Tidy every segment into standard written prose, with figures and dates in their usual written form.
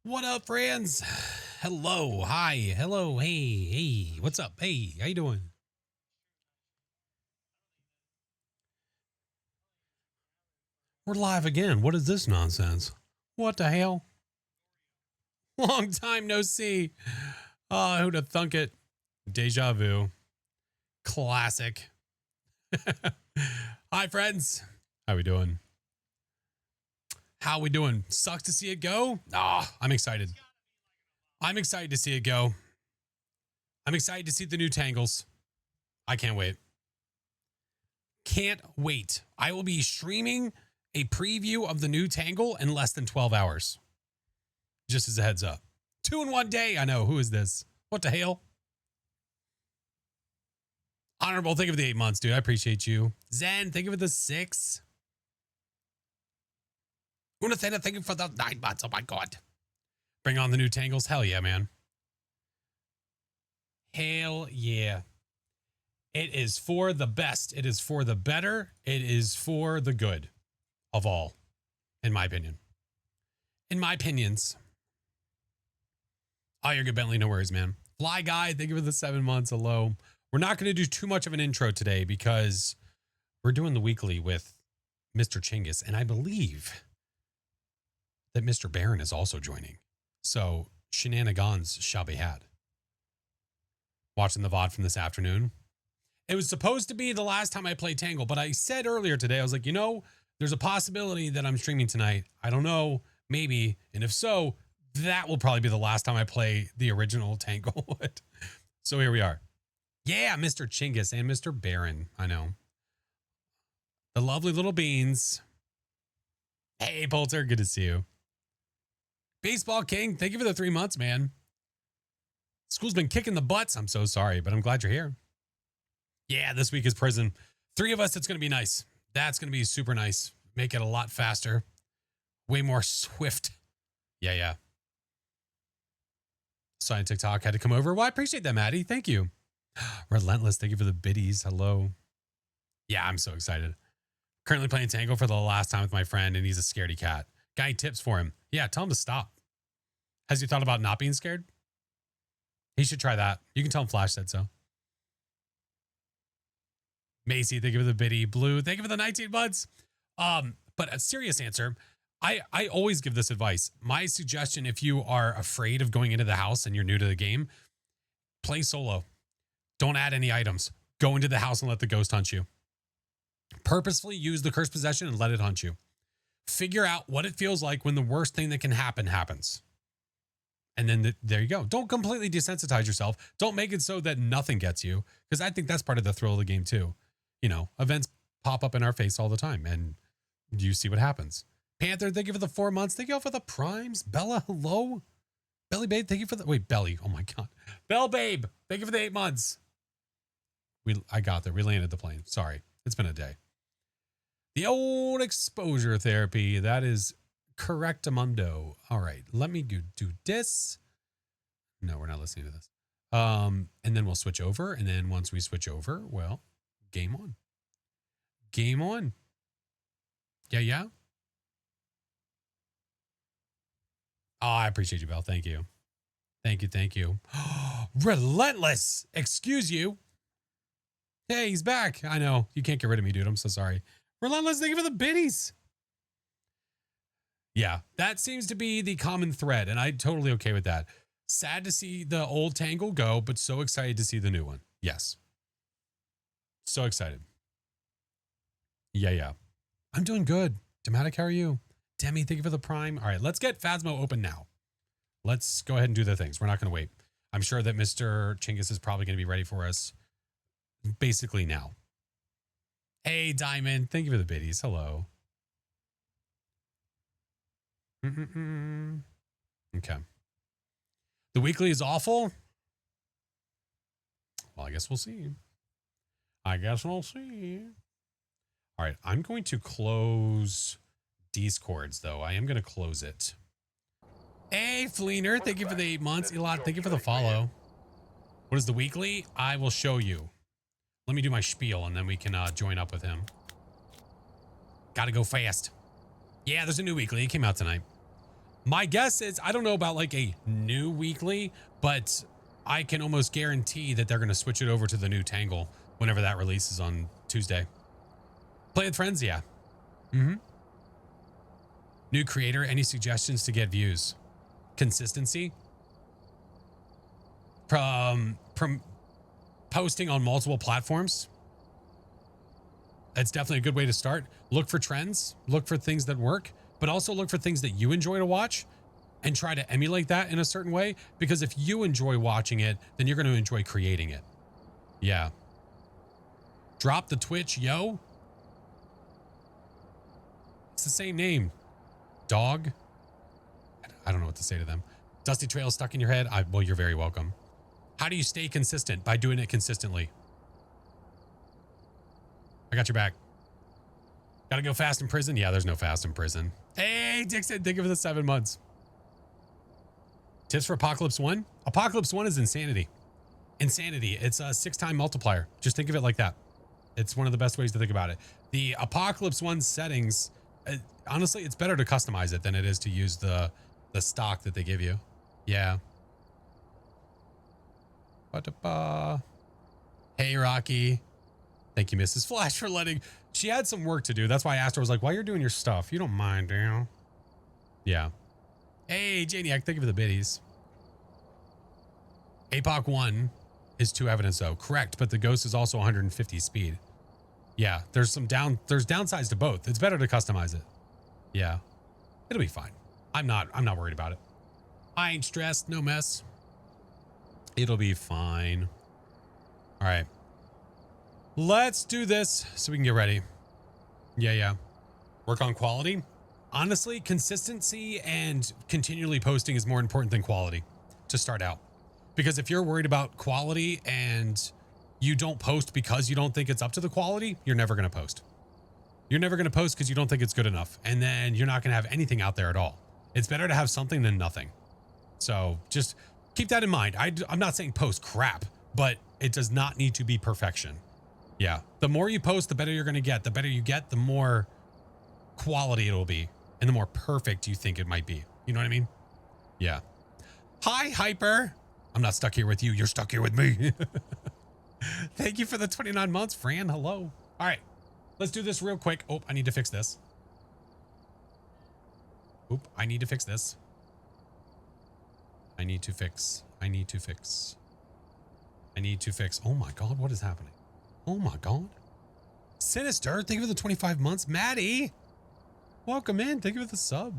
What up, friends? Hello, hi, hello, hey, hey, what's up? Hey, how you doing? We're live again. What is this nonsense? What the hell? Long time no see. Who'd have thunk it? Deja vu. Classic. Hi, friends. How we doing? How we doing? Sucks to see it go. I'm excited. I'm excited to see it go. I'm excited to see the new Tangles. I can't wait. Can't wait. I will be streaming a preview of the new Tangle in less than 12 hours. Just as a heads up. 2 in 1 day. I know. Who is this? What the hell? Honorable, think of the 8 months, dude. I appreciate you. Zen, think of the 6. Unathena, thank you for the 9 months. Oh my God. Bring on the new Tangles. Hell yeah, man. Hell yeah. It is for the best. It is for the better. It is for the good of all, in my opinion. In my opinions. Oh, you're good, Bentley. No worries, man. Fly Guy, thank you for the 7 months. Hello. We're not going to do too much of an intro today because we're doing the weekly with Mr. Chinggis, and I believe that Mr. Barron is also joining. So shenanigans shall be had. Watching the VOD from this afternoon. It was supposed to be the last time I played Tangle, but I said earlier today, I was like, there's a possibility that I'm streaming tonight. I don't know, maybe. And if so, that will probably be the last time I play the original Tangle. So here we are. Yeah, Mr. Chinggis and Mr. Barron. I know. The lovely little beans. Hey, Polter, good to see you. Baseball King, thank you for the 3 months, man. School's been kicking the butts. I'm so sorry, but I'm glad you're here. Yeah, this week is prison. 3 of us, it's going to be nice. That's going to be super nice. Make it a lot faster. Way more swift. Yeah. Saw on TikTok, had to come over. Well, I appreciate that, Maddie. Thank you. Relentless, thank you for the biddies. Hello. Yeah, I'm so excited. Currently playing Tangle for the last time with my friend, and he's a scaredy cat. Guy tips for him. Yeah, tell him to stop. Has he thought about not being scared? He should try that. You can tell him Flash said so. Macy, thank you for the biddy. Blue, thank you for the 19 months. But a serious answer, I always give this advice. My suggestion, if you are afraid of going into the house and you're new to the game, play solo. Don't add any items. Go into the house and let the ghost hunt you. Purposefully use the cursed possession and let it hunt you. Figure out what it feels like when the worst thing that can happen happens. And then there you go. Don't completely desensitize yourself. Don't make it so that nothing gets you, because I think that's part of the thrill of the game too. Events pop up in our face all the time, and you see what happens. Panther, thank you for the 4 months. Thank you all for the primes. Bella, hello. Belly Babe, thank you for the... Wait, Belly. Oh, my God. Bell Babe, thank you for the 8 months. I got there. We landed the plane. Sorry. It's been a day. The old exposure therapy. That is correctamundo. All right. Let me do this. No, we're not listening to this. And then we'll switch over. And then once we switch over, well, game on. Game on. Yeah. Oh, I appreciate you, Belle. Thank you. Thank you. Relentless. Excuse you. Hey, he's back. I know. You can't get rid of me, dude. I'm so sorry. Relentless, thank you for the biddies. Yeah, that seems to be the common thread, and I'm totally okay with that. Sad to see the old Tangle go, but so excited to see the new one. Yes. So excited. Yeah. I'm doing good. Dematic, how are you? Demi, thank you for the prime. All right, let's get Phasmo open now. Let's go ahead and do the things. We're not going to wait. I'm sure that Mr. Chinggis is probably going to be ready for us basically now. Hey, Diamond. Thank you for the biddies. Hello. Okay. The weekly is awful. Well, I guess we'll see. All right. I'm going to close Discords, though. I am going to close it. Hey, Fleener. Thank you for the 8 months. Elot, thank you for the follow. What is the weekly? I will show you. Let me do my spiel, and then we can join up with him. Gotta go fast. Yeah, there's a new weekly. It came out tonight. My guess is, I don't know about like a new weekly, but I can almost guarantee that they're going to switch it over to the new Tangle whenever that releases on Tuesday. Play with friends, yeah. Mm-hmm. New creator, any suggestions to get views? Consistency? From posting on multiple platforms? That's definitely a good way to start. Look for trends, look for things that work, but also look for things that you enjoy to watch and try to emulate that in a certain way. Because if you enjoy watching it, then you're going to enjoy creating it. Yeah. Drop the Twitch, yo. It's the same name. Dog. I don't know what to say to them. Dusty Trail stuck in your head? Well, you're very welcome. How do you stay consistent? By doing it consistently. I got your back. Gotta go fast in prison? Yeah, there's no fast in prison. Hey, Dixon, think of the 7 months. Tips for Apocalypse 1? Apocalypse 1 is insanity. Insanity. It's a 6-time multiplier. Just think of it like that. It's one of the best ways to think about it. The Apocalypse 1 settings, honestly, it's better to customize it than it is to use the stock that they give you. Yeah. Hey, Rocky. Thank you, Mrs. Flash, for letting... She had some work to do. That's why I asked her. I was like, while you're doing your stuff, you don't mind, do you? Yeah. Hey, Janiac, thank you for the biddies. APOC 1 is 2 evidence, though. Correct, but the Ghost is also 150 speed. Yeah, there's downsides to both. It's better to customize it. Yeah. It'll be fine. I'm not worried about it. I ain't stressed. No mess. It'll be fine. All right. Let's do this so we can get ready. Yeah. Work on quality. Honestly, consistency and continually posting is more important than quality to start out. Because if you're worried about quality and you don't post because you don't think it's up to the quality, you're never going to post. You're never going to post because you don't think it's good enough. And then you're not going to have anything out there at all. It's better to have something than nothing. So just keep that in mind. I'm not saying post crap, but it does not need to be perfection. Yeah. The more you post, the better you're going to get. The better you get, the more quality it'll be. And the more perfect you think it might be. You know what I mean? Yeah. Hi, Hyper. I'm not stuck here with you. You're stuck here with me. Thank you for the 29 months, Fran. Hello. All right. Let's do this real quick. Oh, I need to fix this. Oop, I need to fix this. I need to fix. Oh my God, what is happening? Oh my God. Sinister, thank you for the 25 months. Maddie, welcome in. Thank you for the sub.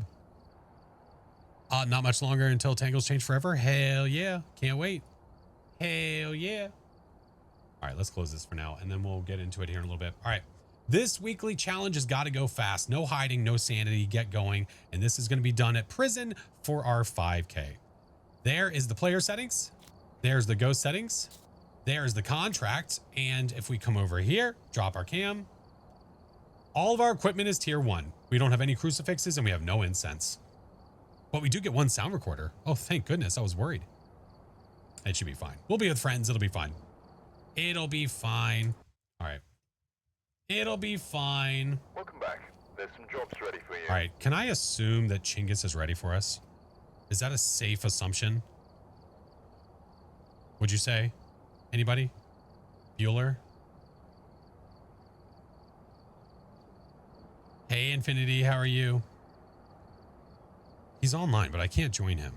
Not much longer until Tangles change forever. Hell yeah. Can't wait. Hell yeah. All right, let's close this for now, and then we'll get into it here in a little bit. All right. This weekly challenge has got to go fast. No hiding, no sanity. Get going. And this is going to be done at prison for our 5K. There is the player settings. There's the ghost settings. There's the contract. And if we come over here, drop our cam. All of our equipment is tier 1. We don't have any crucifixes and we have no incense. But we do get 1 sound recorder. Oh, thank goodness. I was worried. It should be fine. We'll be with friends. It'll be fine. It'll be fine. All right. It'll be fine. Welcome back. There's some jobs ready for you. All right. Can I assume that Chinggis is ready for us? Is that a safe assumption? Would you say? Anybody? Bueller? Hey, Infinity. How are you? He's online, but I can't join him.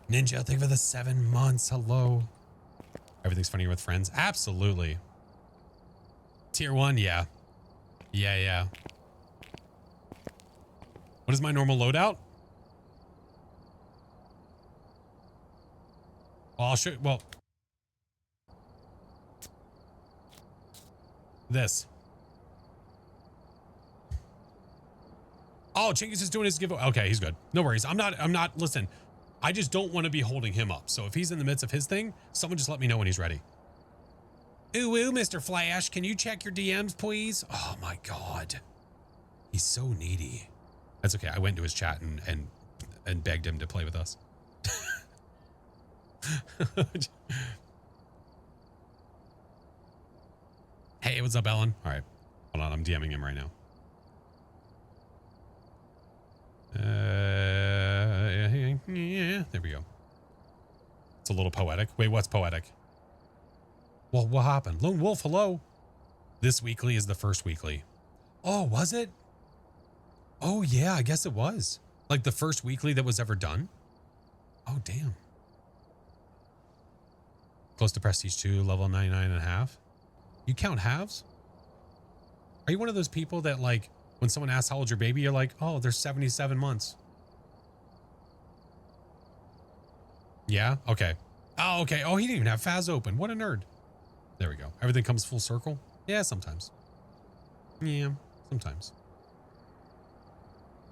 Ninja, thank you for the 7 months. Hello. Everything's funnier with friends. Absolutely. Tier 1, yeah. Yeah. What is my normal loadout? Well, I'll show you. Well, this. Oh, Chinggis is doing his giveaway. Okay, he's good. No worries. I'm not, listen, I just don't want to be holding him up. So if he's in the midst of his thing, someone just let me know when he's ready. Ooh, Mr. Flash, can you check your DMs, please? Oh my God. He's so needy. That's okay. I went into his chat and begged him to play with us. Hey, what's up, Ellen? All right. Hold on. I'm DMing him right now. Yeah, there we go. It's a little poetic. Wait, what's poetic? Well, what happened? Lone Wolf, hello. This weekly is the first weekly. Oh, was it? Oh, yeah, I guess it was. Like the first weekly that was ever done. Oh, damn. Close to Prestige 2, level 99.5. You count halves? Are you one of those people that, like, when someone asks how old's your baby, you're like, oh, they're 77 months. Yeah? Okay. Oh, okay. Oh, he didn't even have Phaz open. What a nerd. There we go. Everything comes full circle? Yeah, sometimes. Yeah, sometimes.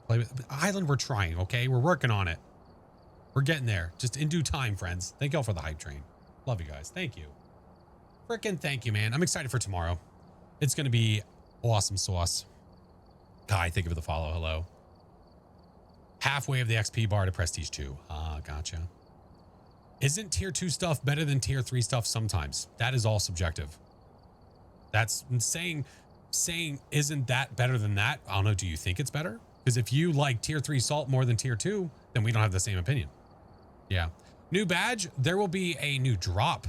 Play with Island, we're trying, okay? We're working on it. We're getting there. Just in due time, friends. Thank y'all for the hype train. Love you guys. Thank you. Frickin' thank you, man. I'm excited for tomorrow. It's going to be awesome sauce. Kai, thank you for the follow. Hello. Halfway of the XP bar to Prestige 2. Ah, gotcha. Isn't tier 2 stuff better than tier 3 stuff sometimes? That is all subjective. That's saying isn't that better than that? I don't know. Do you think it's better? Because if you like tier 3 salt more than tier 2, then we don't have the same opinion. Yeah. New badge. There will be a new drop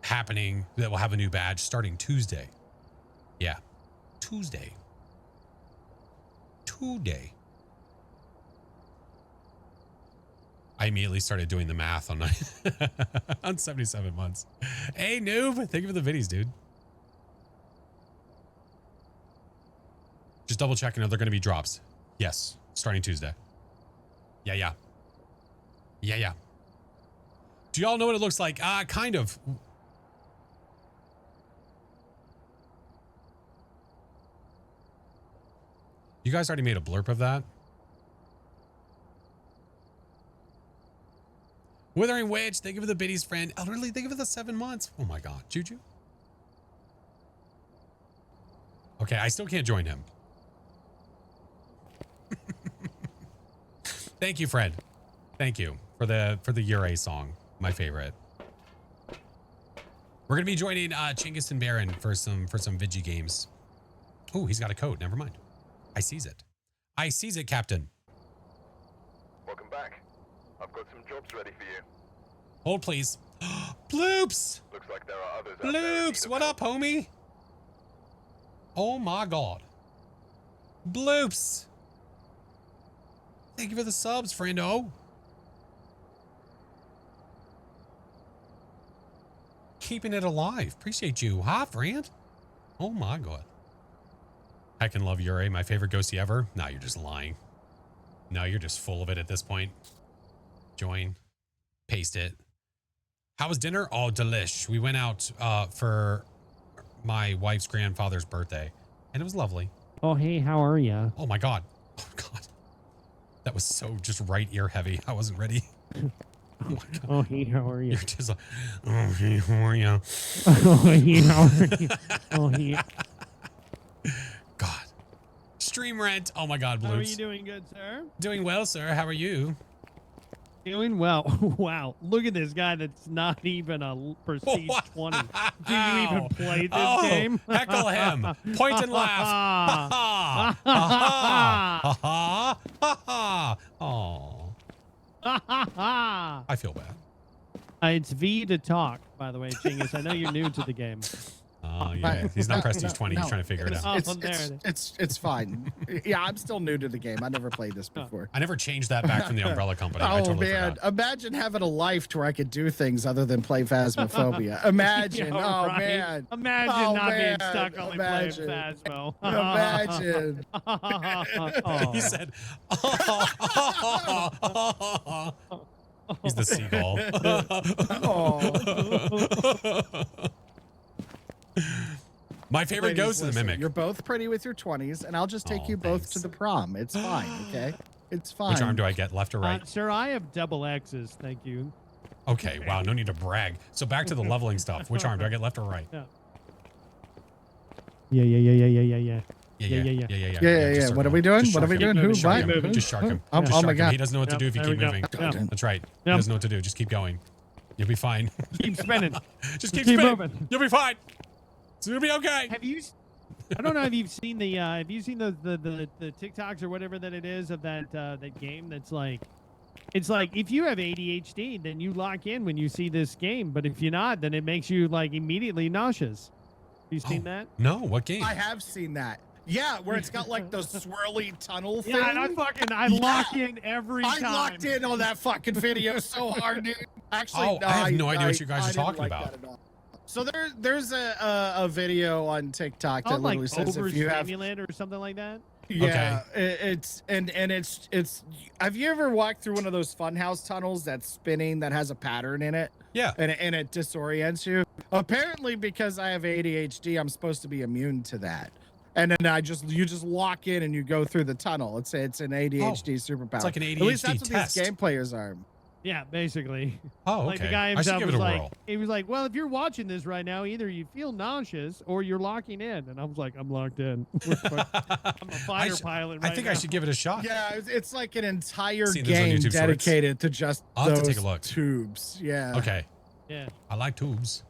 happening that will have a new badge starting Tuesday. Yeah. Tuesday. I immediately started doing the math on on 77 months. Hey, noob. Thank you for the viddies, dude. Just double checking if they're going to be drops. Yes. Starting Tuesday. Yeah. Do y'all know what it looks like? Kind of. You guys already made a blurb of that? Withering Witch, thank you for the biddies, friend. Elderly, thank you for the 7 months. Oh my God. Juju? Okay, I still can't join him. Thank you, Fred. Thank you for the Ure song. My favorite. We're gonna be joining Chinggis and Baron for some Vigi games. Oh, he's got a code. Never mind. I sees it. I sees it, Captain. Welcome back. I've got some jobs ready for you. Hold, please. Bloops! Looks like there are others out there in need Bloops! of What help. up, homie? Oh my God. Bloops! Thank you for the subs, friendo. Keeping it alive. Appreciate you. Huh, friend? Oh my God. I can love Ure, my favorite ghosty ever. No, you're just lying. No, you're just full of it at this point. Join. Paste it. How was dinner? Oh, delish. We went out for my wife's grandfather's birthday, and it was lovely. Oh, hey, how are ya? Oh my God. Oh God. That was so just right ear heavy. I wasn't ready. Oh my God. Oh, hey, how are ya? You're just like, oh, hey, how are you? Oh, hey, how are ya? Oh, hey. God. Stream rent. Oh my God, Blues. How are you doing, good sir? Doing well, sir. How are you? Doing well. Wow, look at this guy that's not even a Prestige 20. Do you even play this game? Heckle him. Point and laugh. Ha ha. Ha ha. Ha ha. Oh. I feel bad. It's V to talk, by the way, Chinggis. I know you're new to the game. Oh, yeah. He's not Prestige 20. He's trying to figure it out. It's fine. Yeah, I'm still new to the game. I never played this before. I never changed that back from the Umbrella Company. I Oh totally man, forgot. imagine having a life to where I could do things other than play Phasmophobia. Imagine. Yeah, oh right. man. Imagine Oh, not being man. stuck only Imagine. playing Phasmo. Imagine. Oh. He said, he's the seagull. My favorite Ladies, ghost is the listen, mimic. You're both pretty with your 20s, and I'll just take Oh, you both thanks. to the prom. It's fine, okay? It's fine. Which arm do I get, left or right? Sir, I have double X's, thank you. Okay, wow, no need to brag. So back to the leveling stuff. Which arm do I get, left or right? Yeah. Yeah. Yeah. What are we doing? Just What are we shark him. doing? Who? Just shark What? him. Just shark him. Oh, Just oh shark my him. God. He doesn't know what to do if you There keep we go. moving. Yeah. That's right. He Yep. doesn't know what to do. Just keep going. You'll be fine. Keep spinning. Just keep Keep spinning. moving. You'll be fine. It's gonna be okay. Have you I don't know if you've seen the have you seen the TikToks or whatever that it is of that that game that's like, it's like if you have ADHD then you lock in when you see this game, but if you're not, then it makes you like immediately nauseous. Have you seen that? No, what game? I have seen that. Yeah, where it's got like those swirly tunnel thing. Yeah, and I lock in every time. I locked in on that fucking video so hard, dude. Actually, no, I have no idea what you guys are didn't talking like about. that at all. So there's a video on TikTok that like literally says if you have or something like that. yeah, it's have you ever walked through one of those funhouse tunnels that's spinning that has a pattern in it? Yeah. And it disorients you. Apparently, because I have ADHD, I'm supposed to be immune to that. And then you just lock in and you go through the tunnel. It's an ADHD superpower. It's like an ADHD At least that's what test. these game players are. Yeah, basically. Oh, okay. Like the guy I should himself give it was a like, whirl. he was like, well, if you're watching this right now, either you feel nauseous or you're locking in. And I was like, I'm locked in. I'm a fighter pilot right I think now. I should give it a shot. Yeah, it's like an entire Seen those on game YouTube Shorts. dedicated to just I'll have those to take a look. tubes. Yeah. Okay. Yeah. I like tubes.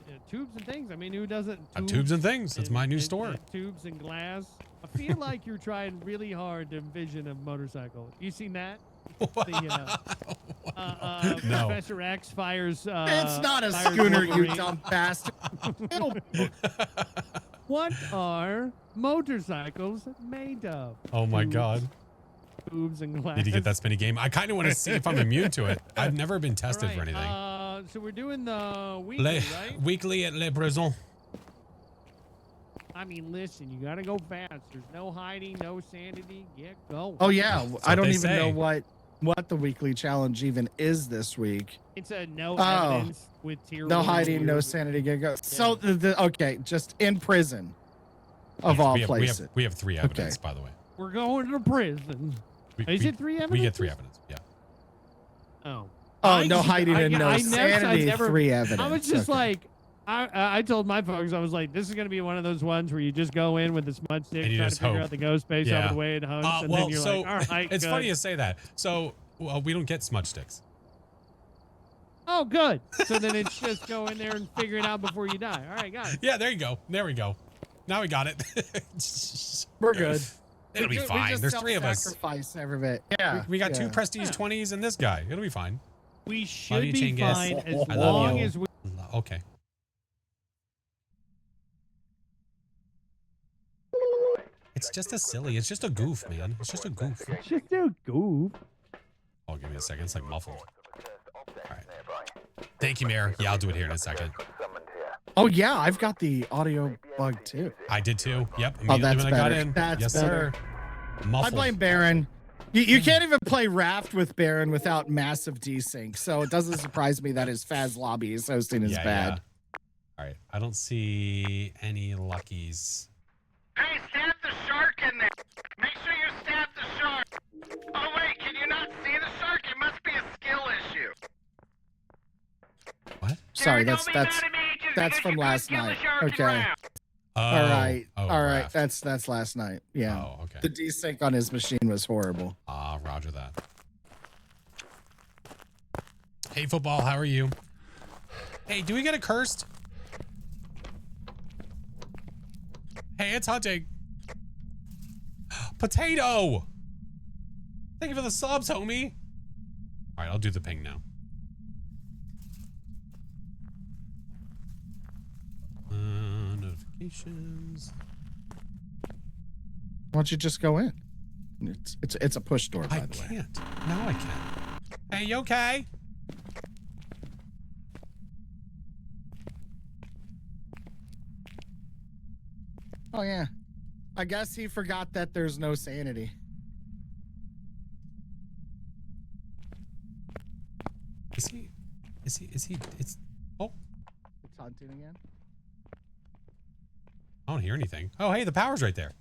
Yeah, tubes and things. I mean, who doesn't? Tubes and things. That's my new store. and tubes and glass. I feel like you're trying really hard to envision a motorcycle. You seen that? The, No. Professor X fires. It's not a fires schooner, you Wolverine. dumb bastard. It'll What are motorcycles made of? Oh my Tubes, God. Tubes and glass. Need to get that spinny game. I kind of want to see if I'm immune to it. I've never been tested All for right, anything. so we're doing the weekly, right? Weekly at Le Prison. I mean, listen, you gotta go fast. There's no hiding, no sanity. Get going. Oh yeah, That's I what don't they even say. know what the weekly challenge even is this week. It's a no Oh. evidence with tier No one hiding, no reviews. sanity. Go. So okay, just in prison, of all places. We have 3 evidence, by the way. We're going to prison. Is it 3 evidence? We get 3 evidence. Yeah. Oh. Oh, no hiding and no sanity. 3 evidence. I was just Okay. like, I told my folks, I was like, this is going to be one of those ones where you just go in with a smudge stick, And you trying to just figure hope. out the ghost based Yeah. off the way it hunts, and then you're like, all right, it's good. funny you say that. So we don't get smudge sticks. Oh, good. So then it's just go in there and figure it out before you die. All right, got it. Yeah, there you go. There we go. Now we got it. We're good. It'll be fine. There's 3 of us. Sacrifice every bit. Yeah. We got 2 yeah. Prestige 20s and this guy. It'll be fine. We Love should you, be Chinggis. fine as I love long you. as we. Okay. It's just a silly. It's just a goof, man. It's just a goof. Just a goof. Oh, give me a second. It's like muffled. All right. Thank you, Mayor. Yeah, I'll do it here in a second. Oh yeah, I've got the audio bug too. I did too. Yep. Oh, Immediately that's when I got better. in. That's yes, better. sir. Muffled. I blame Baron. You can't even play Raft with Baron without massive desync, so it doesn't surprise me that his Phas lobby is hosting is bad. All right. I don't see any luckies. Hey, stab the shark in there. Make sure you stab the shark. Oh, wait, can you not see the shark? It must be a skill issue. What? Sorry, Don't that's be mad at me, just that's because from you last couldn't kill the night. shark in Okay. Raft. Oh, All right. oh, All right. Raft. That's last night. Yeah. Oh, okay. The desync on his machine was horrible. Ah, roger that. Hey, football, how are you? Hey, do we get a cursed? Hey, it's hunting. Potato! Thank you for the subs, homie. All right, I'll do the ping now. Notifications. Why don't you just go in? It's a push door, by I the way. can't. Now I can. Hey, you okay? Oh yeah. I guess he forgot that there's no sanity. It's, oh, It's hunting again. I don't hear anything. Oh, hey, the power's right there.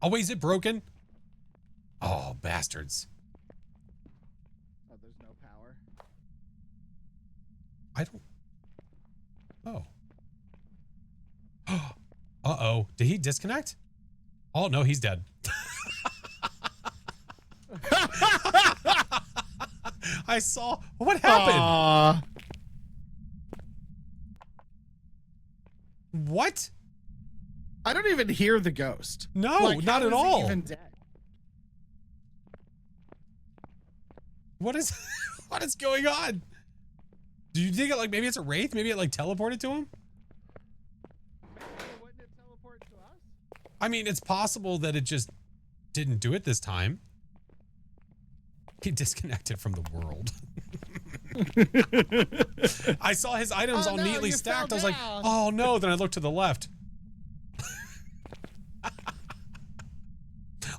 Oh, wait, is it broken? Oh, bastards. Oh, there's no power. I don't. Oh. Uh-oh. Did he disconnect? Oh, no, he's dead. I saw. What happened? What? I don't even hear the ghost. No, Like, not how at is he all. even dead? What is what is going on? Do you think it like maybe it's a wraith? Maybe it like teleported to him? Wouldn't it teleport to us? I mean, it's possible that it just didn't do it this time. He disconnected from the world. I saw his items Oh, all no, neatly you stacked. I fell was like, down. oh no. Then I looked to the left.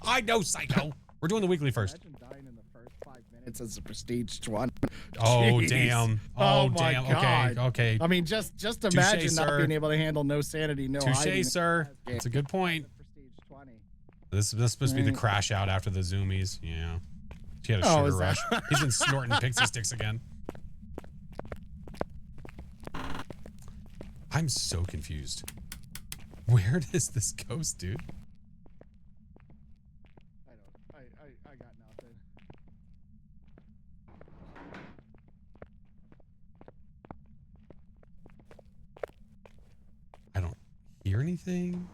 I know, psycho. We're doing the weekly first. Imagine dying in the first 5 minutes as a prestige 20. Oh, Jeez. damn. Oh, Oh, my damn. God. Okay. I mean, just imagine not sir. being able to handle no sanity, no hiding. Touche, sir. That's a good point. Prestige 20. This is supposed to be the Right. crash out after the zoomies. Yeah. She had a Oh, sugar is rush. that- He's been snorting pixie sticks again. I'm so confused. Where is this ghost, dude? I got nothing. I don't hear anything.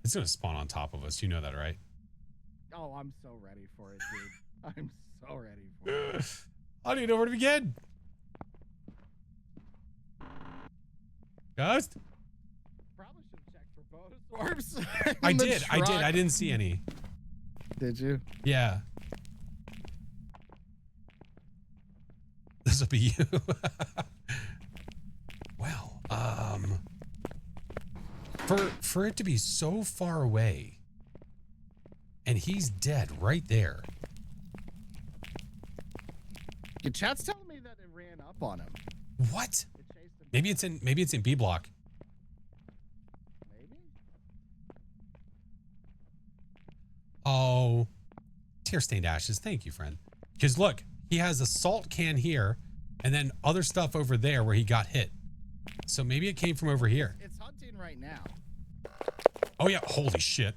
It's gonna spawn on top of us. You know that, right? Oh, I'm so ready for it, dude. I'm so ready for it. I don't even know where to begin. Ghost? Probably should have checked for bonus orbs. I in the did. I did. truck. I didn't see any. Did you? Yeah. This will be you. Well, for it to be so far away and he's dead right there. Your chat's telling me that it ran up on him. What? It chased him. Maybe it's in B block. Maybe? Oh, tear stained ashes. Thank you, friend. Because look, he has a salt can here and then other stuff over there where he got hit. So maybe it came from over here. It's hunting right now. Oh yeah, holy shit.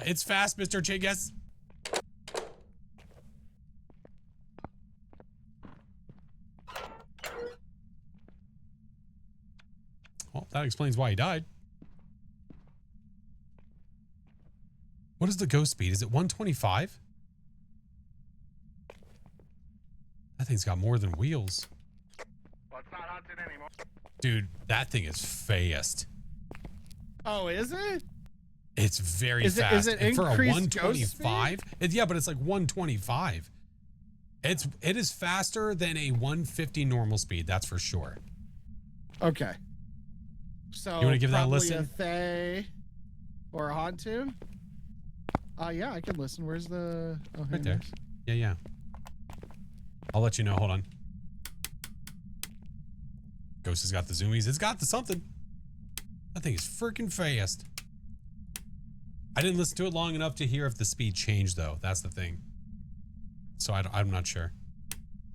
It's fast, Mr. Chingus. Well, that explains why he died. What is the ghost speed? Is it 125? That thing's got more than wheels. Well, it's not hunting anymore. Dude, that thing is fast. Oh, is it? It's very Is it- fast. is it And for a increased ghost 125, yeah, but it's like 125. It is faster than a 150 normal speed, that's for sure. Okay. So You wanna give that a probably listen? A Thay or a Hantu? Yeah, I can listen. Where's the? Oh, here Right it there. is. Yeah, yeah. I'll let you know. Hold on. Ghost has got the zoomies. It's got the something. That thing is freaking fast. I didn't listen to it long enough to hear if the speed changed, though. That's the thing. So I'm not sure.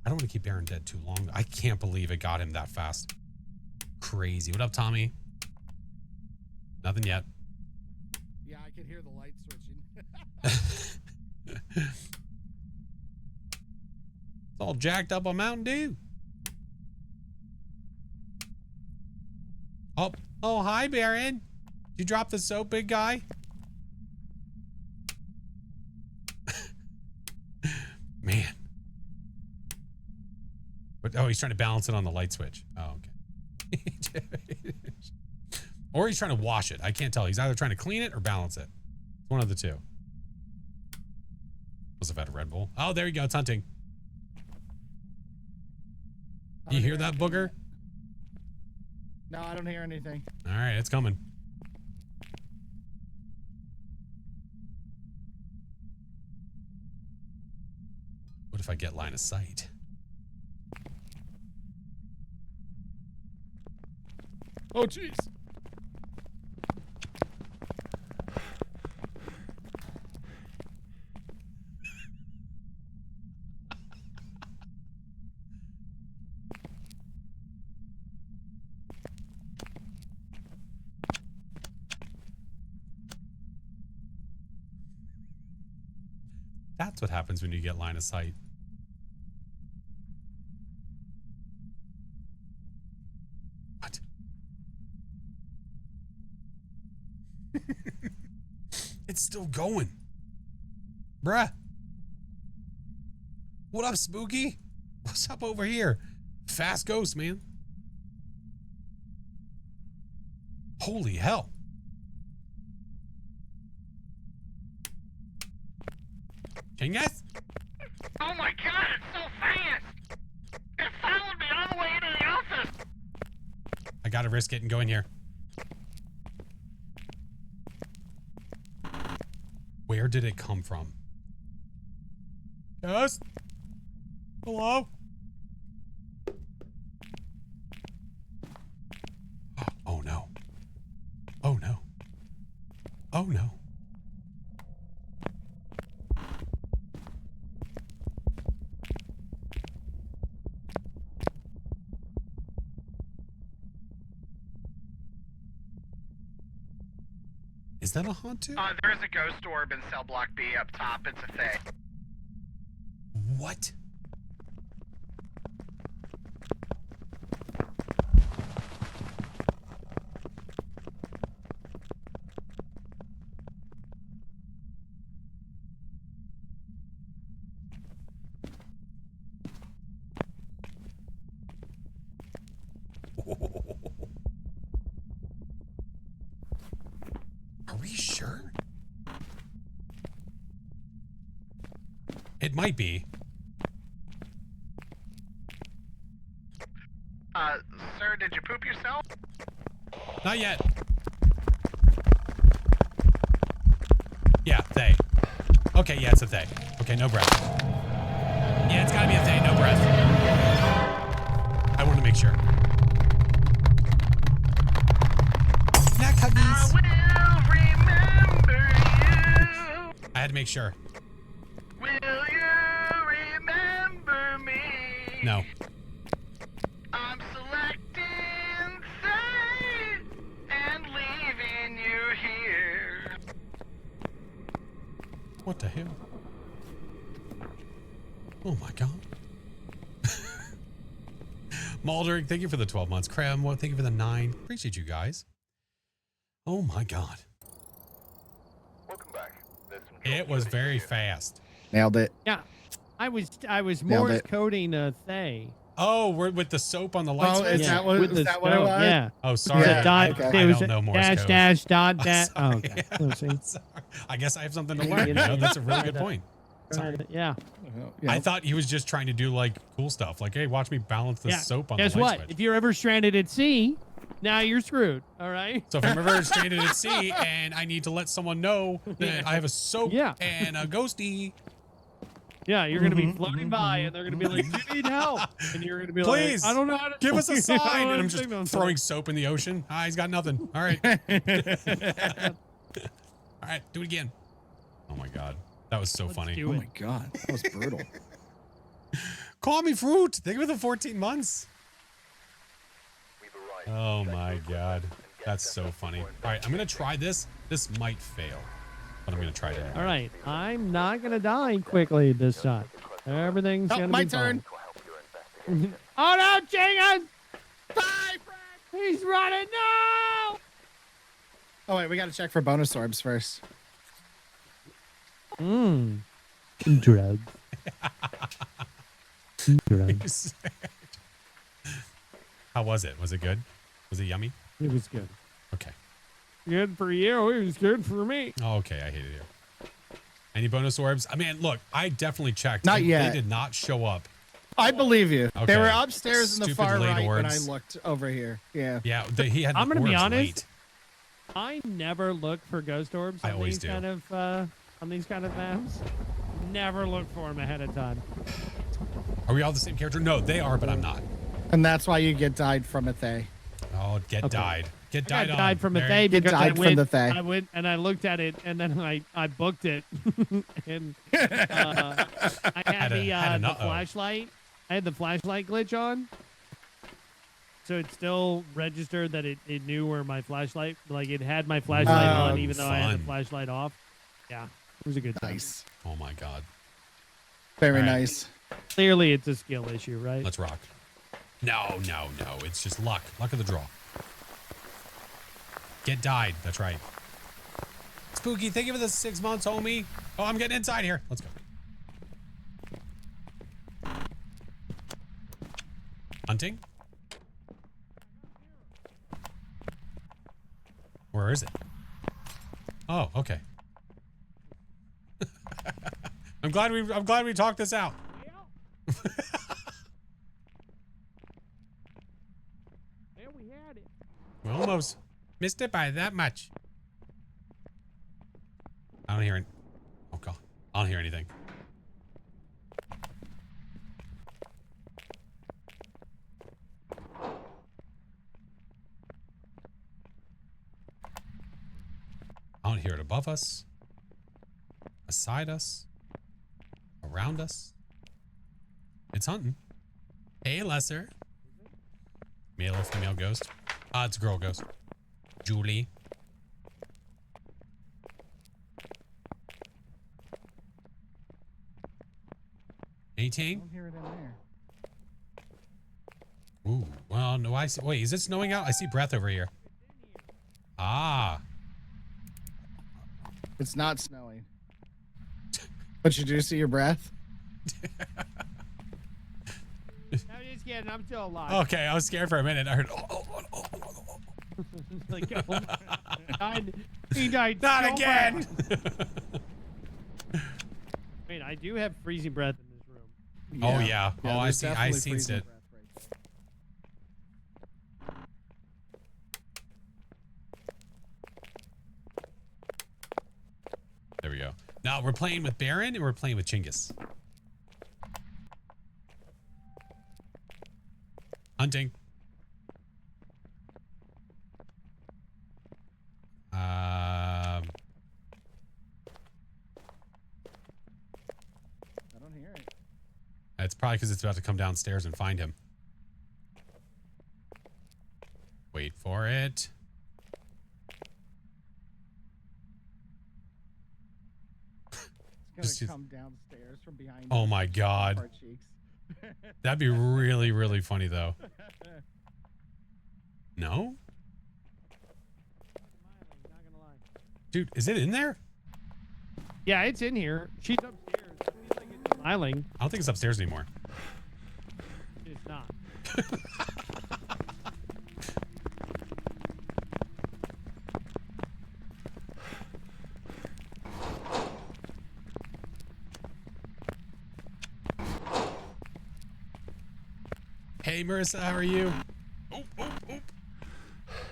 I don't want to keep Aaron dead too long. I can't believe it got him that fast. Crazy. What up, Tommy? Nothing yet. Yeah, I can hear the light switching. It's all jacked up on Mountain Dew. Oh, hi, Baron. Did you drop the soap, big guy? Man. But, oh, he's trying to balance it on the light switch. Oh, okay. Or he's trying to wash it. I can't tell. He's either trying to clean it or balance it. It's one of the two. Must have had a Red Bull. Oh, there you go. It's hunting. I You don't hear that, anything booger? yet. No, I don't hear anything. All right, it's coming. What if I get line of sight? Oh, jeez. That's what happens when you get line of sight. It's still going. Bruh. What up, Spooky? What's up over here? Fast ghost, man. Holy hell. Chingas? Oh my god, it's so fast! It followed me all the way into the office! I gotta risk it and go in here. Where did it come from? Yes? Hello? Oh no. Oh no. Oh no. Is that a haunt too? There's a ghost orb in cell block B up top. It's a thing. What? Are we sure? It might be. Sir, did you poop yourself? Not yet. Yeah, they. Okay, yeah, it's a they. Okay, no breath. Yeah, it's gotta be a they, no breath. I want to make sure. Not I cookies. will remember you. I had to make sure. Will you remember me? No. I'm selecting say and leaving you here. What the hell? Oh my god. Maldering, thank you for the 12 months. Krem, well, thank you for the 9. Appreciate you guys. Oh my god. Welcome back. There's some jobs It was ready for very you. fast. Nailed it. Yeah. I was Nailed Morse it. coding a Thay. Oh, we're with the soap on the light Oh, switch? is that what, with is the that what it stove, was? Yeah. Oh, It sorry. was Yeah, a dot, okay. it was don't know Morse dash, code. dash, dot, I'm dash. Oh, sorry. okay. Oh, see? Sorry. I guess I have something to learn. You know? That's a really good point. Sorry. Yeah. Yeah. I thought he was just trying to do like cool stuff. Like, hey, watch me balance the Yeah. soap on Guess the light what? switch. If you're ever stranded at sea, now you're screwed. All right. So if I'm ever stranded at sea and I need to let someone know that I have a soap Yeah. and a ghosty, Yeah, you're gonna be floating by, and they're gonna be like, "You need help," and you're gonna be Please, like, "I don't know how to give us a I don't sign. know how And to I'm just signal." throwing soap in the ocean. Ah, he's got nothing. All right. All right, do it again. Oh my God. That was so Let's funny. do Oh it. my god, that was brutal. Call me fruit. Think of the 14 months. We've arrived. Oh Check my your God. equipment and get That's set so up funny. for All right, I'm going to try this. This might fail, but I'm going to try it anyway. All right, I'm not gonna die quickly this time. Everything's Oh, gonna my be turn. Will help your investigation. Oh no, Jenkins! He's running! No! Oh wait, we gotta check for bonus orbs first. Mmm. Drugs. Drugs. How was it? Was it good? Was it yummy? It was good. Okay. Good for you. It was good for me. Oh, okay. I hated you. Any bonus orbs? I mean, look, I definitely checked. Not They yet. did not show up. I believe you. They Okay. were upstairs in the Stupid far late right when I orbs. looked over here. Yeah. Yeah, he had the I'm gonna be orbs honest. late. I never look for ghost orbs I on always these do. kind of maps. Never look for them ahead of time. Are we all the same character? No, they are, but I'm not. And that's why you get died from a Thay. Oh, get Okay. died. Get I died got on. died from a There- Thay Get because died from the Thay. I went and I looked at it and then I booked it and I had Had an the uh-oh. flashlight. I had the flashlight glitch on, so it still registered that it knew where my flashlight, like it had my flashlight Oh, on even though I had the fun. flashlight off. Yeah, it was a good time. Nice. Oh my God. Very All right. nice. Clearly, it's a skill issue, right? Let's rock. No. It's just luck. Luck of the draw. Get died. That's right. Spooky, thank you for the 6 months, homie. Oh, I'm getting inside here. Let's go. Hunting? Where is it? Oh, okay. I'm glad we talked this out. Well, we had it. We almost missed it by that much. I don't hear it. Oh god. I don't hear anything. I don't hear it above us, beside us, around us. It's hunting. Hey, Lesser. Male or female ghost? It's a girl ghost. Julie. I 18? don't hear it in there. Ooh, well, no, I see. Wait, is it snowing out? I see breath over here. Ah. It's not snowing. But you do see your breath? I'm just kidding. I'm still alive. Okay, I was scared for a minute. I heard. Like, oh my God. He died. Not so again. fast. Wait, I do have freezing breath in this room. Oh yeah. Oh, I there's see. I definitely seen freezing it. breath right there. There we go. Now we're playing with Baron and we're playing with Chinggis. Hunting. I don't hear it. It's probably because it's about to come downstairs and find him. Wait for it. It's gonna come downstairs from behind. Oh us my and God. our cheeks. That'd be really, really funny though. No? Not gonna lie. Dude, is it in there? Yeah, it's in here. She's upstairs. It feels like it's smiling. I don't think it's upstairs anymore. It's not. Hey Marissa, how are you? Oh, oh, oh.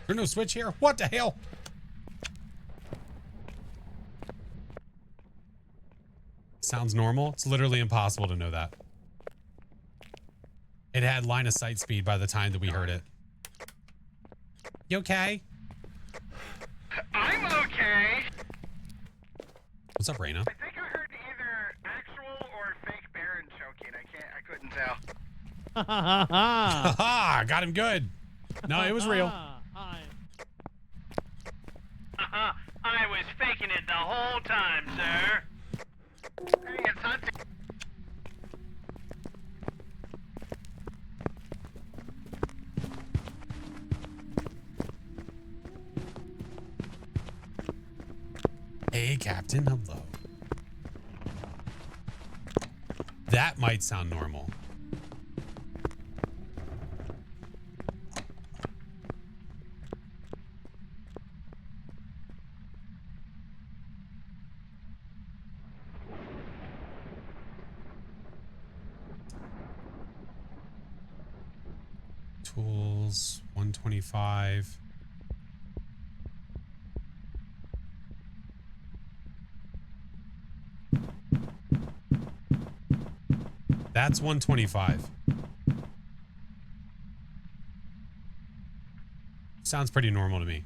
There's no switch here. What the hell? Sounds normal. It's literally impossible to know that. It had line of sight speed by the time that we heard it. You okay? I'm okay. What's up, Raina? I think I heard either actual or fake Baron choking. I couldn't tell. Ha ha ha. Haha, got him good. No, it was real. I was faking it the whole time, sir. Hey, it's hunting. Hey, Captain, hello. That might sound normal. Tools, 125. That's 125. Sounds pretty normal to me.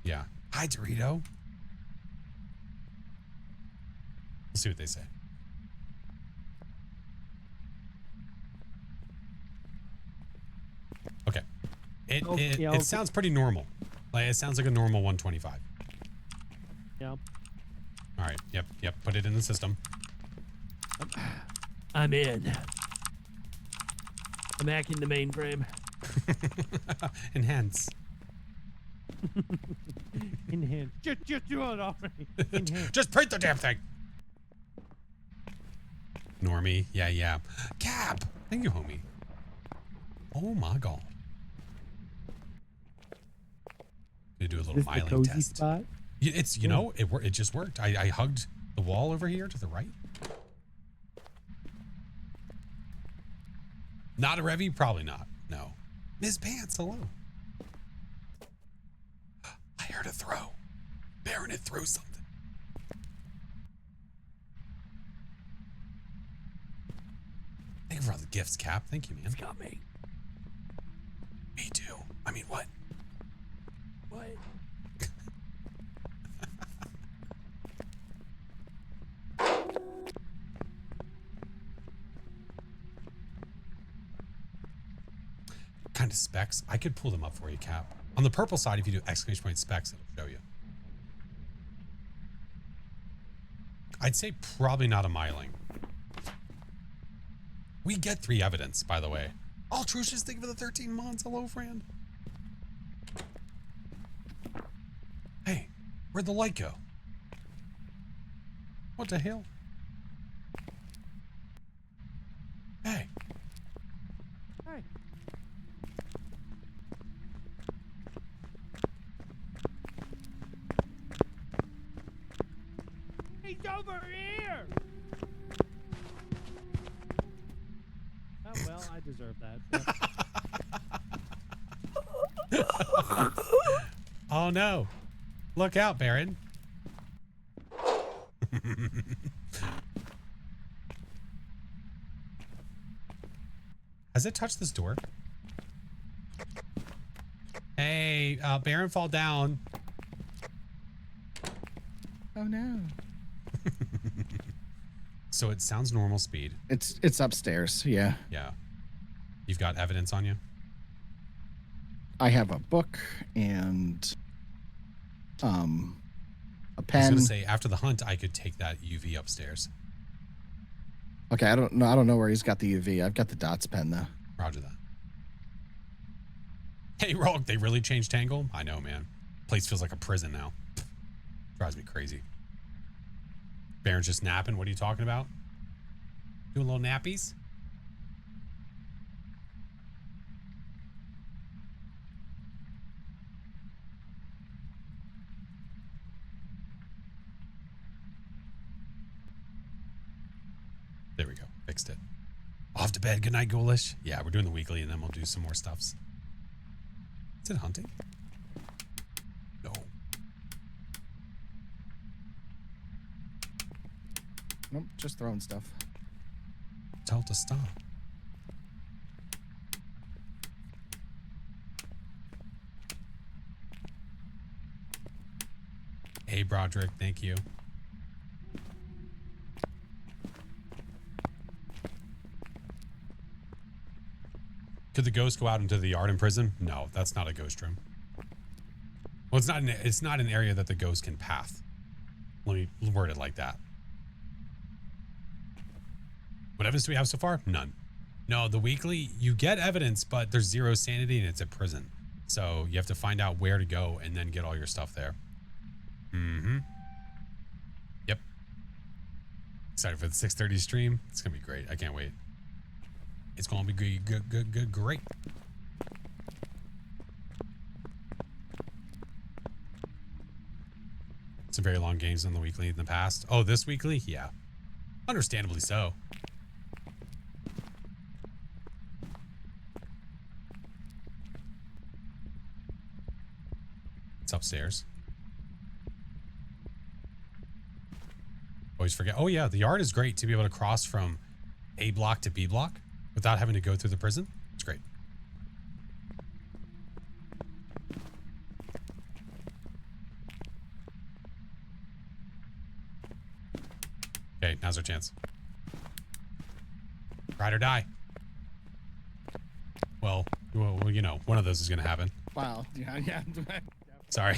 Yeah. Hi, Dorito. We'll see what they say. Okay. It sounds pretty normal. Like, it sounds like a normal 125. Yeah. All right. Yep. Put it in the system. I'm in. I'm hacking the mainframe. Enhance. Enhance. Just do it already. Enhance. Just print the damn thing. Normie. Yeah. Cap. Thank you, homie. Oh my god. Gonna do a little This the miling cozy test. spot? It's it just worked. I hugged the wall over here to the right. Not a Revy? Probably not. No. Ms. Pants, hello. I heard a throw. Baron had threw something. Thank you for all the gifts, Cap. Thank you, man. It's got me. Me too. I mean, what? What? Kind of specs. I could pull them up for you, Cap. On the purple side, if you do exclamation point specs, it'll show you. I'd say probably not a miling. We get 3 evidence, by the way. Altrucious, thank you for the 13 months. Hello, friend. Hey, where'd the light go? What the hell? Hey. Hey. He's over here! Oh, well, I deserve that. Oh, no. Look out, Baron. Has it touched this door? Hey, Baron, fall down. Oh no. So it sounds normal speed. It's upstairs. Yeah. Yeah. You've got evidence on you? I have a book and a I was pen. gonna say after the hunt, I could take that UV upstairs. Okay, I don't know where he's got the UV. I've got the dots pen though. Roger that. Hey, Rogue, they really changed Tangle? I know, man. Place feels like a prison now. Drives me crazy. Baron's just napping. What are you talking about? Doing little nappies? There we go. Fixed it. Off to bed. Good night, Ghoulish. Yeah, we're doing the weekly, and then we'll do some more stuffs. Is it hunting? No. Nope, just throwing stuff. Tell it to stop. Hey, Broderick. Thank you. Could the ghost go out into the yard in prison? No, that's not a ghost room. Well, it's not an area that the ghost can path. Let me word it like that. What evidence do we have so far? None. No, the weekly, you get evidence, but there's 0 sanity and it's a prison. So you have to find out where to go and then get all your stuff there. Mm-hmm. Yep. Excited for the 6:30 stream. It's going to be great. I can't wait. It's going to be great. Some very long games on the weekly in the past. Oh, this weekly? Yeah. Understandably so. It's upstairs. Always forget. Oh, yeah. The yard is great to be able to cross from A block to B block without having to go through the prison. It's great. Okay, now's our chance. Ride or die. Well, you know, one of those is going to happen. Wow. Yeah. Sorry.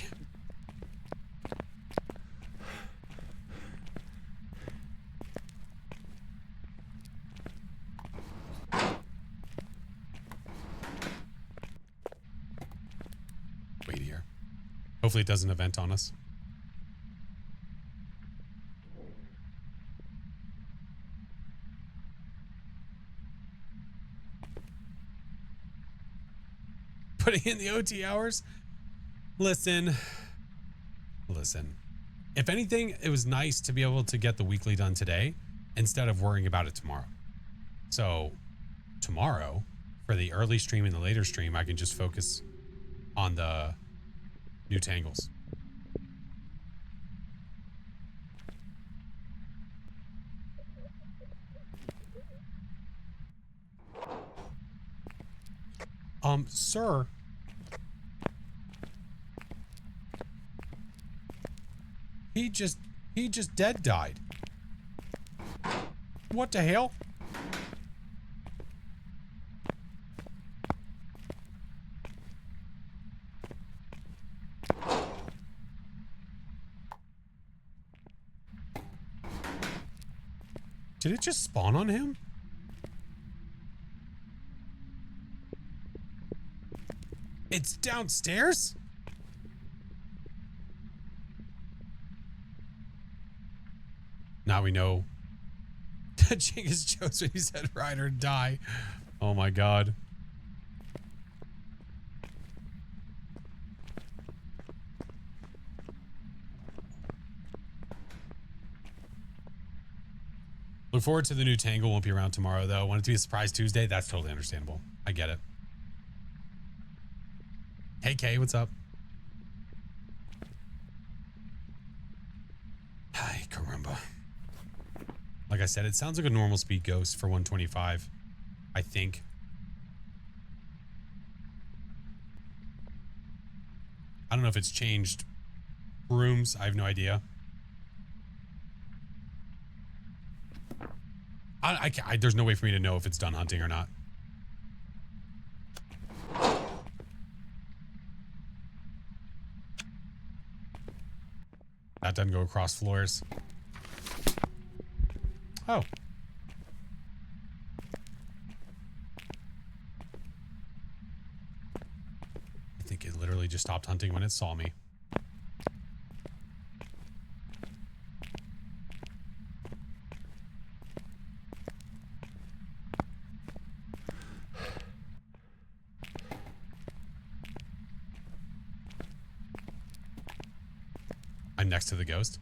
Hopefully it doesn't event on us. Putting in the OT hours? Listen. If anything, it was nice to be able to get the weekly done today instead of worrying about it tomorrow. So tomorrow, for the early stream and the later stream, I can just focus on the new tangles. Sir. He just died. What the hell? Did it just spawn on him? It's downstairs? Now we know that Genghis chose when he said ride or die. Oh my god. Look forward to the new Tangle. Won't be around tomorrow though. Want it to be a surprise Tuesday? That's totally understandable. I get it. Hey Kay, what's up? Hi, caramba. Like I said, it sounds like a normal speed ghost for 125. I think. I don't know if it's changed rooms. I have no idea. There's no way for me to know if it's done hunting or not. That doesn't go across floors. Oh. I think it literally just stopped hunting when it saw me. I'm next to the ghost.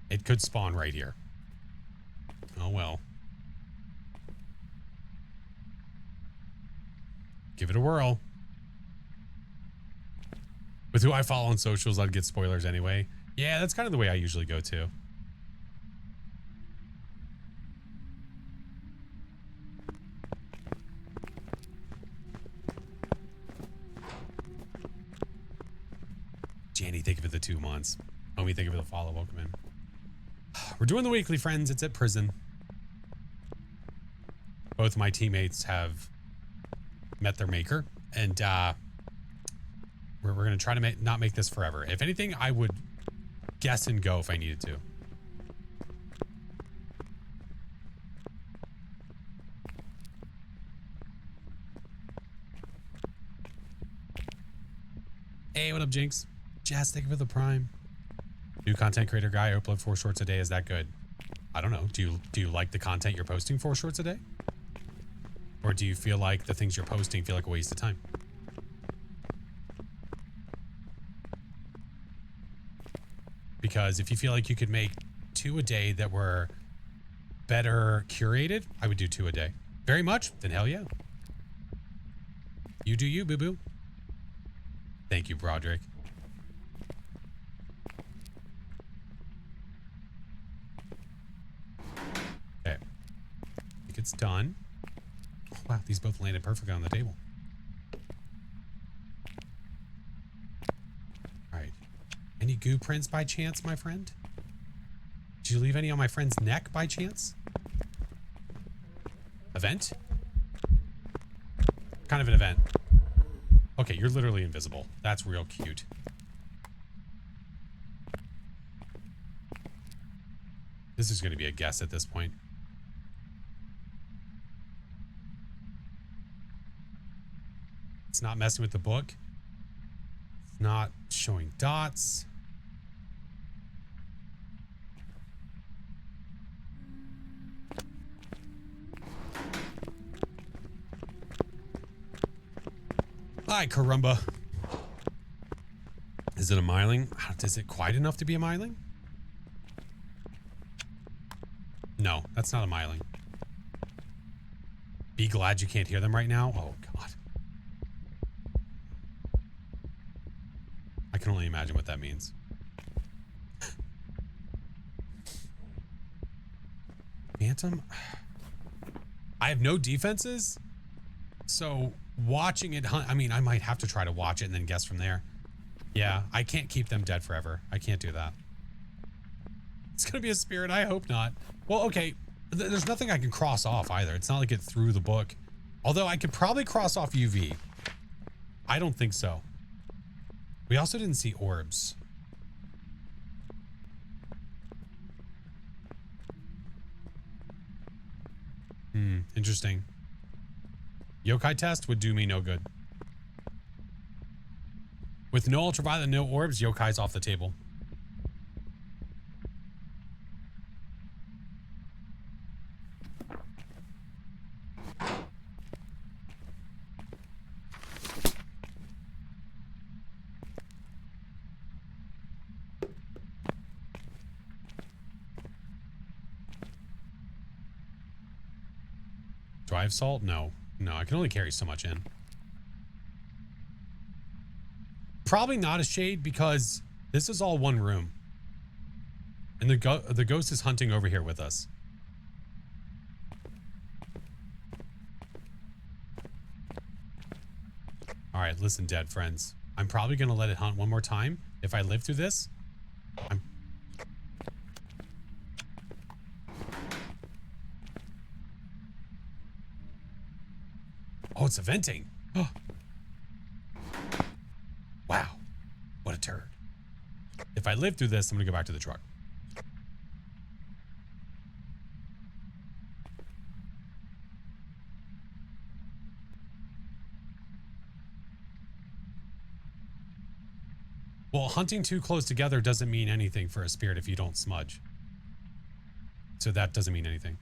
It could spawn right here. Oh well. Give it a whirl. With who I follow on socials, I'd get spoilers anyway. Yeah, that's kind of the way I usually go too. Janny, thank you for the 2 months. Homie, thank you for the follow. Welcome in. We're doing the weekly, friends. It's at prison. Both my teammates have met their maker, and we're going to try to not make this forever. If anything, I would guess and go if I needed to. Hey, what up, Jinx? Jazz, thank you for the prime. New content creator guy, upload 4 shorts a day. Is that good? I don't know. Do you like the content you're posting 4 shorts a day? Or do you feel like the things you're posting feel like a waste of time? Because if you feel like you could make 2 a day that were better curated, I would do 2 a day. Very much? Then hell yeah. You do you, boo-boo. Thank you, Broderick. Okay. I think it's done. Oh, wow, these both landed perfectly on the table. All right. Any goo prints by chance, my friend? Did you leave any on my friend's neck by chance? Event? Kind of an event. Okay, you're literally invisible. That's real cute. This is going to be a guess at this point. It's not messing with the book. It's not showing dots. Hi, caramba. Is it a myling? Is it quiet enough to be a myling? No, that's not a myling. Be glad you can't hear them right now. Oh, God. I can only imagine what that means. Phantom? I have no defenses, so watching it hunt, I mean, I might have to try to watch it and then guess from there. Yeah, I can't keep them dead forever. I can't do that. It's gonna be a spirit. I hope not. Well, okay. There's nothing I can cross off either. It's not like it threw the book. Although I could probably cross off UV. I don't think so. We also didn't see orbs. Interesting. Yokai test would do me no good. With no ultraviolet and no orbs, yokai's off the table. Do I have salt? No. No, I can only carry so much in. Probably not a shade because this is all one room. And the ghost is hunting over here with us. All right, listen, dead friends. I'm probably going to let it hunt one more time. If I live through this, Oh, it's venting. Oh. Wow. What a turd. If I live through this, I'm going to go back to the truck. Well, hunting too close together doesn't mean anything for a spirit if you don't smudge. So that doesn't mean anything.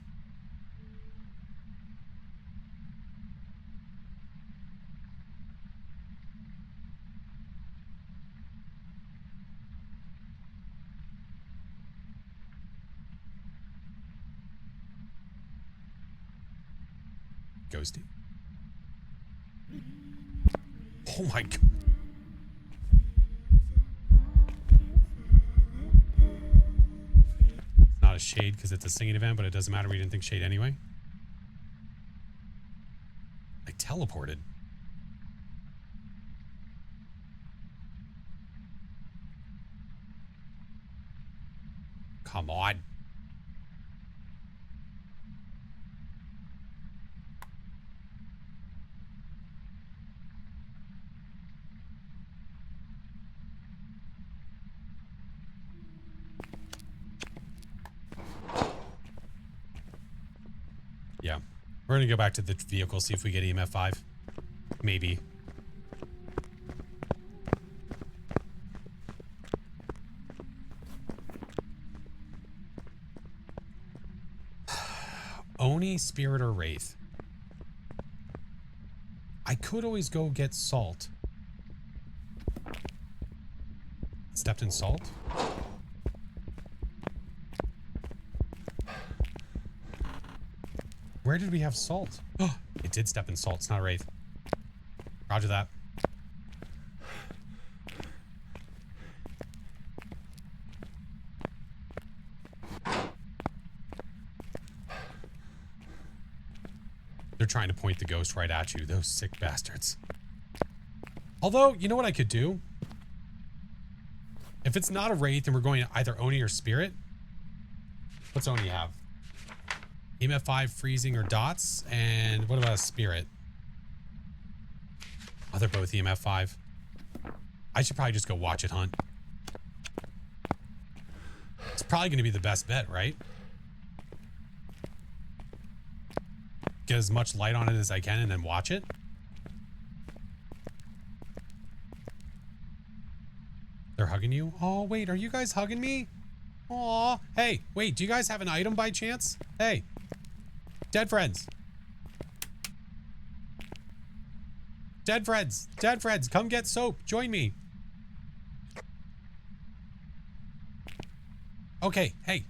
Ghosty. Oh my God. It's not a shade because it's a singing event, but it doesn't matter. We didn't think shade anyway. I teleported. Come on. Yeah. We're going to go back to the vehicle, see if we get EMF 5. Maybe. Oni, Spirit, or Wraith. I could always go get salt. Stepped in salt? Where did we have salt? Oh, it did step in salt. It's not a Wraith. Roger that. They're trying to point the ghost right at you. Those sick bastards. Although, you know what I could do? If it's not a Wraith and we're going to either Oni or Spirit. What's Oni have? EMF 5, freezing, or dots. And what about a Spirit? Oh, they're both EMF 5. I should probably just go watch it hunt. It's probably going to be the best bet, right? Get as much light on it as I can and then watch it. hugging you? Oh, wait, are you guys hugging me? Aw. Hey, wait, do you guys have an item by chance? Hey, dead friends. Dead friends, come get soap. Join me. Okay, hey.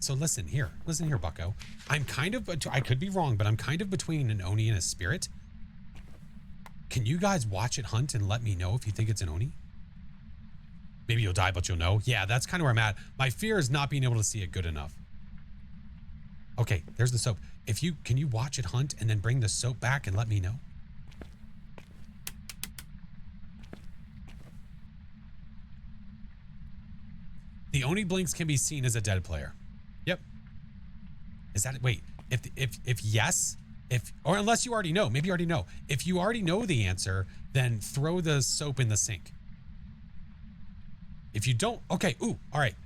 So listen here, bucko. I'm kind of, I could be wrong, but I'm kind of between an Oni and a spirit. Can you guys watch it hunt and let me know if you think it's an Oni? Maybe you'll die, but you'll know. Yeah, that's kind of where I'm at. My fear is not being able to see it good enough. Okay, there's the soap. Can you watch it hunt and then bring the soap back and let me know? The Oni blinks can be seen as a dead player. Yep. Is that it? Wait, if yes, or unless you already know, maybe you already know. If you already know the answer, then throw the soap in the sink. If you don't, okay, ooh, all right.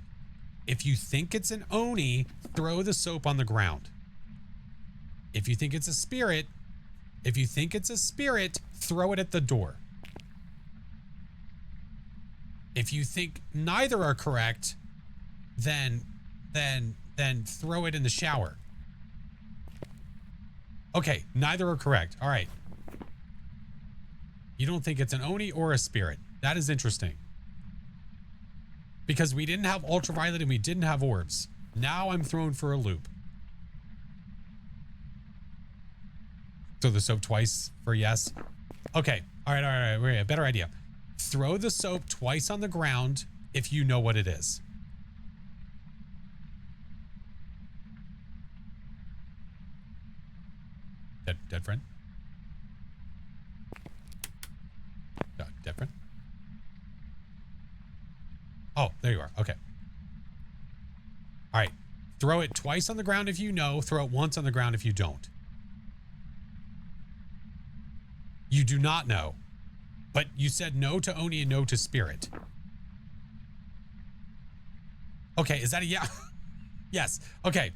If you think it's an Oni, throw the soap on the ground. If you think it's a spirit, throw it at the door. If you think neither are correct, then throw it in the shower. Okay, neither are correct. All right. You don't think it's an Oni or a spirit. That is interesting. Because we didn't have ultraviolet and we didn't have orbs. Now I'm thrown for a loop. Throw the soap twice for yes. Okay. All right. Wait, a better idea. Throw the soap twice on the ground if you know what it is. Dead friend? Dead friend? Oh, there you are. Okay. All right. Throw it twice on the ground if you know. Throw it once on the ground if you don't. You do not know. But you said no to Oni and no to spirit. Okay, is that a yeah? Yes. Okay.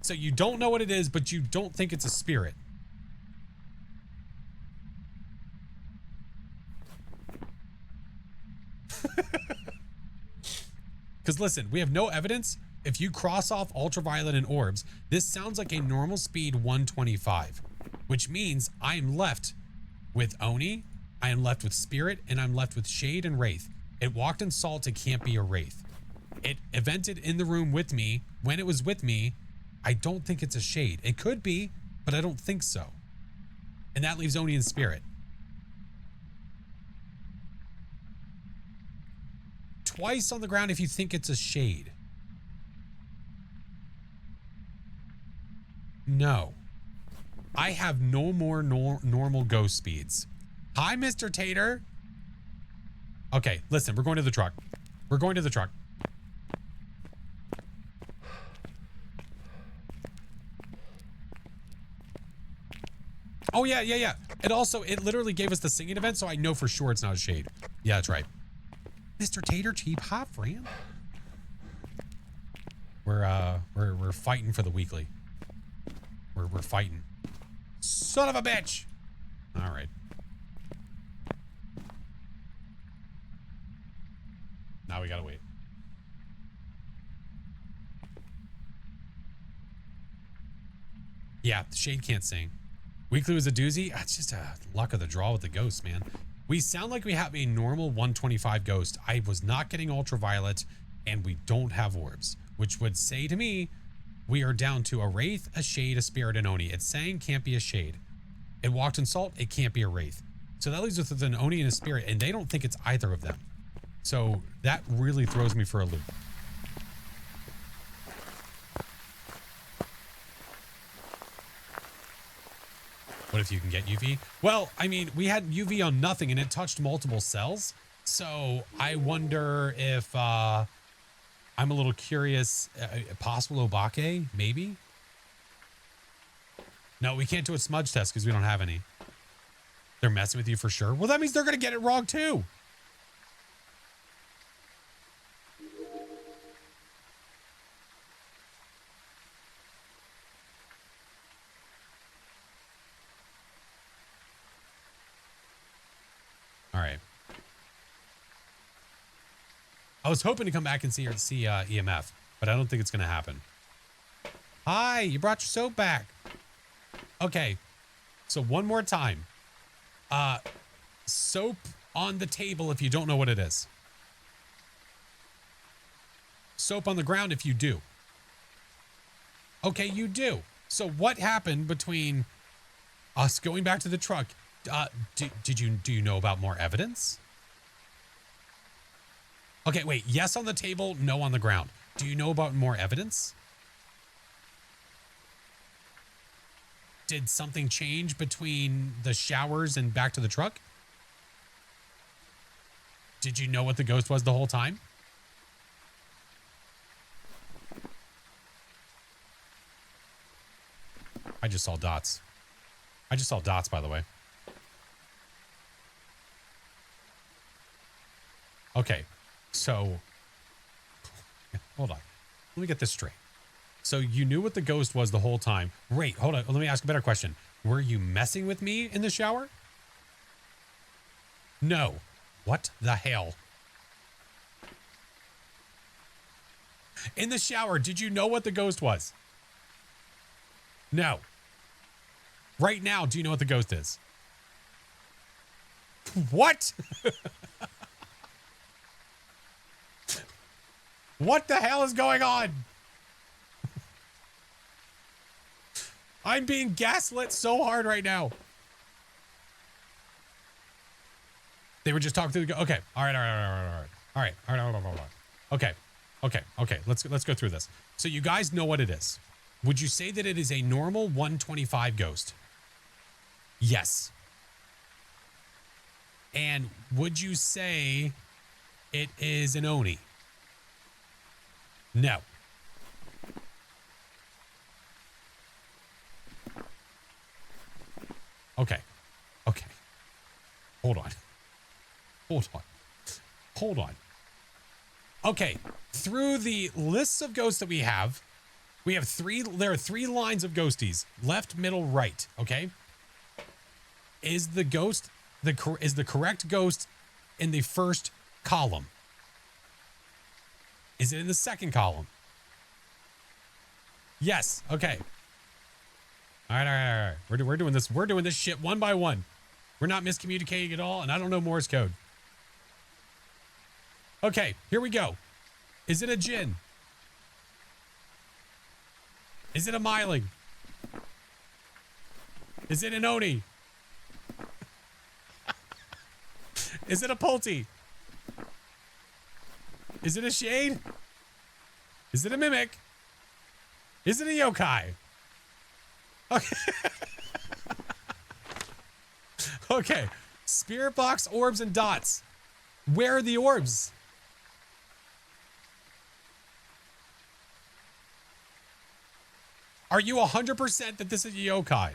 So you don't know what it is, but you don't think it's a spirit. Because listen, we have no evidence. If you cross off ultraviolet and orbs, this sounds like a normal speed 125, which means I am left with Oni, I am left with spirit, and I'm left with shade and wraith. It walked in salt. It can't be a wraith. It evented in the room with me. When it was with me, I don't think it's a shade. It could be, but I don't think so. And that leaves Oni and spirit. Twice on the ground if you think it's a shade. No. I have no more normal ghost speeds. Hi, Mr. Tater. Okay, listen, we're going to the truck. We're going to the truck. Oh, yeah. It literally gave us the singing event, so I know for sure it's not a shade. Yeah, that's right. Mr. Tater, cheap hot friend. We're fighting for the weekly. We're fighting. Son of a bitch. All right. Now we gotta wait. Yeah, the shade can't sing. Weekly was a doozy. It's just a luck of the draw with the ghosts, man. We sound like we have a normal 125 ghost. I was not getting ultraviolet, and we don't have orbs, which would say to me, we are down to a wraith, a shade, a spirit, and Oni. It's saying can't be a shade. It walked in salt. It can't be a wraith. So that leaves us with an Oni and a spirit, and they don't think it's either of them. So that really throws me for a loop. What if you can get UV? Well, I mean, we had UV on nothing and it touched multiple cells. So I wonder if I'm a little curious. Possible Obake, maybe? No, we can't do a smudge test because we don't have any. They're messing with you for sure. Well, that means they're going to get it wrong too. All right. I was hoping to come back and see EMF, but I don't think it's going to happen. Hi, you brought your soap back. Okay, so one more time. Soap on the table if you don't know what it is. Soap on the ground if you do. Okay, you do. So what happened between us going back to the truck? Do you know about more evidence? Okay, wait. Yes on the table, no on the ground. Do you know about more evidence? Did something change between the showers and back to the truck? Did you know what the ghost was the whole time? I just saw dots. I just saw dots, by the way. Okay, so hold on. Let me get this straight. So you knew what the ghost was the whole time. Wait, hold on. Let me ask a better question. Were you messing with me in the shower? No. What the hell? In the shower, did you know what the ghost was? No. Right now, do you know what the ghost is? What? What the hell is going on? I'm being gaslit so hard right now. They were just talking to the okay. All right. Okay. Let's go through this. So you guys know what it is. Would you say that it is a normal 125 ghost? Yes. And would you say it is an Oni? No. Okay. Hold on. Okay. Through the lists of ghosts that we have there are 3 lines of ghosties. Left, middle, right. Okay. Is the ghost, is the correct ghost in the first column? Is it in the second column? Yes. Okay. All right. We're doing this. We're doing this shit one by one. We're not miscommunicating at all, and I don't know Morse code. Okay, here we go. Is it a Jinn? Is it a Myling? Is it an Oni? Is it a Pulte? Is it a Shade? Is it a Mimic? Is it a Yokai? Okay. Okay. Spirit box, orbs, and dots. Where are the orbs? Are you 100% that this is a yokai?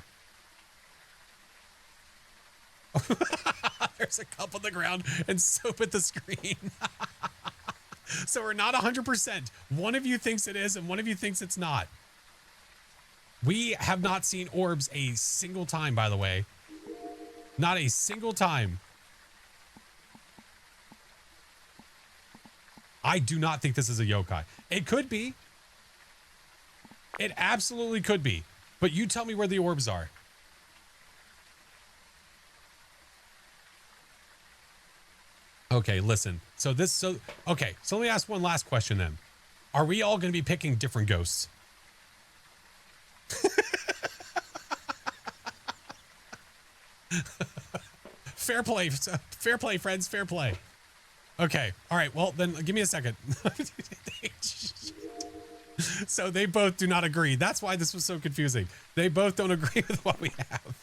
There's a cup on the ground and soap at the screen. So we're not 100%. One of you thinks it is and one of you thinks it's not. We have not seen orbs a single time, by the way. Not a single time. I do not think this is a yokai. It could be. It absolutely could be. But you tell me where the orbs are. Okay, listen. Okay, so let me ask one last question then. Are we all going to be picking different ghosts? Fair play, friends. Fair play. Okay. All right. Well, then give me a second. So they both do not agree. That's why this was so confusing. They both don't agree with what we have.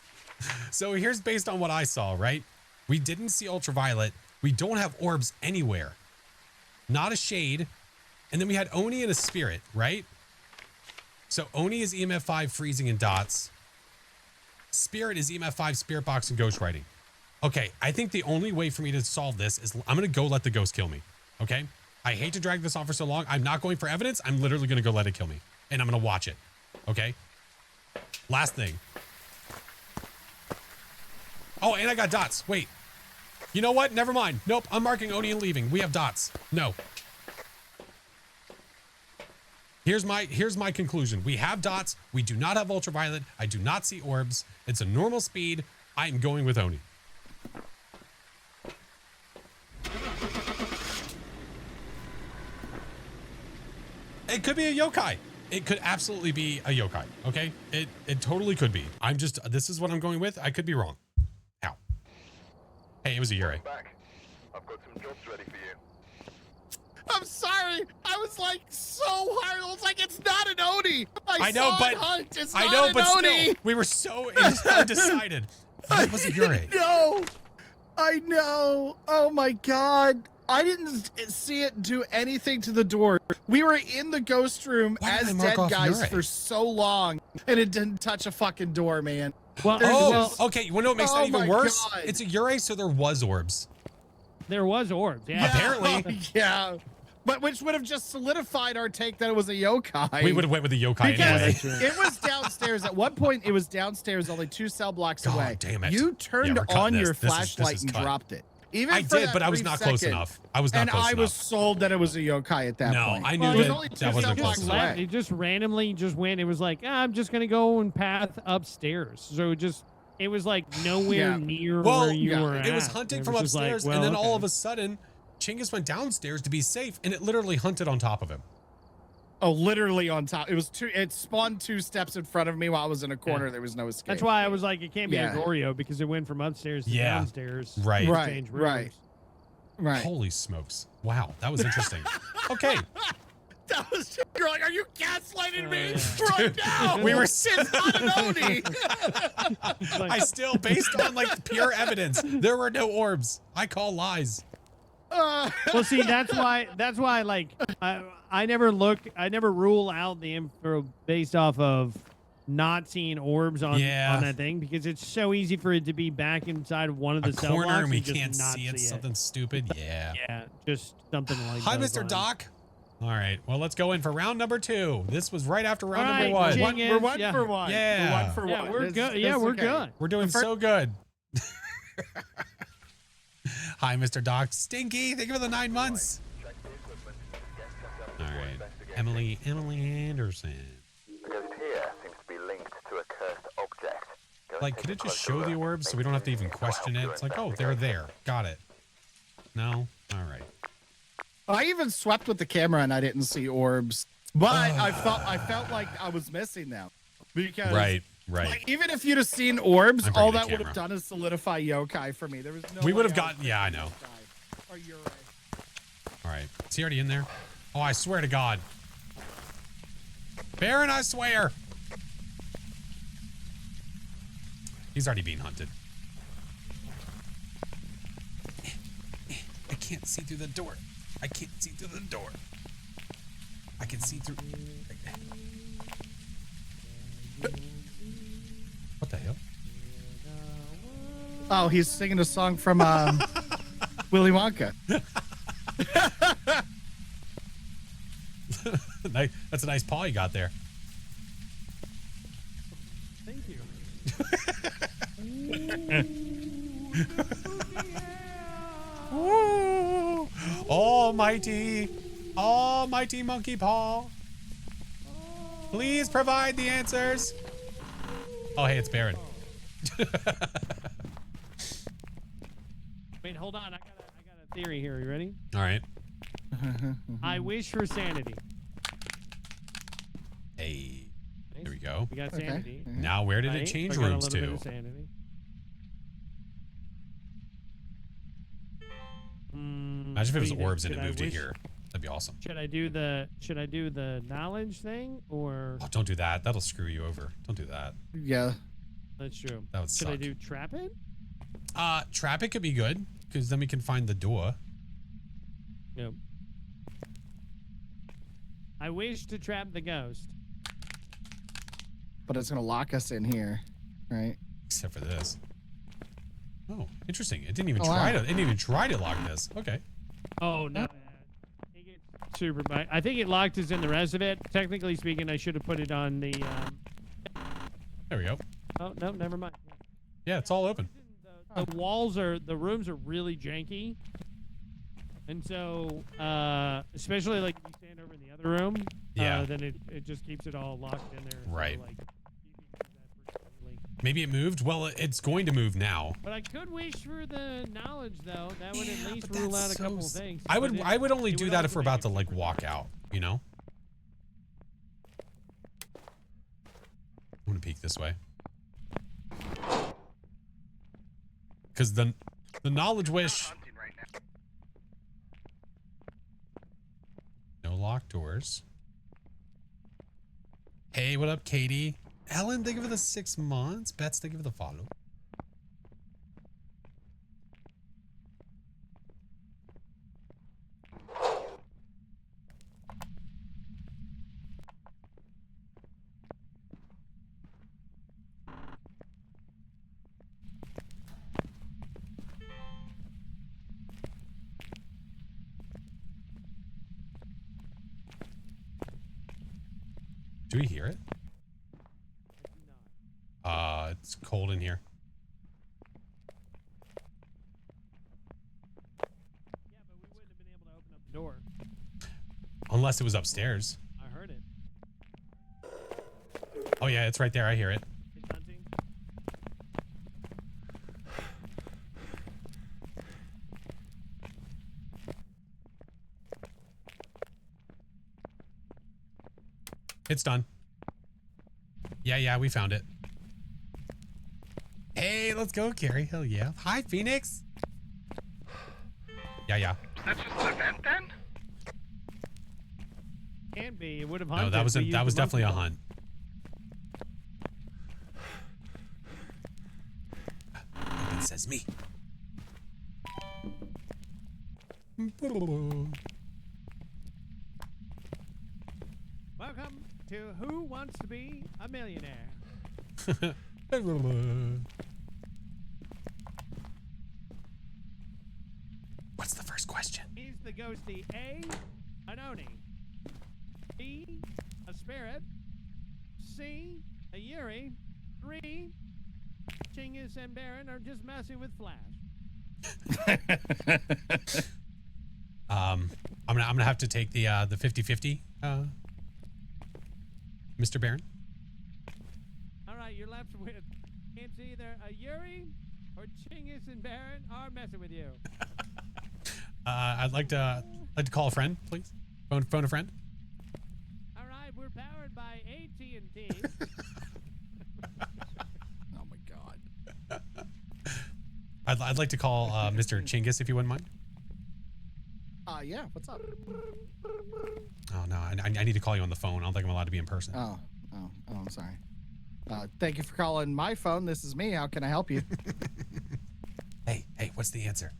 So here's based on what I saw, right? We didn't see ultraviolet. We don't have orbs anywhere. Not a shade. And then we had Oni and a spirit, right? So Oni is EMF 5, freezing and dots. Spirit is EMF 5, spirit box, and ghost writing. Okay, I think the only way for me to solve this is I'm going to go let the ghost kill me. Okay? I hate to drag this on for so long. I'm not going for evidence. I'm literally going to go let it kill me. And I'm going to watch it. Okay? Last thing. Oh, and I got dots. Wait. You know what? Never mind. Nope. I'm marking Oni and leaving. We have dots. No. Here's my conclusion. We have dots. We do not have ultraviolet. I do not see orbs. It's a normal speed. I'm going with Oni. It could be a yokai. It could absolutely be a yokai. Okay, it totally could be. This is what I'm going with. I could be wrong. How? Hey, it was a Yurei. Back. I've got some jobs ready for you. I'm sorry. I was like so hard. I was like, it's not an Oni. I know, but Hunt. It's I not know, an but Oni. still, we were so undecided. It was a Yurei. No, I know. Oh my God. I didn't see it do anything to the door. We were in the ghost room Why did as I mark dead off guys Yurei? for so long, and it didn't touch a fucking door, man. Well, Oh, okay. You want to know what makes Oh that even my worse? God. It's a Yurei, so there was orbs. there was orbs. Yeah. Apparently. Yeah. But which would have just solidified our take that it was a yokai. We would have went with the yokai anyway. Because it was downstairs. At one point, it was downstairs, only 2 cell blocks God away. damn it. You turned Yeah, we're cutting on this. your This is flashlight and cut. dropped it. Even I for did, that but I was brief not close second. enough. I was not And close I enough. was sold that it was a yokai at that No, point. I knew Well, it was that only 2 that wasn't cell close blocks enough. away. It just randomly just went. It was like, I'm just gonna go and path upstairs. So it was like nowhere Yeah. near Well, where you yeah, were It was at. hunting It from was just like, upstairs, well, and then all okay. of a sudden, Chinggis went downstairs to be safe, and it literally hunted on top of him. Oh, literally on top. It was it spawned 2 steps in front of me while I was in a corner. Yeah. There was no escape. That's why I was like, it can't be Yeah. a Goryo because it went from upstairs to Yeah. downstairs. Right. Right, Change right. rooms. Right. Holy smokes. Wow, that was interesting. Okay. That was you're like, are you gaslighting me yeah. right now? We were- It's not an Oni. It's like- I still, based on like pure evidence, there were no orbs. I call lies. Well, see, that's why like I never rule out the info based off of not seeing orbs on Yeah. that thing because it's so easy for it to be back inside of one of the A cell corner blocks and we just can't not see it. it. Something stupid. Yeah. Yeah, just something like. Hi, those Mr. lines. Doc. All right. Well, let's go in for round number 2. This was right after round All number right, 1. Jing- We're 1 Yeah. for 1. Yeah. We're 1 for 1. Yeah, we're This- good. this Yeah, is we're okay. good. We're doing The fir- so good. Hi, Mr. Doc. Stinky. Thank you for the 9 months. Check the equipment. Get set up All for right. investigation. Emily Anderson. The ghost here seems to be linked to a cursed object. Go and Like, take could a it just closer show the look. orbs so we don't have to even Maybe question it? it'll It's like, help oh, your they're investigation. there. Got it. No? All right. I even swept with the camera and I didn't see orbs, but I felt like I was missing them because Right. like, even if you'd have seen orbs, I'm all bringing that the would have camera. done is solidify yokai for me. There was no. We way would have I was gotten, yeah, I know. Or Yurei. All right. Is he already in there? Oh, I swear to God. Baron, I swear. He's already being hunted. I can't see through the door. I can't see through the door. I can see through. What the hell? Oh, he's singing a song from Willy Wonka. That's a nice paw you got there. Thank you. Ooh, almighty monkey paw. Please provide the answers. Oh, hey, it's Baron. Wait, hold on. I got a theory here. You ready? All right. I wish for sanity. Hey, there we go. We got Okay. sanity. Now, where did it right? change I got a rooms little bit to? of sanity. Imagine if it was Should I- orbs and it should I moved to wish- here. That'd be awesome. Should I do the knowledge thing or Oh, don't do that. That'll screw you over. Don't do that. Yeah. that's true? That would Should I suck. do trap it? Trap it could be good because then we can find the door. Yep. I wish to trap the ghost. But it's gonna lock us in here, right? Except for this. Oh, interesting. It didn't even Oh, try wow. to. It didn't even try to lock this. Okay. Oh no. I think it's super. I think it locked us in the rest of it. Technically speaking, I should have put it on the. There we go. Oh no, never mind. Yeah, it's all open. The walls the rooms are really janky, and so especially like if you stand over in the other room, Yeah. then it just keeps it all locked in there. Right. So, like, you can use that pretty easily. Maybe it moved. Well, it's going to move now. But I could wish for the knowledge, though. That would Yeah, at least but rule that's out a so couple of s- things. I But would it- I would only it do would that also if we're make about it to like super walk out, you know? I'm gonna peek this way. Cause the knowledge wish. Hunting right now. No locked doors. Hey, what up, Katie? Ellen, thank you for the 6 months. Bets, thank you for the follow. Do we hear it? It's cold in here. Yeah, but we wouldn't have been able to open up the door. Unless it was upstairs. I heard it. Oh yeah, it's right there. I hear it. It's hunting. It's done. Yeah, we found it. Hey, let's go, Carrie. Hell yeah. Hi, Phoenix. Yeah. Was that just an event then? Can be. It would have hunted. No, that was We used that was the definitely a monkey hunt. It says me. ball. Welcome to Who Wants to Be a Millionaire? What's the first question? Is the ghosty A, an Oni, B, a spirit, C, a Yuri, 3, Chinggis and Baron are just messing with Flash? I'm gonna have to take the 50-50, Mr. Barron. All right, you're left with it's either a Yuri or Chinggis and Baron are messing with you. I'd like to call a friend, please. Phone a friend. All right, we're powered by AT&T. Oh my god. I'd like to call Mr. Chinggis if you wouldn't mind. Yeah. What's up? Oh no, I need to call you on the phone. I don't think I'm allowed to be in person. Oh, I'm sorry. Thank you for calling my phone. This is me. How can I help you? Hey, what's the answer?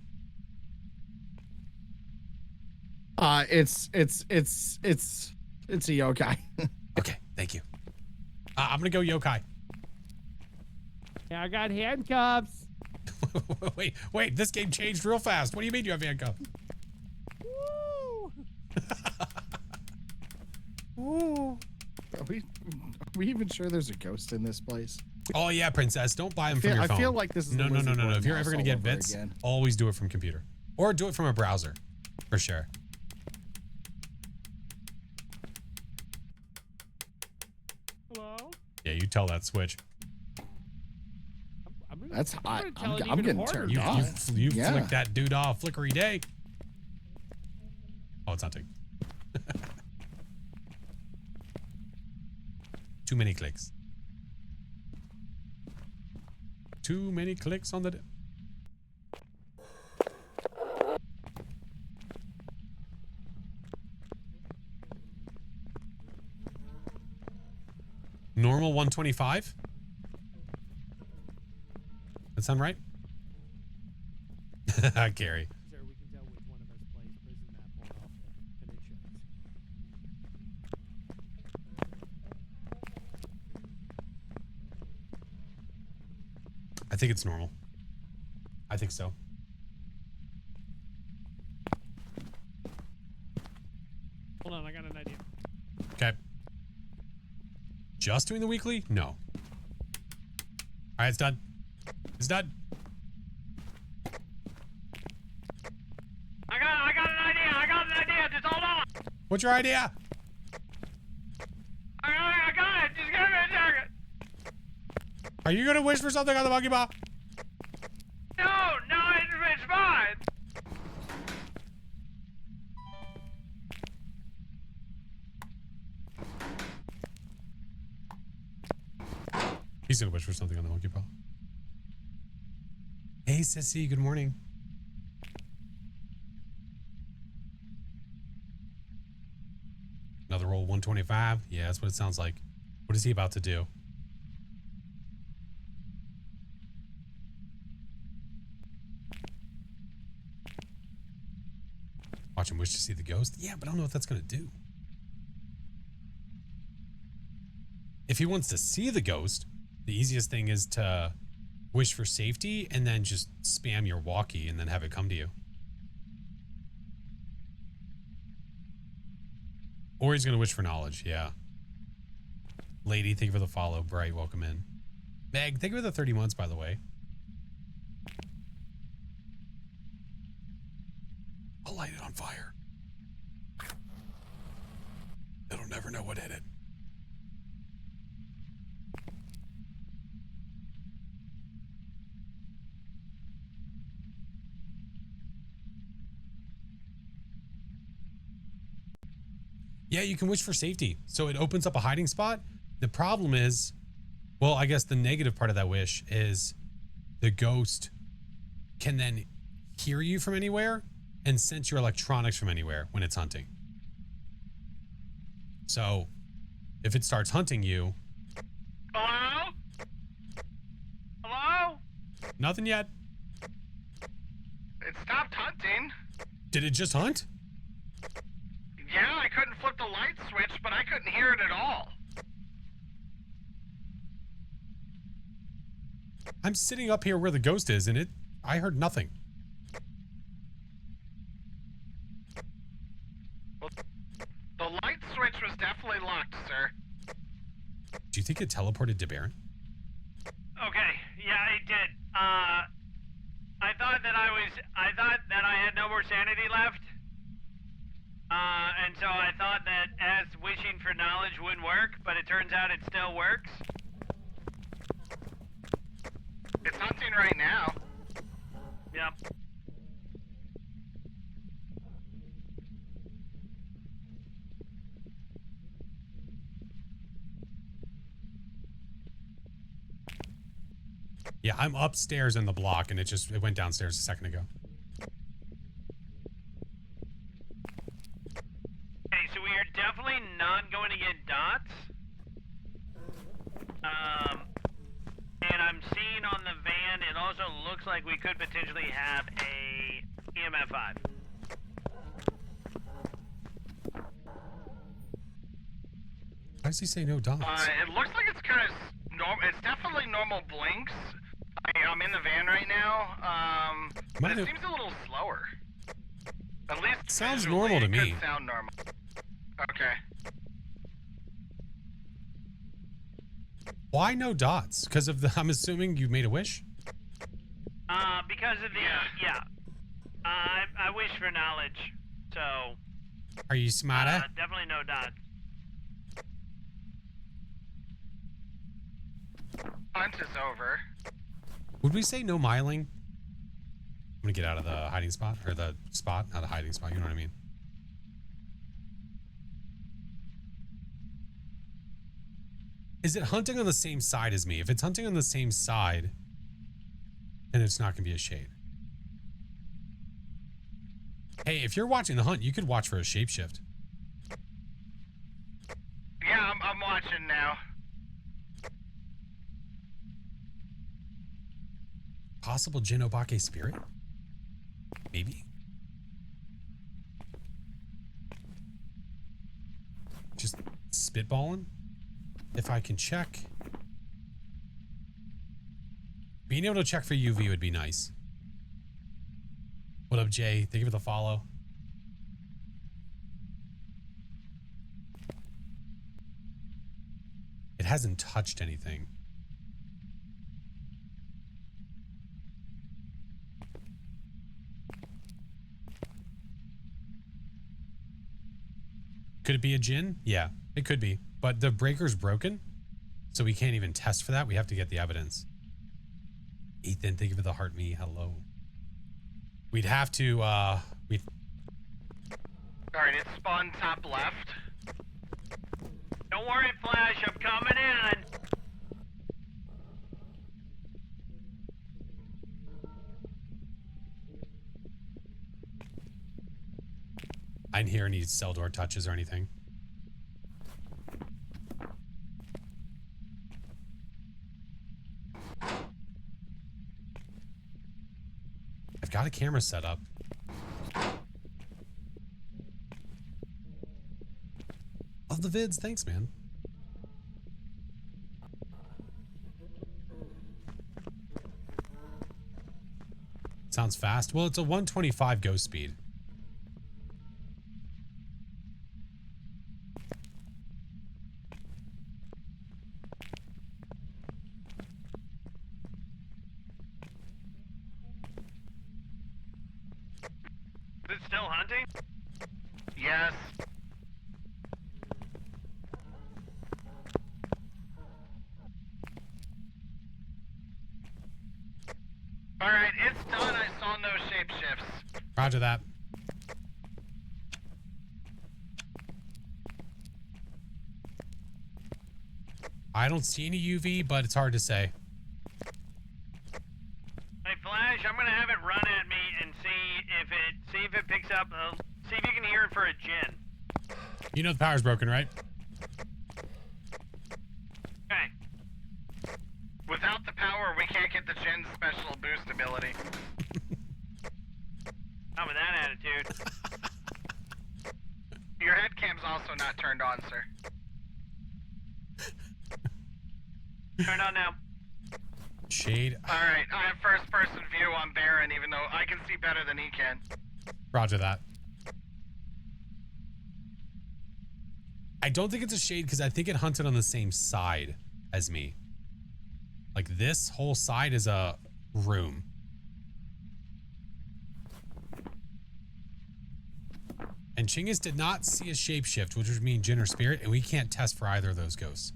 It's a yokai. Okay, thank you. I'm gonna go yokai. Yeah, I got handcuffs. wait, this game changed real fast. What do you mean you have handcuffs? Woo! Ooh. Are we even sure there's a ghost in this place? Oh yeah, princess, don't buy them from your phone. I feel like this is no. the Wizard If Warren you're ever house gonna get all over bits, again. always do it from computer or do it from a browser, for sure. Hello? Yeah, you tell that switch. That's I'm hot. gonna tell it I'm even getting harder. turned You off. Yeah. flick that dude off, flickery day. Oh, it's hunting. Too many clicks. Too many clicks on the. Normal 125? That sound right? Gary. Sir, we can tell which one of us plays prison map more often, and it shows. I think it's normal. I think so. Hold on, I got an idea. Okay. Just doing the weekly? No. All right, it's done. It's done. I got an idea. Just hold on. What's your idea? I got it. Just give me a second. Are you gonna wish for something on the monkey ball? No, it's fine. He's gonna wish for something on the monkey ball. Hey, Sissy, good morning. Another roll, 125. Yeah, that's what it sounds like. What is he about to do? Watch him wish to see the ghost. Yeah, but I don't know what that's gonna do. If he wants to see the ghost, the easiest thing is to wish for safety and then just spam your walkie and then have it come to you. Or he's going to wish for knowledge. Yeah. Lady, thank you for the follow. Bright, welcome in. Meg, thank you for the 30 months, by the way. I'll light it on fire. It'll never know what hit it. Yeah, you can wish for safety. So it opens up a hiding spot. The problem is, well, I guess the negative part of that wish is the ghost can then hear you from anywhere and sense your electronics from anywhere when it's hunting. So if it starts hunting you. Hello? Hello? Nothing yet. It stopped hunting. Did it just hunt? Yeah, I couldn't flip the light switch, but I couldn't hear it at all. I'm sitting up here where the ghost is and I heard nothing. Well, the light switch was definitely locked, sir. Do you think it teleported to Baron? Okay, yeah, it did. I thought that I had no more sanity left. And so I thought that as wishing for knowledge wouldn't work, but it turns out it still works. It's hunting right now. Yep. Yeah, I'm upstairs in the block and it went downstairs a second ago. Okay, so we are definitely not going to get dots. And I'm seeing on the van, it also looks like we could potentially have a EMF 5. Why does he say no dots? It looks like it's kind of it's definitely normal blinks. I'm in the van right now. But it seems a little slower. At least sounds visually, normal to it me. could sound normal. Okay. Why no dots? Because of the, I'm assuming you made a wish? Because of the, yeah. I wish for knowledge, so. Are you smarter? Definitely no dots. Hunt is over. Would we say no miling? I'm gonna get out of the hiding spot, or the spot, not a hiding spot, you know what I mean? Is it hunting on the same side as me? If it's hunting on the same side, then it's not gonna be a shade. Hey, if you're watching the hunt, you could watch for a shapeshift. Yeah, I'm watching now. Possible Jin Obake spirit? Maybe? Just spitballing? If I can check. Being able to check for UV would be nice. What up, Jay? Thank you for the follow. It hasn't touched anything. Could it be a Jinn? Yeah, it could be. but the breaker's broken, so we can't even test for that. We have to get the evidence. Ethan, thank you for the heart me. Hello. We'd have to, we'd... Alright, it's spawn top left. Don't worry, Flash, I'm coming in. I didn't hear any cell door touches or anything. I've got a camera set up. Love the vids. Thanks, man. Sounds fast. Well, it's a 125 ghost speed. Is it still hunting? Yes. Alright, it's done. I saw no shapeshifts. Roger that. I don't see any UV, but it's hard to say. Hey, Flash, I'm gonna have it run at me and see if it picks up. See if you can hear it for a gin. You know the power's broken, right? Okay. Without the power, we can't get the Gen's special boost ability. Not with that attitude. Your head cam's also not turned on, sir. Turn on now. Shade. Alright, I have first person view on Baron, even though I can see better than he can. Roger that. I don't think it's a shade because I think it hunted on the same side as me. Like this whole side is a room. And Chinggis did not see a shapeshift, which would mean Jinn or Spirit, and we can't test for either of those ghosts.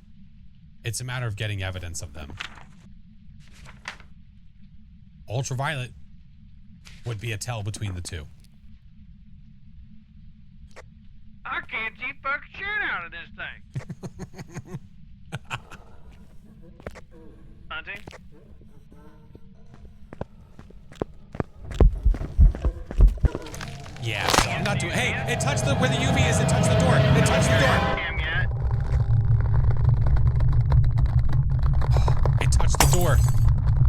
It's a matter of getting evidence of them. Ultraviolet would be a tell between the two. I can't see fuck shit out of this thing. Hunting? Yeah, so I'm not doing. Hey, it touched where the UV is. It touched the door. It touched the door. Cam yet? It touched the door.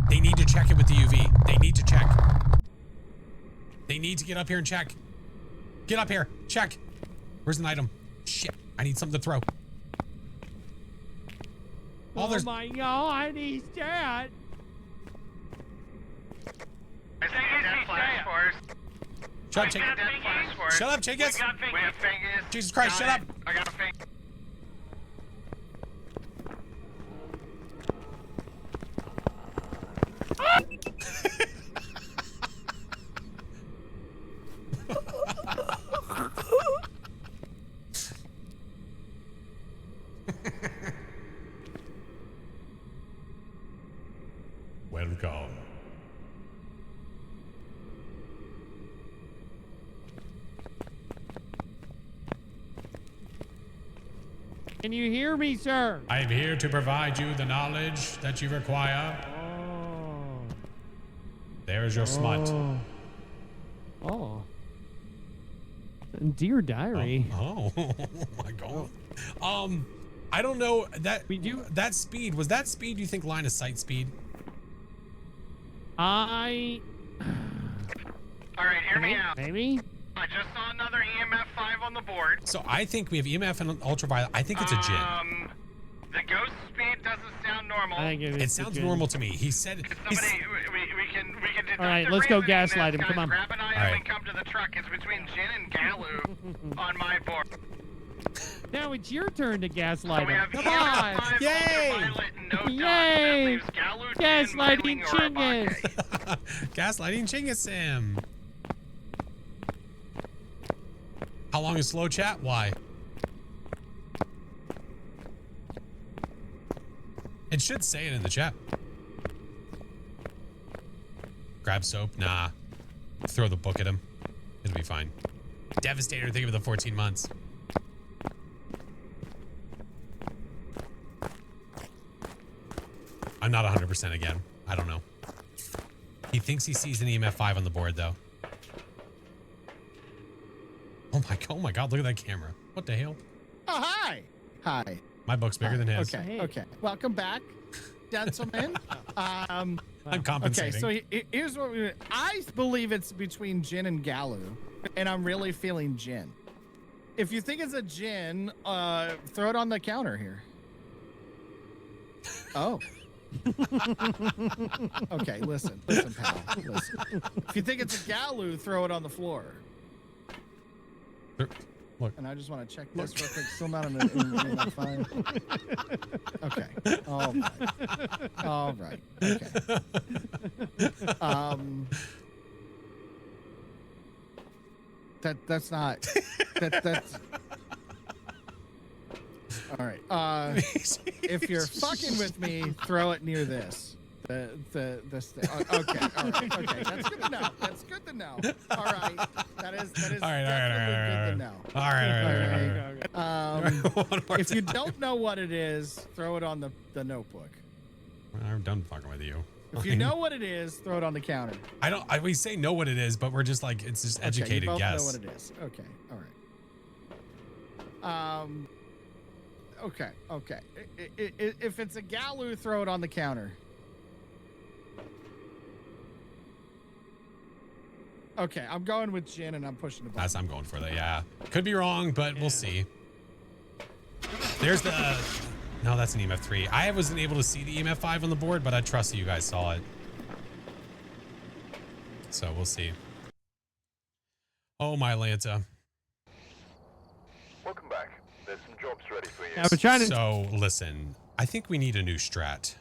They need to check it with the UV. They need to check. They need to get up here and check. Get up here. Check. Where's an item? Shit. I need something to throw. Oh my god, he's dead. I see a dead FlashForce. Shut up, I see a Chinggis. dead FlashForce. Shut up, Chinggis. We have fingers. Jesus Christ, shut up. I got a finger. Welcome. Can you hear me, sir? I am here to provide you the knowledge that you require. Oh. There is your smut. Oh. Dear diary. Oh, my god. I don't know that that speed was that speed. You think line of sight speed? I. Alright, hear me out. Maybe. I just saw another EMF 5 on the board. So I think we have EMF and ultraviolet. I think it's a Jinn. The ghost speed doesn't sound normal. I think It sounds normal to me. He said. Somebody, we can deduct All right, the let's go reasoning in gaslight this, him. Come guys. on. Grab an item All right. and come to the truck. It's between Jinn and Galu on my board. Now it's your turn to So gaslight we him. have Come EMF on. 5, Yay! ultraviolet, and no Yay! dot. That leaves Galu, Jinn, Gaslighting Myling, or Chinggis. Abake. Gaslighting Chinggis. How long is slow chat? Why? It should say it in the chat. Grab soap? Nah. Throw the book at him. It'll be fine. Devastator, think of the 14 months. I'm not 100% again. I don't know. He thinks he sees an EMF 5 on the board, though. Oh my God, look at that camera. What the hell? Oh, hi. Hi. My book's bigger than his. Okay, okay. Welcome back, gentlemen. I'm compensating. Okay, so here's what I believe it's between Jin and Galu, and I'm really feeling Jin. If you think it's a Jin, throw it on the counter here. Oh. Okay, listen, pal. Listen. If you think it's a Galu, throw it on the floor. Look. And I just want to check this real quick. Still not in the fine. Okay. All right. Okay. That's not. That's. All right. If you're fucking with me, throw it near this. This thing. Okay. All right. Okay. That's good to know. That's good to know. All right. That is definitely good to know. All right. If you don't know what it is, throw it on the notebook. I'm done fucking with you. If you know what it is, throw it on the counter. We say know what it is, but we're just like, it's just educated you both guess. know what it is. Okay. All right. Okay. If it's a Galu, throw it on the counter. Okay, I'm going with Jin and I'm pushing the button. I'm going for that, yeah. Could be wrong, but we'll see. There's the... No, that's an EMF 3. I wasn't able to see the EMF 5 on the board, but I trust that you guys saw it. So we'll see. Oh, my Lanta. Welcome back. There's some jobs ready for you. Yeah, we're trying to... So, listen. I think we need a new strat.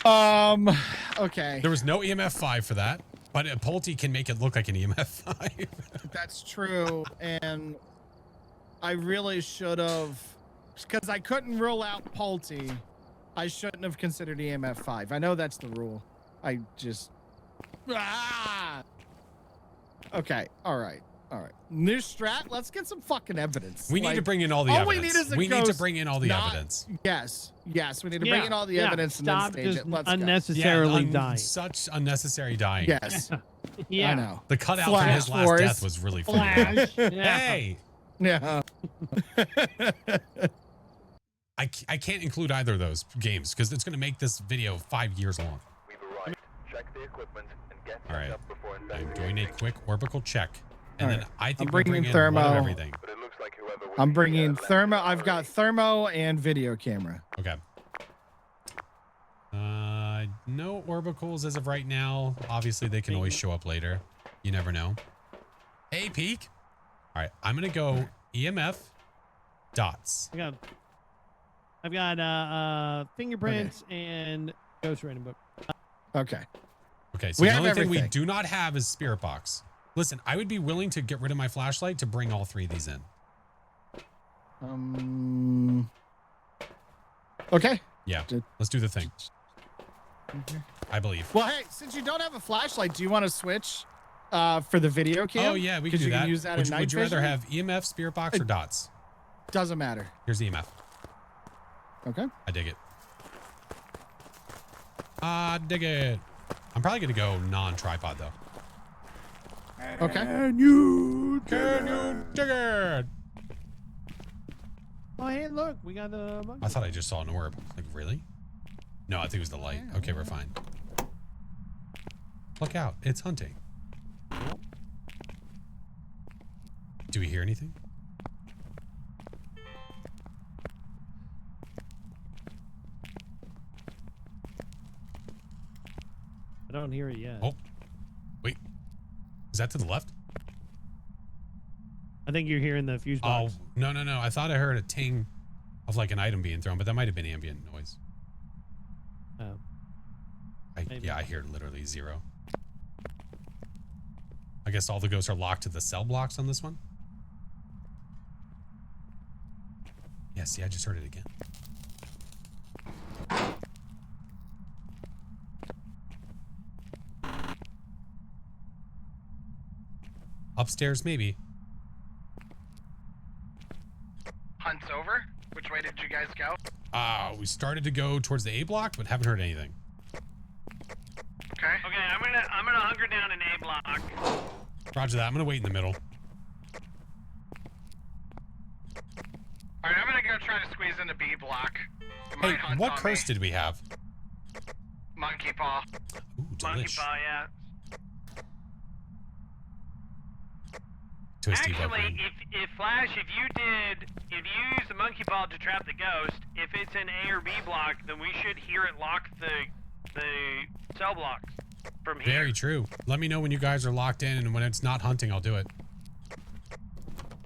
Okay. There was no EMF 5 for that, but a Pulte can make it look like an EMF 5. That's true, and I really should have, because I couldn't rule out Pulte. I shouldn't have considered EMF 5. I know that's the rule. I just... Okay, all right. New strat, let's get some fucking evidence. We need to bring in all the evidence. We need is a we ghost, need to bring in all the evidence. Yes, we need to bring in all the evidence and then Stop stage just it. Let's unnecessarily dying. Such unnecessary dying. go. Yes. Yeah. I know. The cutout from his last FlashForce. death was really funny. Flash. Yeah. Hey! Yeah. I can't include either of those games because it's going to make this video 5 years long. We've arrived. Check the equipment and get All right. up before I'm investigating. doing a quick orbital check. And All then I think I'm we're bringing bringing thermo. one of everything. But it looks like whoever was I'm here bringing left thermo. the I've got already. thermo and video camera. Okay. No orbicals as of right now. Obviously, they can always show up later. You never know. Hey, peek. All right, I'm gonna go EMF dots. I've got fingerprints and ghost writing book. Okay. Okay, so We the have only thing we everything. do not have is spirit box. Listen, I would be willing to get rid of my flashlight to bring all 3 of these in. Okay. Yeah, Did- let's do the thing. I believe. Well, hey, since you don't have a flashlight, do you want to switch for the video cam? Oh yeah, we can do you that. Can use that would, in night would you rather vision? have EMF, spirit box, or dots? Doesn't matter. Here's EMF. Okay. I dig it. I dig it. I'm probably gonna go non-tripod though. Okay. Can you dig it? Oh, hey, look, we got the monkey. I thought I just saw an orb. Like, really? No, I think it was the light. Okay, we're fine. Look out. It's hunting. Do we hear anything? I don't hear it yet. Oh. Wait. Is that to the left? I think you're hearing the fuse Oh, box. no. I thought I heard a ting of like an item being thrown, but that might have been ambient noise. Oh. Maybe. Yeah, I hear literally 0. I guess all the ghosts are locked to the cell blocks on this one. Yeah, see, I just heard it again. Upstairs, maybe. Hunt's over. Which way did you guys go? We started to go towards the A block, but haven't heard anything. Okay. Okay, I'm gonna hunker down in A block. Roger that. I'm gonna wait in the middle. All right, I'm gonna go try to squeeze into B block. Hey, Might hunt what on curse me. did we have? Monkey paw. Ooh, Monkey delish. paw, yeah. Twisty Actually, Pokemon. if Flash, if you use the monkey paw to trap the ghost, if it's an A or B block, then we should hear it lock the cell blocks from here. Very true. Let me know when you guys are locked in, and when it's not hunting, I'll do it.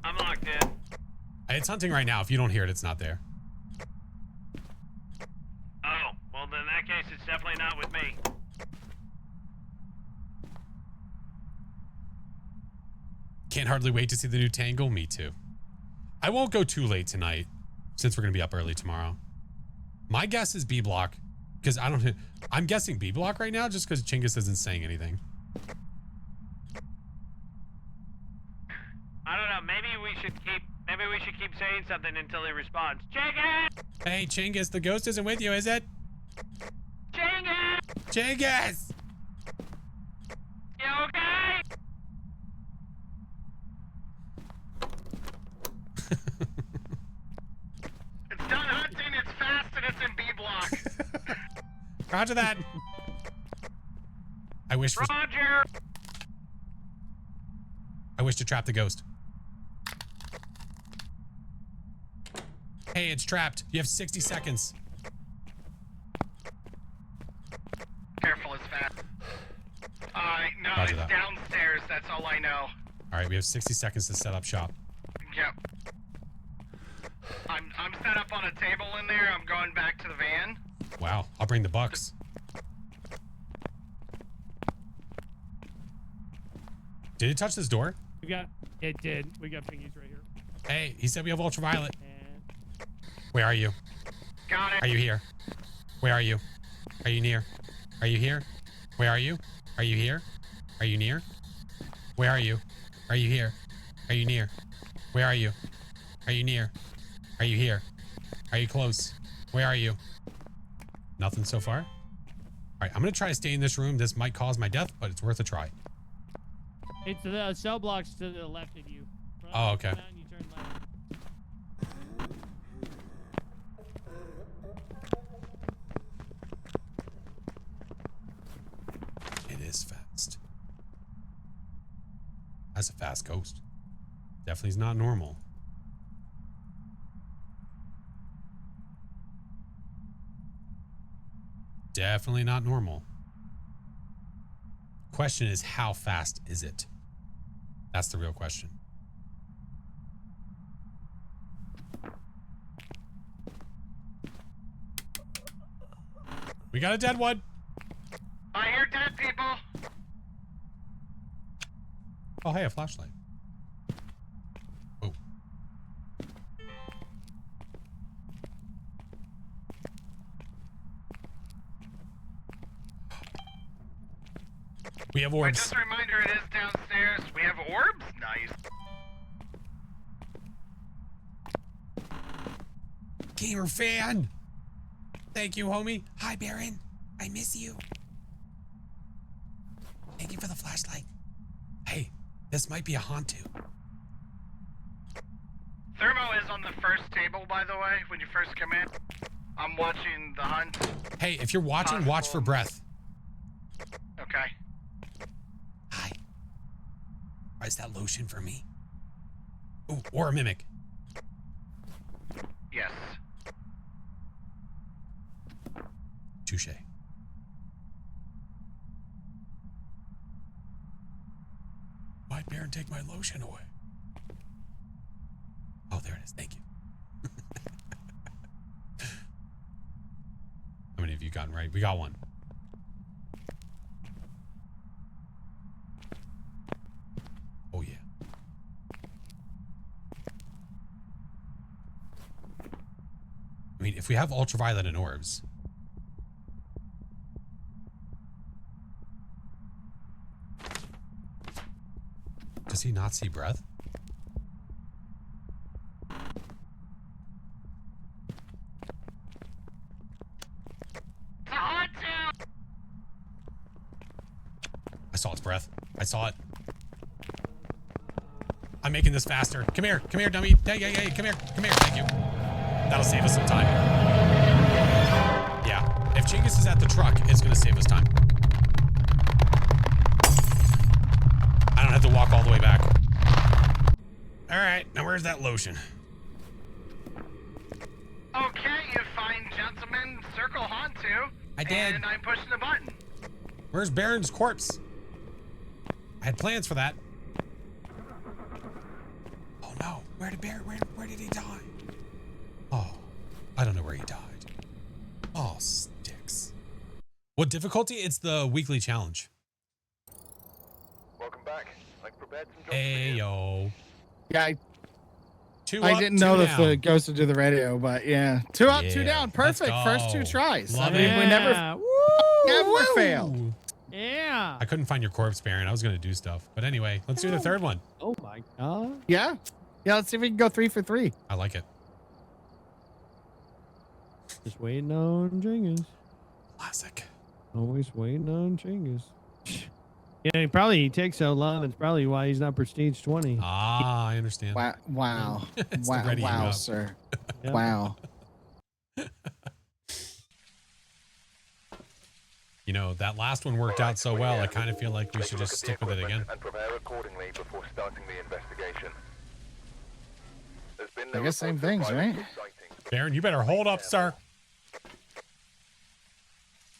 I'm locked in. It's hunting right now. If you don't hear it, it's not there. Oh, well then in that case, it's definitely not with me. Can't hardly wait to see the new Tangle. Me too. I won't go too late tonight, since we're gonna be up early tomorrow. My guess is B block, because I'm guessing B block right now, just because Chinggis isn't saying anything. I don't know. Maybe we should keep saying something until he responds. Chinggis! Hey, Chinggis, the ghost isn't with you, is it? Chinggis! Chinggis! You okay? It's done hunting. It's fast and it's in B block. Roger that. I wish Roger! to trap the ghost. Hey, it's trapped. You have 60 seconds. Careful, it's fast. No, Roger it's that. downstairs. That's all I know. All right, we have 60 seconds to set up shop. Yep. I'm set up on a table in there. I'm going back to the van. Wow, I'll bring the bucks. Did it touch this door? It did. We got thingies right here. Hey, he said we have ultraviolet. And Where are you? Got it. Are you here? Where are you? Are you near? Are you here? Where are you? Are you here? Are you near? Where are you? Are you here? Are you near? Where are you? Are you near? Are you here? Are you close? Where are you? Nothing so far? All right, I'm gonna try to stay in this room. This might cause my death, but it's worth a try. it's the cell blocks to the left of you. Oh, okay. Down, you turn left. It is fast. That's a fast ghost. Definitely is not normal. Definitely not normal. Question is, how fast is it? That's the real question. We got a dead one. I hear dead people. Oh, hey, a flashlight. Oh. We have Wait, orbs. just a reminder, it is downstairs. We have orbs? Nice. Gamer fan. Thank you, homie. Hi, Baron. I miss you. Thank you for the flashlight. Hey, this might be a Hantu. Thermo is on the first table, by the way, when you first come in. I'm watching the hunt. Hey, if you're watching, watch for breath. Okay. Hi. Is that lotion for me? Ooh, or a mimic. Yes. Touche. Why'd Baron take my lotion away? Oh, there it is. Thank you. How many have you gotten right? We got one. Oh, yeah. I mean, if we have ultraviolet and orbs. Does he not see breath? I saw its breath. I saw it. I'm making this faster. Come here, dummy. Hey, come here. Thank you. That'll save us some time. Yeah, if Chingus is at the truck, it's gonna save us time. I don't have to walk all the way back. All right, now where's that lotion? Okay, you fine gentlemen, circle Hantu. I did. And I'm pushing the button. Where's Baron's corpse? I had plans for that. Oh no, where did he die? Oh, I don't know where he died. Oh, sticks. What difficulty? It's the weekly challenge. Welcome back. I prepared some jobs for Hey, you. yo. Yeah, Two I up, didn't two know that down. the ghost would do the radio, but yeah. 2 up, 2 Yeah, down. let's Perfect. First 2 go. tries. Love I it. mean, we never Woo! failed. Yeah. I couldn't find your corpse, Baron. I was going to do stuff. But anyway, let's do the third one. Oh my god. Yeah. Yeah, let's see if we can go 3 for 3. I like it. Just waiting on Chingus. Classic. Always waiting on Chingus. Yeah, he takes so long. That's probably why he's not prestige 20. Ah, I understand. Wow. Wow. It's the wow, readying wow up. sir. Yep. Wow. You know, that last one worked out so well, I kind of feel like we Take a should look just at the stick with it again. equipment and prepare accordingly before starting the investigation. There's been I no guess same reports of things, violent right? sightings. Baron, you better hold up, sir.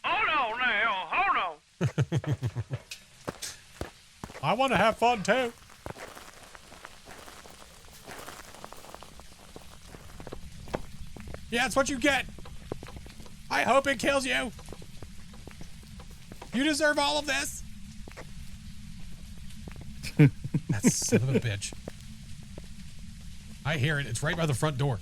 Hold on now. Hold on. I want to have fun too. Yeah, that's what you get. I hope it kills you. You deserve all of this. That son of a bitch. I hear it. It's right by the front door.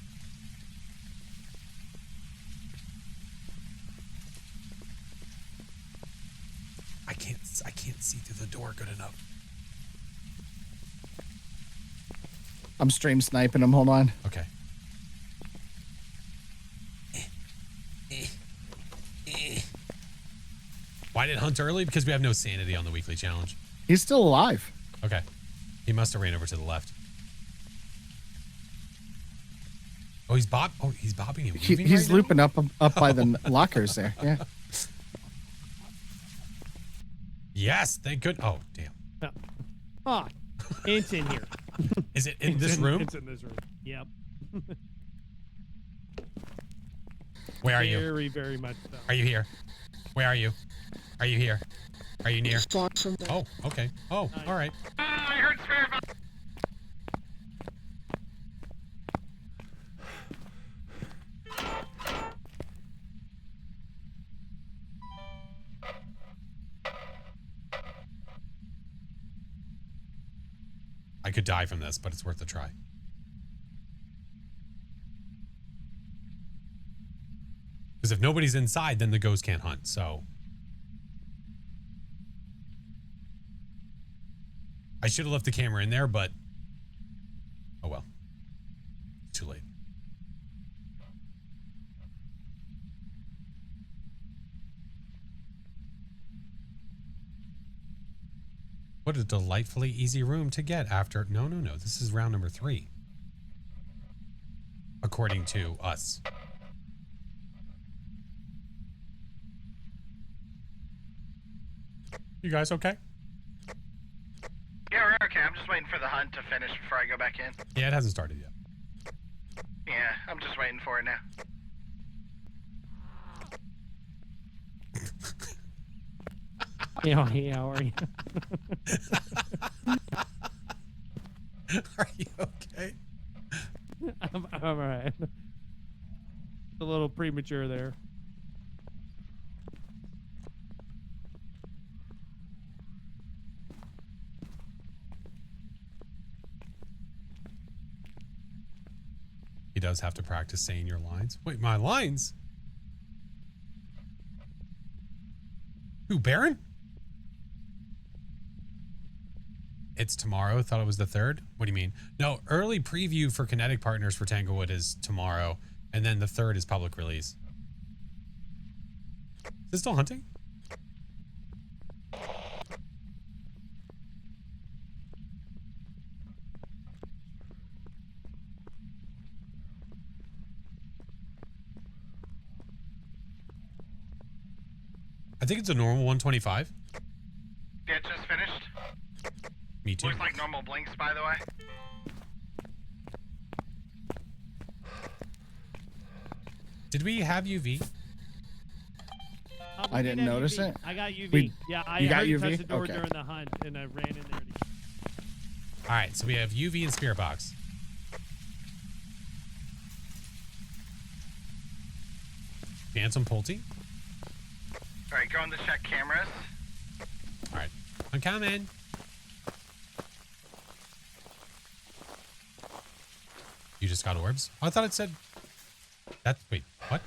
I can't see through the door good enough. I'm stream sniping him. Hold on. Okay. Why did Hunt early? Because we have no sanity on the weekly challenge. He's still alive. Okay. He must have ran over to the left. Oh, he's bobbing and weaving He's right looping up by the lockers there. Yeah. Yes, thank good. Oh, damn. Oh, it's in here. Is it in It's this room? It's in this room. Yep. Where are you? Very, very much so. Are you here? Where are you? Are you here? Are you near? Oh, okay. Oh, all right. I heard spare. I could die from this, but it's worth a try. Because if nobody's inside, then the ghost can't hunt, so. I should have left the camera in there, but oh well. Too late. What a delightfully easy room to get after. No. This is round number 3. According to us. You guys okay? Yeah, we're okay. I'm just waiting for the hunt to finish before I go back in. Yeah, it hasn't started yet. Yeah, I'm just waiting for it now. Yeah, how are you? Are you okay? I'm all right. A little premature there. He does have to practice saying your lines. Wait, my lines? Who, Baron? It's tomorrow. Thought it was the 3rd. What do you mean? No, early preview for Kinetic Partners for Tanglewood is tomorrow, and then the 3rd is public release. Is it still hunting? I think it's a normal 125. Yeah, it just finished. Me too. Looks like normal blinks, by the way. Did we have UV? We I did didn't have notice UV. it. I got UV. We- Yeah, I you got heard you UV? touch the door Okay. during the hunt, and I ran in there. All right, so we have UV and Spirit Box. Phantom Pulte. All right, going to check cameras. All right, I'm coming. You just got orbs? Oh, I thought it said that. Wait, what?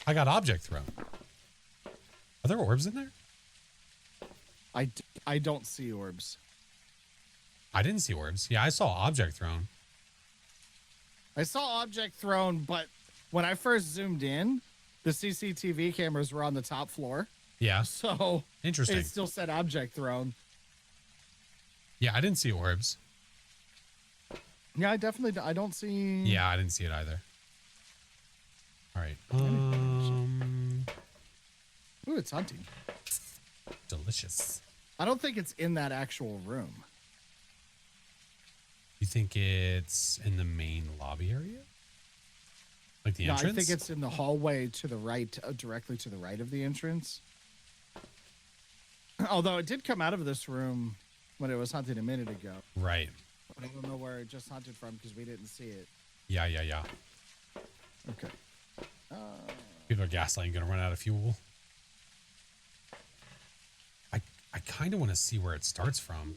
I got object thrown. Are there orbs in there? I don't see orbs. I didn't see orbs. Yeah, I saw object thrown. I saw object thrown, but when I first zoomed in, the CCTV cameras were on the top floor. Yeah, So interesting. it still said object thrown. Yeah, I didn't see orbs. Yeah, I don't see. Yeah, I didn't see it either. All right. Ooh, it's hunting. Delicious. I don't think it's in that actual room. You think it's in the main lobby area? Like the No, entrance? I think it's in the hallway to the right, directly to the right of the entrance. Although it did come out of this room when it was hunting a minute ago. Right. But I don't know where it just hunted from because we didn't see it. Yeah, yeah, yeah. Okay. People are gaslighting, gonna run out of fuel. I kind of want to see where it starts from.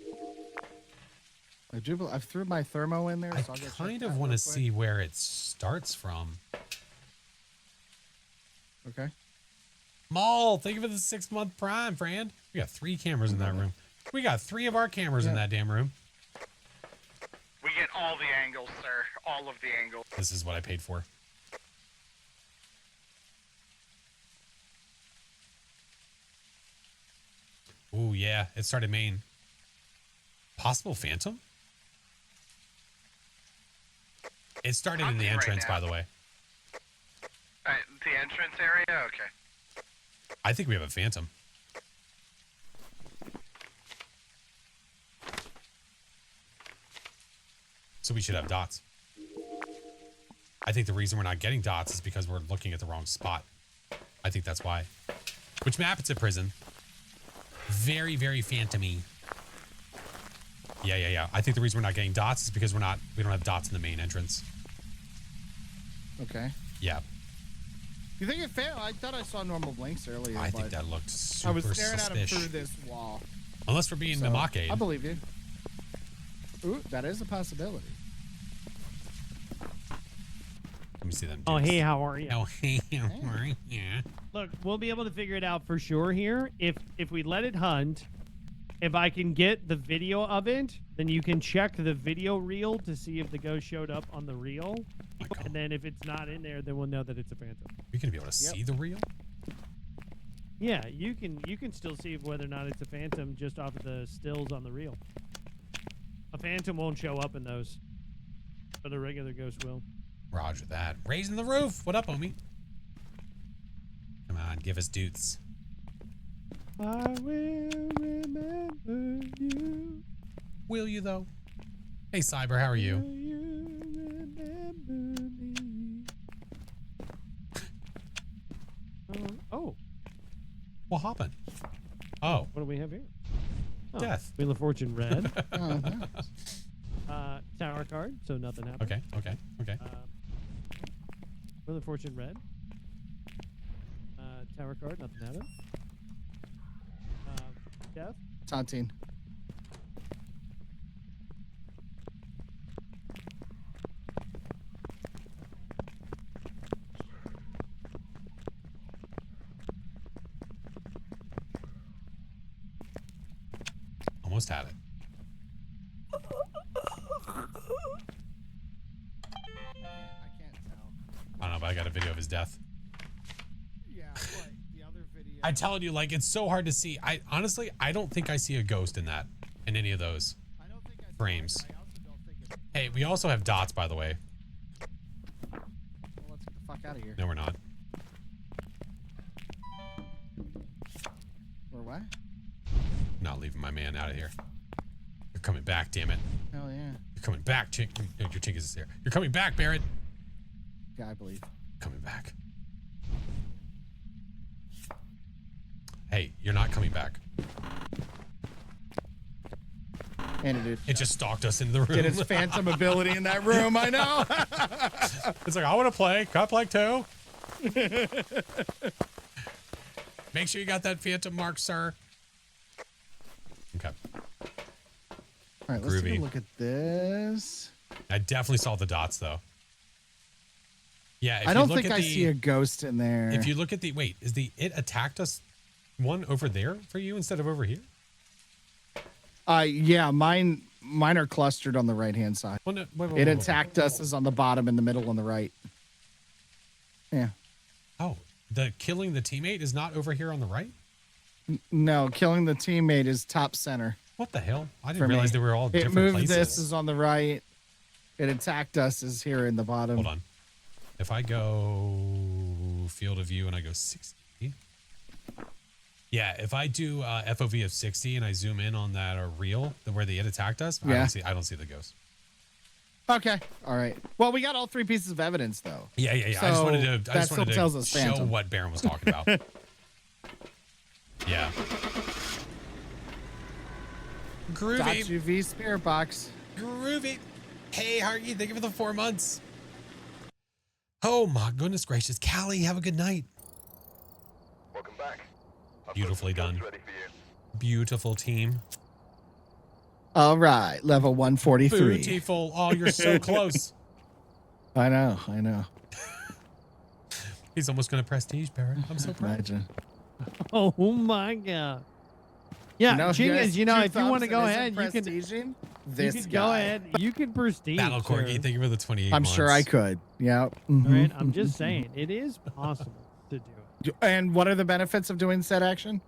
I threw my thermo in there. I So I'll go check kind that of want to real quick. see where it starts from. Okay. Maul, thank you for the 6-month prime, friend. We got 3 cameras in that room. We got 3 of our cameras in that damn room. We get all the angles, sir. All of the angles. This is what I paid for. Ooh, yeah. It started main. Possible phantom? It started in the Hunting right entrance, now. by the way. The entrance area? Okay. I think we have a phantom. So we should have dots. I think the reason we're not getting dots is because we're looking at the wrong spot. I think that's why. Which map? It's a prison. Very, very phantom-y. Yeah, yeah, yeah. I think the reason we're not getting dots is because we don't have dots in the main entrance. Okay. Yeah. You think it failed? I thought I saw normal blinks earlier. I think but that looked super I was staring at him suspicious. through this wall. Unless we're being So, Mimake. I believe you. Ooh, that is a possibility. Let me see them. Oh, dudes. hey, how are you? Oh, hey, how are you? Look, we'll be able to figure it out for sure here. If we let it hunt, if I can get the video of it, then you can check the video reel to see if the ghost showed up on the reel. My God. And then if it's not in there, then we'll know that it's a phantom. You're gonna be able to see the reel? Yeah, you can still see whether or not it's a phantom just off of the stills on the reel. A phantom won't show up in those, but a regular ghost will. Roger that. Raising the roof. What up, homie? Come on, give us doots. I will remember you. Will you though? Hey, Cyber, how are you? Will you remember me? Oh, What happened? Oh, what do we have here? Oh, death. Wheel of Fortune red. Oh, nice. Tower card, so nothing happened. Okay, okay, okay. Wheel of Fortune red. Tower card, nothing happened. Death. It's hunting. almost had it. I can't tell. I don't know, but I got a video of his death. Yeah, what? The other video. I'm telling you, like, it's so hard to see. I honestly, I don't think I see a ghost in that, in any of those I don't think I frames. I also don't think it's. Hey, we also have dots, by the way. Well, let's get the fuck out of here. No, we're not. Or what? Not leaving my man out of here. You're coming back, damn it. Hell yeah. You're coming back, Chink. Your Chink is there. You're coming back, Barrett. Yeah, I believe. Coming back. Hey, you're not coming back. And it is. It just stalked us in the room. Get its phantom ability in that room, I know. It's like, I want to play. Can I play too? Make sure you got that phantom mark, sir. Okay. All right, let's take Groovy. a look at this. I definitely saw the dots, though. Yeah, if I you don't look think at I see a ghost in there. If you look at the... Wait, is the It Attacked Us one over there for you instead of over here? Yeah, mine are clustered on the right-hand side. Well, no, It Attacked Us is on the bottom, in the middle, on the right. Yeah. Oh, the killing the teammate is not over here on the right? No, killing the teammate is top center. What the hell? I For didn't me. realize they were all It different moved places. this is on the right. It Attacked Us is here in the bottom. Hold on. If I go field of view and I go 60. Yeah, if I do FOV of 60 and I zoom in on that reel where the It Attacked Us, Yeah. I don't see the ghost. Okay. All right. Well, we got all three pieces of evidence, though. Yeah. I just So wanted to, that still tells us show phantom. what Baron was talking about. Yeah. Groovy. .uv spirit box. Groovy. Hey, Hargy, thank you for the 4 months. Oh my goodness gracious. Callie, have a good night. Welcome back. I've got Beautifully some jobs done. ready for you. Beautiful team. All right. Level 143. Beautiful. Oh, you're so close. I know. He's almost going to prestige, Barrett. I'm so proud. Imagine. Oh my god. Yeah, if you Chingas, guys you know, two if you want to thumbs go and ahead, isn't you can prestiging this go guy. ahead. You can prestige. Battle Corgi, sir. thank you for the 28 I'm months. sure I could. Yeah. All Mhm. right, I'm just saying, it is possible to do it. And what are the benefits of doing said action?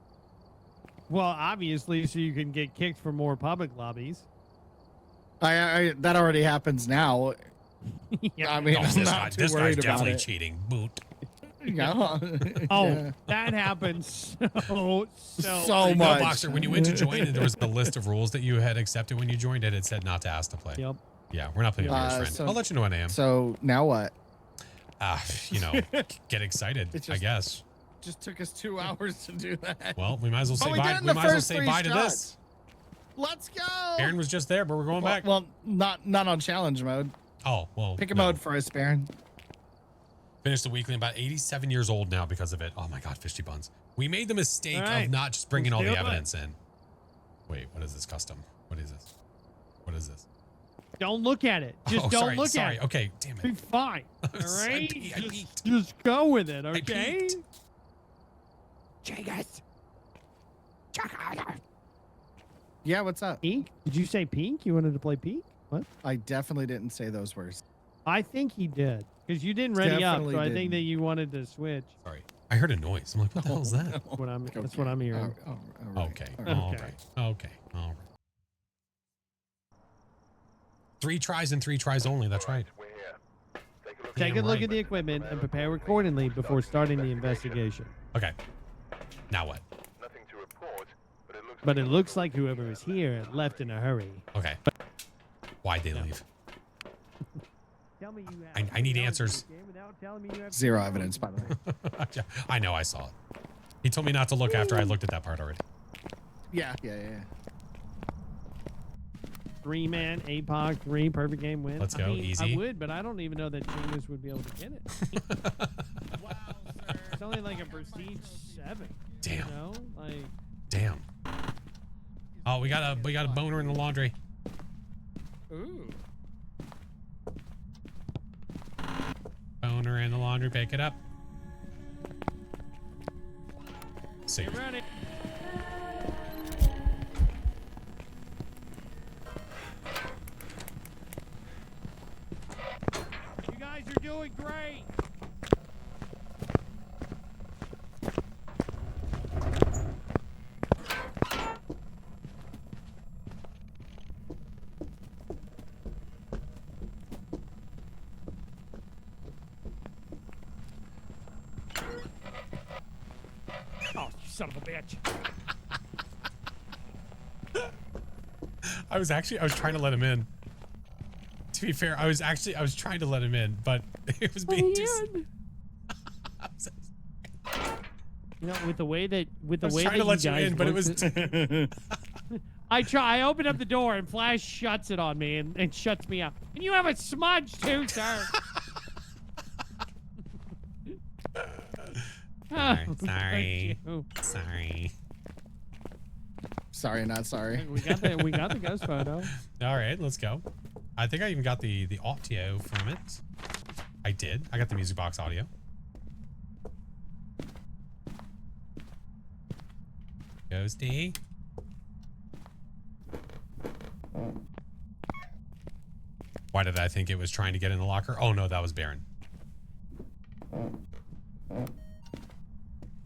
Well, obviously, so you can get kicked for more public lobbies. I that already happens now. Yeah. I mean, Oh, I'm this not too guy's worried about definitely it. cheating. Boot. Yeah. Oh, Yeah. that happens so So No, much. Boxer, when you went to join and there was a list of rules that you had accepted when you joined it, it said not to ask to play. Yep. Yeah, we're not playing with yours, friend. so- I'll let you know when I am. So now what? You know, get excited, It I just- guess. Just took us 2 hours to do that. Well, we might as well say But we bye. did it in We the might as well first say 3 bye to shots. this. Let's go. Aaron was just there, but we're going back. Well, not on challenge mode. Oh, well. Pick a no. mode for us, Baron. Finished the weekly. I'm about 87 years old now because of it. Oh my God, fishy buns. We made the mistake All right. of not just bringing all Let's the do it. evidence in. Wait, what is this custom? What is this? What is this? Don't look at it. Just oh, don't sorry, look sorry. at it. Okay, damn Be it. fine. All I right? peeked. Just go with it, okay? peeked. Yeah, what's up? Pink? Did you say pink? You wanted to play pink? What? I definitely didn't say those words. I think he did. Because you didn't ready Definitely up, so I think didn't. that you wanted to switch. Sorry. I heard a noise. I'm like, what the hell is that? That's what I'm hearing. All right. Okay. All right. All Okay. right. Okay. All right. 3 tries and 3 tries only. That's right. We're here. Take a look Take a Damn look right. at the equipment and prepare accordingly before starting the investigation. Okay. Now what? Nothing to report, But it looks like whoever is here left in a hurry. Okay. Why'd they leave? Tell me you I need answers. Zero evidence, by the way. I know. I saw it. He told me not to look after I looked at that part already. Yeah. 3-man, APOC, 3, perfect game win. Let's I go, mean, easy. I would, but I don't even know that Chingus would be able to get it. Wow, sir. It's only like a prestige 7. Damn. You know? Like, Damn. Oh, we got a boner in the laundry. Ooh. Boner in the laundry. Pick it up. See. get ready. doing great. Oh, you son of a bitch. I was trying to let him in. To be fair, I was trying to let him in, but it was being too. You know, with the way that I was trying to let you in, but it was. I open up the door and Flash shuts it on me and shuts me up. And you have a smudge too, sir. Sorry. Oh, Sorry, not sorry. we got the ghost photo. All right, let's go. I think I even got the audio from it. I did. I got the music box audio. Ghosty. Why did I think it was trying to get in the locker? Oh no, that was Baron.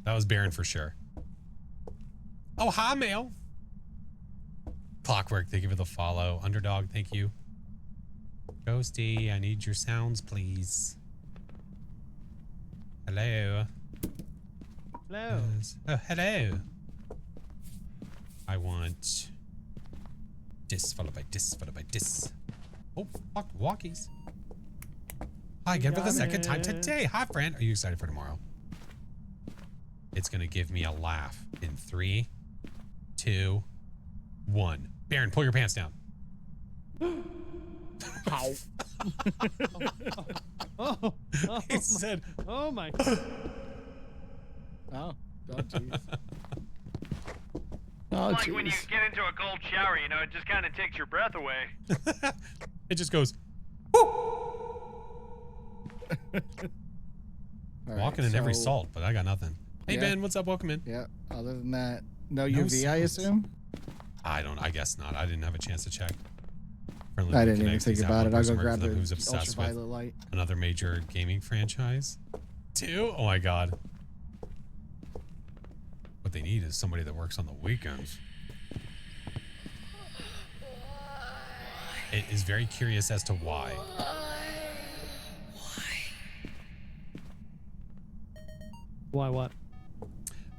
That was Baron for sure. Oh, hi, Mail. Clockwork, thank you for the follow. Underdog, thank you. Ghosty, I need your sounds, please. Hello. Hello. Oh, hello. I want this followed by this followed by this. Oh, fuck, walkies. Hi again for the second time today. Hi, friend. Are you excited for tomorrow? It's going to give me a laugh in 3, 2, 1. Baron, pull your pants down. Ow. Oh, He said, oh my. Oh, jeez. Oh, like when you get into a cold shower, you know, it just kind of takes your breath away. it just goes, walking in every salt, but I got nothing. Hey, Ben, what's up? Welcome in. Yeah, other than that, no UV, I assume? I guess not. I didn't have a chance to check. I didn't even think about it. I'll go grab the who's obsessed with ultraviolet light. Another major gaming franchise. 2? Oh my god. What they need is somebody that works on the weekends. It is very curious as to why. Why what?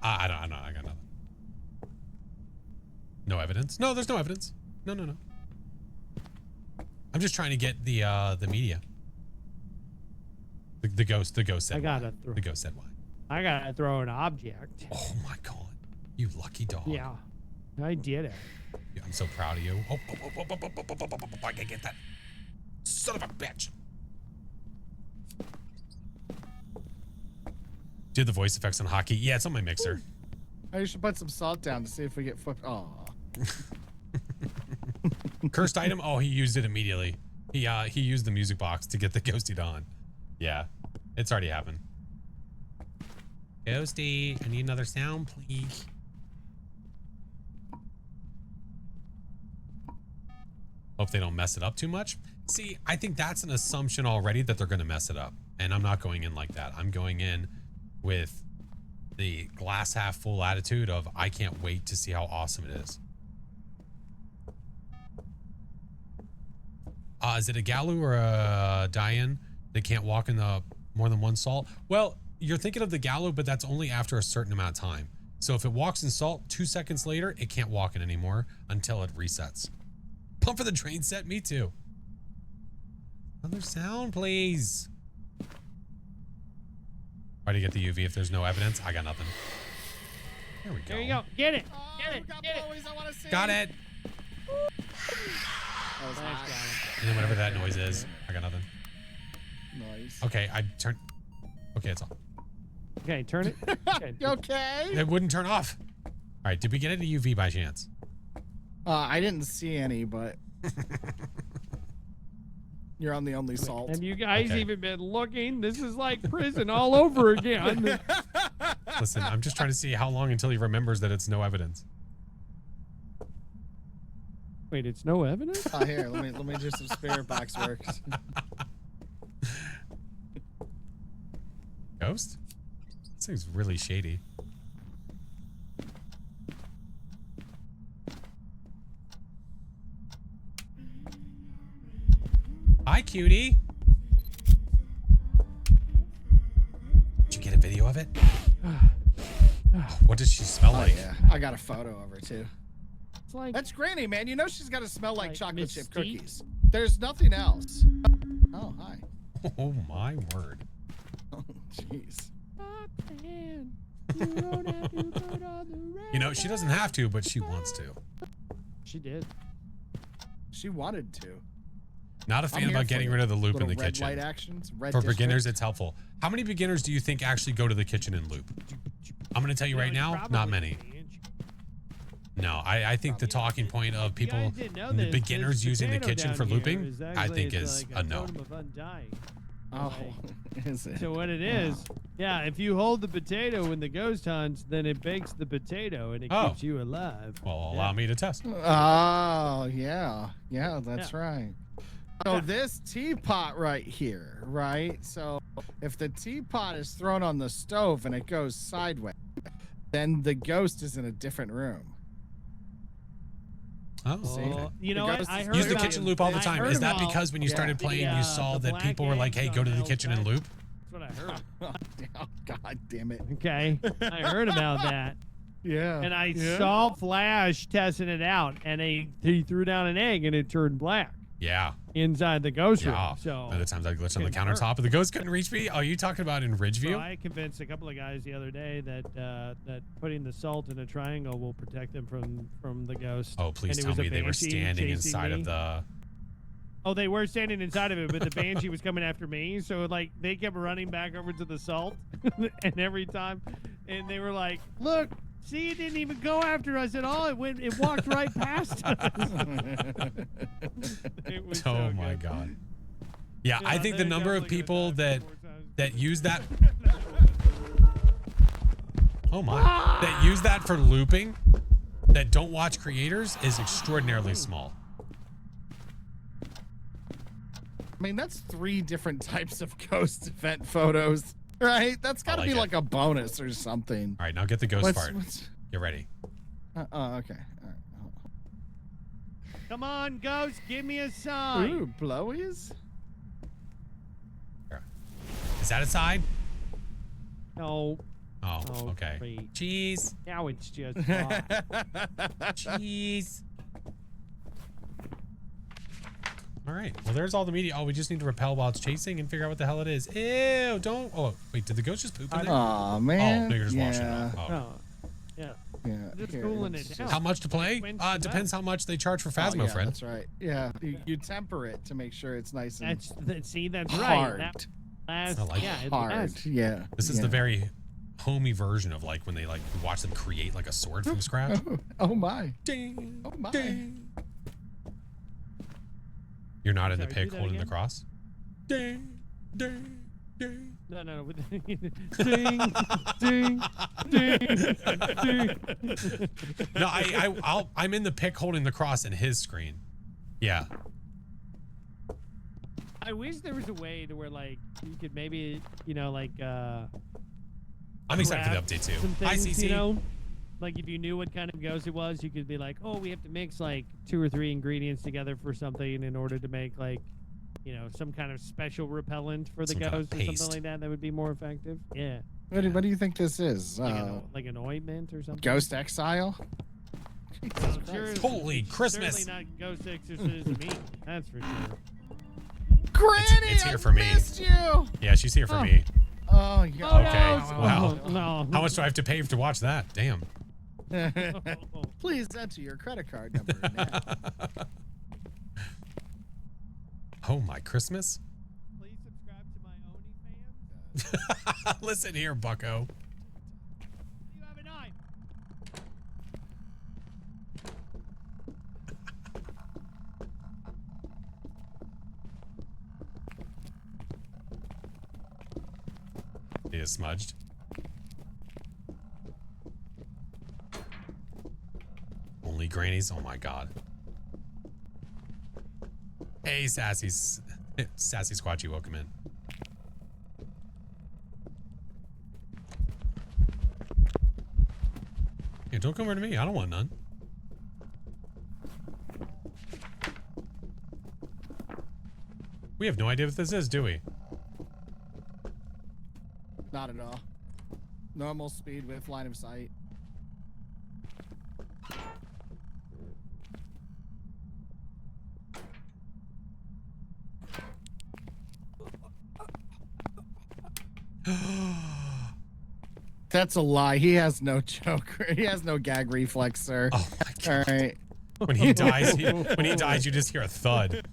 I don't know. I got nothing. No evidence? No, there's no evidence. No. I'm just trying to get the media. The ghost said why. The ghost said why. I gotta throw an object. Oh my god. You lucky dog. Yeah. I did it. Yeah, I'm so proud of you. Oh, I can get that. Son of a bitch. Did the voice effects on hockey? Yeah, it's on my mixer. I should put some salt down to see if we get flipped. Oh. Cursed item? Oh, he used it immediately. He used the music box to get the ghosty on. Yeah, it's already happened. Ghosty, I need another sound, please. Hope they don't mess it up too much. See, I think that's an assumption already that they're going to mess it up. And I'm not going in like that. I'm going in with the glass half full attitude of I can't wait to see how awesome it is. Is it a Galu or a Diane that can't walk in the more than one salt? Well, you're thinking of the Galu, but that's only after a certain amount of time. So if it walks in salt 2 seconds later, it can't walk in anymore until it resets. Pump for the train set? Me too. Another sound, please. Try to get the UV if there's no evidence. I got nothing. There we go. There you go. Get it. Oh, Get it. got Get it. blowies I want to see. Got it. That was hot. And then whatever that noise is, I got nothing. Nice. Okay, I turned. Okay, it's on. Okay, turn it. Okay. You okay? It wouldn't turn off. All right, did we get any UV by chance? I didn't see any, but you're on the only salt. Have you guys Okay. even been looking? This is like prison all over again. Listen, I'm just trying to see how long until he remembers that it's no evidence. Wait, it's no evidence? Oh, here, let me do some spirit box work. Ghost? This thing's really shady. Hi, cutie. Did you get a video of it? What does she smell like? Yeah, I got a photo of her too. It's like That's Granny, man. You know she's got to smell like chocolate chip Mystique? cookies. There's nothing else. Oh, hi. Oh my word. Oh, jeez. You know, she doesn't have to, but she wants to. She did. She wanted to. Not a I'm fan here about for getting you. rid of the loop in Little the red kitchen. light actions. Red For district. beginners, it's helpful. How many beginners do you think actually go to the kitchen and loop? I'm going to tell you right now, not many. No, I think the talking point of people, the beginners using the kitchen for looping, I think is a no. Oh, is it? So what it is, yeah, if you hold the potato when the ghost hunts, then it bakes the potato and it Oh. keeps you alive. Well, allow me to test. Oh, yeah. Yeah, that's right. So this teapot right here, right? So if the teapot is thrown on the stove and it goes sideways, then the ghost is in a different room. Oh. Oh, you know what? I heard Use the about- kitchen loop all the I time. heard Is that about because when you started the, playing, you saw the that people were like, black hey, go to the eggs on kitchen and Hell's loop? That's what I heard. Oh, God damn it. Okay, I heard about that, Yeah. and I saw Flash testing it out, and he threw down an egg and it turned black Yeah. inside the ghost room. Yeah. So By the times I glitched on the couldn't hurt. countertop and the ghost couldn't reach me. Oh, you talking about in So Ridgeview? I convinced a couple of guys the other day that putting the salt in a triangle will protect them from the ghost. Oh, please And it tell was a me they were banshee standing chasing inside me. of the... Oh, they were standing inside of it, but the banshee was coming after me. So like they kept running back over to the salt, and every time, and they were like, "Look, see, it didn't even go after us at all. It walked right past us." It was Oh so my good. God. Yeah, I think the they number of definitely people could've that done it 4 times. that use that... Oh my. That use that for looping, that don't watch creators, is extraordinarily small. I mean, that's 3 different types of ghost event photos, right? That's got to like be it. like a bonus or something. All right, now get the ghost What's- part. what's- Get ready. oh, okay. All right. Come on, ghost, give me a sign. Ooh, blowies? Is that a side? No, Oh, Oh, okay. great. Cheese. now it's just hot. Cheese. All right. Well, there's all the media. Oh, we just need to repel while it's chasing and figure out what the hell it is. Ew, don't. Oh, wait. Did the ghost just poop in there? Aw, Oh, man. no, you're just washing it yeah. off. Oh. Oh, yeah. Yeah. Just here, cooling let's it just- How much to play? When's It the depends how much they charge for Oh, Phasmo, yeah, friend. that's right. Yeah. You temper it to make sure it's nice and See, that's hard. right. That last, I like yeah, it. it hard. lasts. Yeah. This is yeah. the very homey version of like when they like watch them create like a sword from scratch. Oh, my. Ding, Oh, my. ding. You're not in the Sorry, do pick that holding the again? cross. Ding, ding, ding. No. Ding, ding, ding, ding. No, I'm in the pick holding the cross in his screen. Yeah. I wish there was a way to where like you could maybe like I'm excited for the craft update too. some Hi, things, CC. like if you knew what kind of ghost it was, you could be like, oh, we have to mix like 2 or 3 ingredients together for something in order to make like some kind of special repellent for the Some kind of ghost or paste. something like that would be more effective. Yeah, What do you think this is? like an ointment or something. Ghost Exile? Well, sure is- Holy it's Christmas. Certainly not ghost exorcism meat. That's for sure. Granny, it's here I for me. missed you. Yeah, she's here for me. Oh, yeah. Okay. Wow. No. How much do I have to pay to watch that? Damn. Please enter your credit card number now. Oh, my Christmas? Please subscribe to my OnlyFans. Listen here, bucko. You have a knife. He is smudged. Only grannies? Oh my god. Hey, Sassy Squatchy, welcome in. Hey, don't come over to me. I don't want none. We have no idea what this is, do we? Not at all. Normal speed with line of sight. That's a lie. He has no joke. He has no gag reflex, sir. Oh my God. All right. When he dies, you just hear a thud.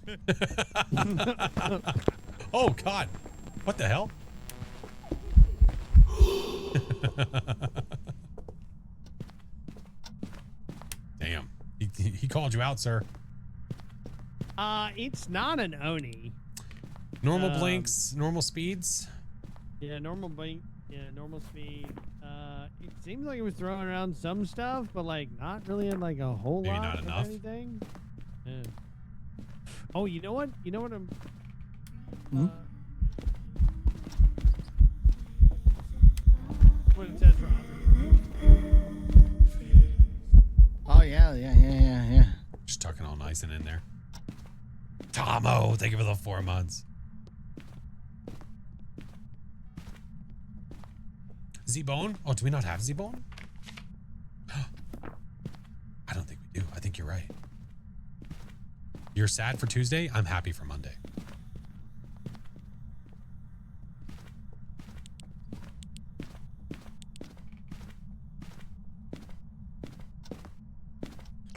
Oh God! What the hell? Damn! He called you out, sir. It's not an Oni. Normal blinks, normal speeds. Yeah, normal blink. Yeah, normal speed. It seems like it was throwing around some stuff, but like not really in like a whole Maybe lot not of enough. anything. Yeah. Oh, you know what? You know what I'm. What it says, Rob. Oh yeah. Just talking all nice and in there. Tomo, thank you for the 4 months. Z-Bone? Oh, do we not have Z-Bone? I don't think we do. I think you're right. You're sad for Tuesday? I'm happy for Monday.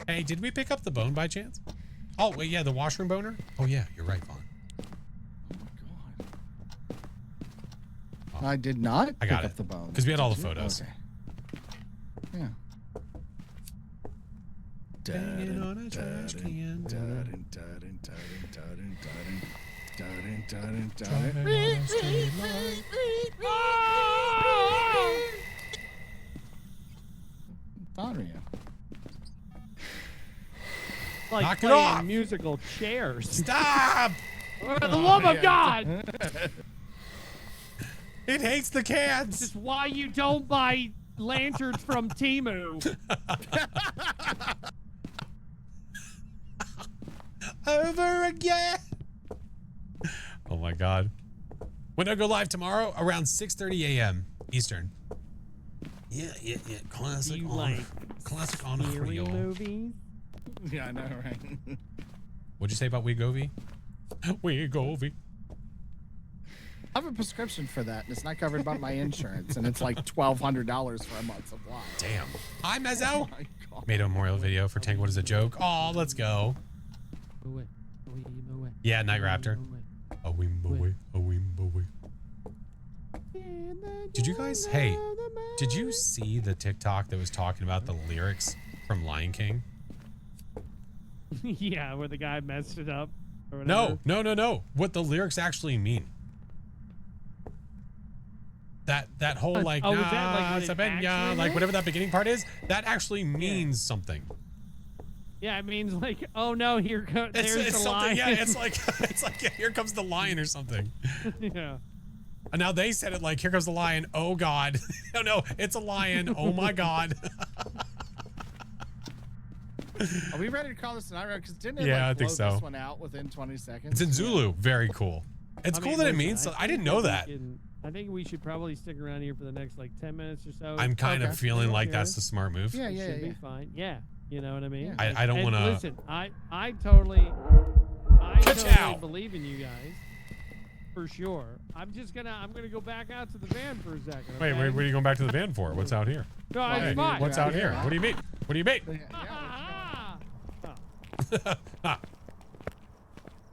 Hey, did we pick up the bone by chance? Oh, wait, yeah, the washroom boner? Oh, yeah, you're right, Vaughn. I did not I got pick it. up the bone. Because we had all the Did you? photos. Okay. Yeah. Banging on a trash can. Driving on a straight line. Daria. Like Knock it playing off! musical chairs. Stop! For the love of God! It hates the This cans. is why you don't buy lanterns from Temu. Over again. Oh my God. When I go live tomorrow around 6:30 a.m. Eastern. Yeah. Classic You on, like classic on Scary Creole. movies? Yeah, I know, right? What'd you say about Wegovy? Wegovy. I have a prescription for that, and it's not covered by my insurance, and it's like $1,200 for a month's supply. Damn. Hi, Mezzo. Oh my God. Made a memorial video for Tank. What is a joke? Oh, let's go. Yeah, Night Raptor. A wimboy, a wimboy. Did you guys, hey, did you see the TikTok that was talking about the lyrics from Lion King? Yeah, where the guy messed it up. Or No, whatever. no. What the lyrics actually mean. That whole like, oh, was that, like, nah, what it Sabenya, actually like meant? whatever that beginning part is, that actually means something. Yeah, it means like, oh no, here comes It's there's the something, lion. yeah, it's like yeah, here comes the lion or something. Yeah. And now they said it like, here comes the lion. Oh God. No, it's a lion. Oh my God. Are we ready to call this an IRL? Because didn't it Yeah, like, I think blow so. this one out within 20 seconds? It's in Zulu. Very cool. It's I cool mean, that it listen, means. I think didn't know that that. I think we should probably stick around here for the next like 10 minutes or so. I'm kind of Okay. feeling like Sure. that's the smart move. Yeah, It yeah, should yeah. be fine. Yeah, you know what I mean. Yeah. I don't And want to. listen. I totally Ka-chow. believe in you guys, for sure. I'm gonna go back out to the van for a second. Wait, okay? what are you going back to the van for? What's out here? No, Why? it's fine. What's out here? What do you mean? What do you mean? Ah,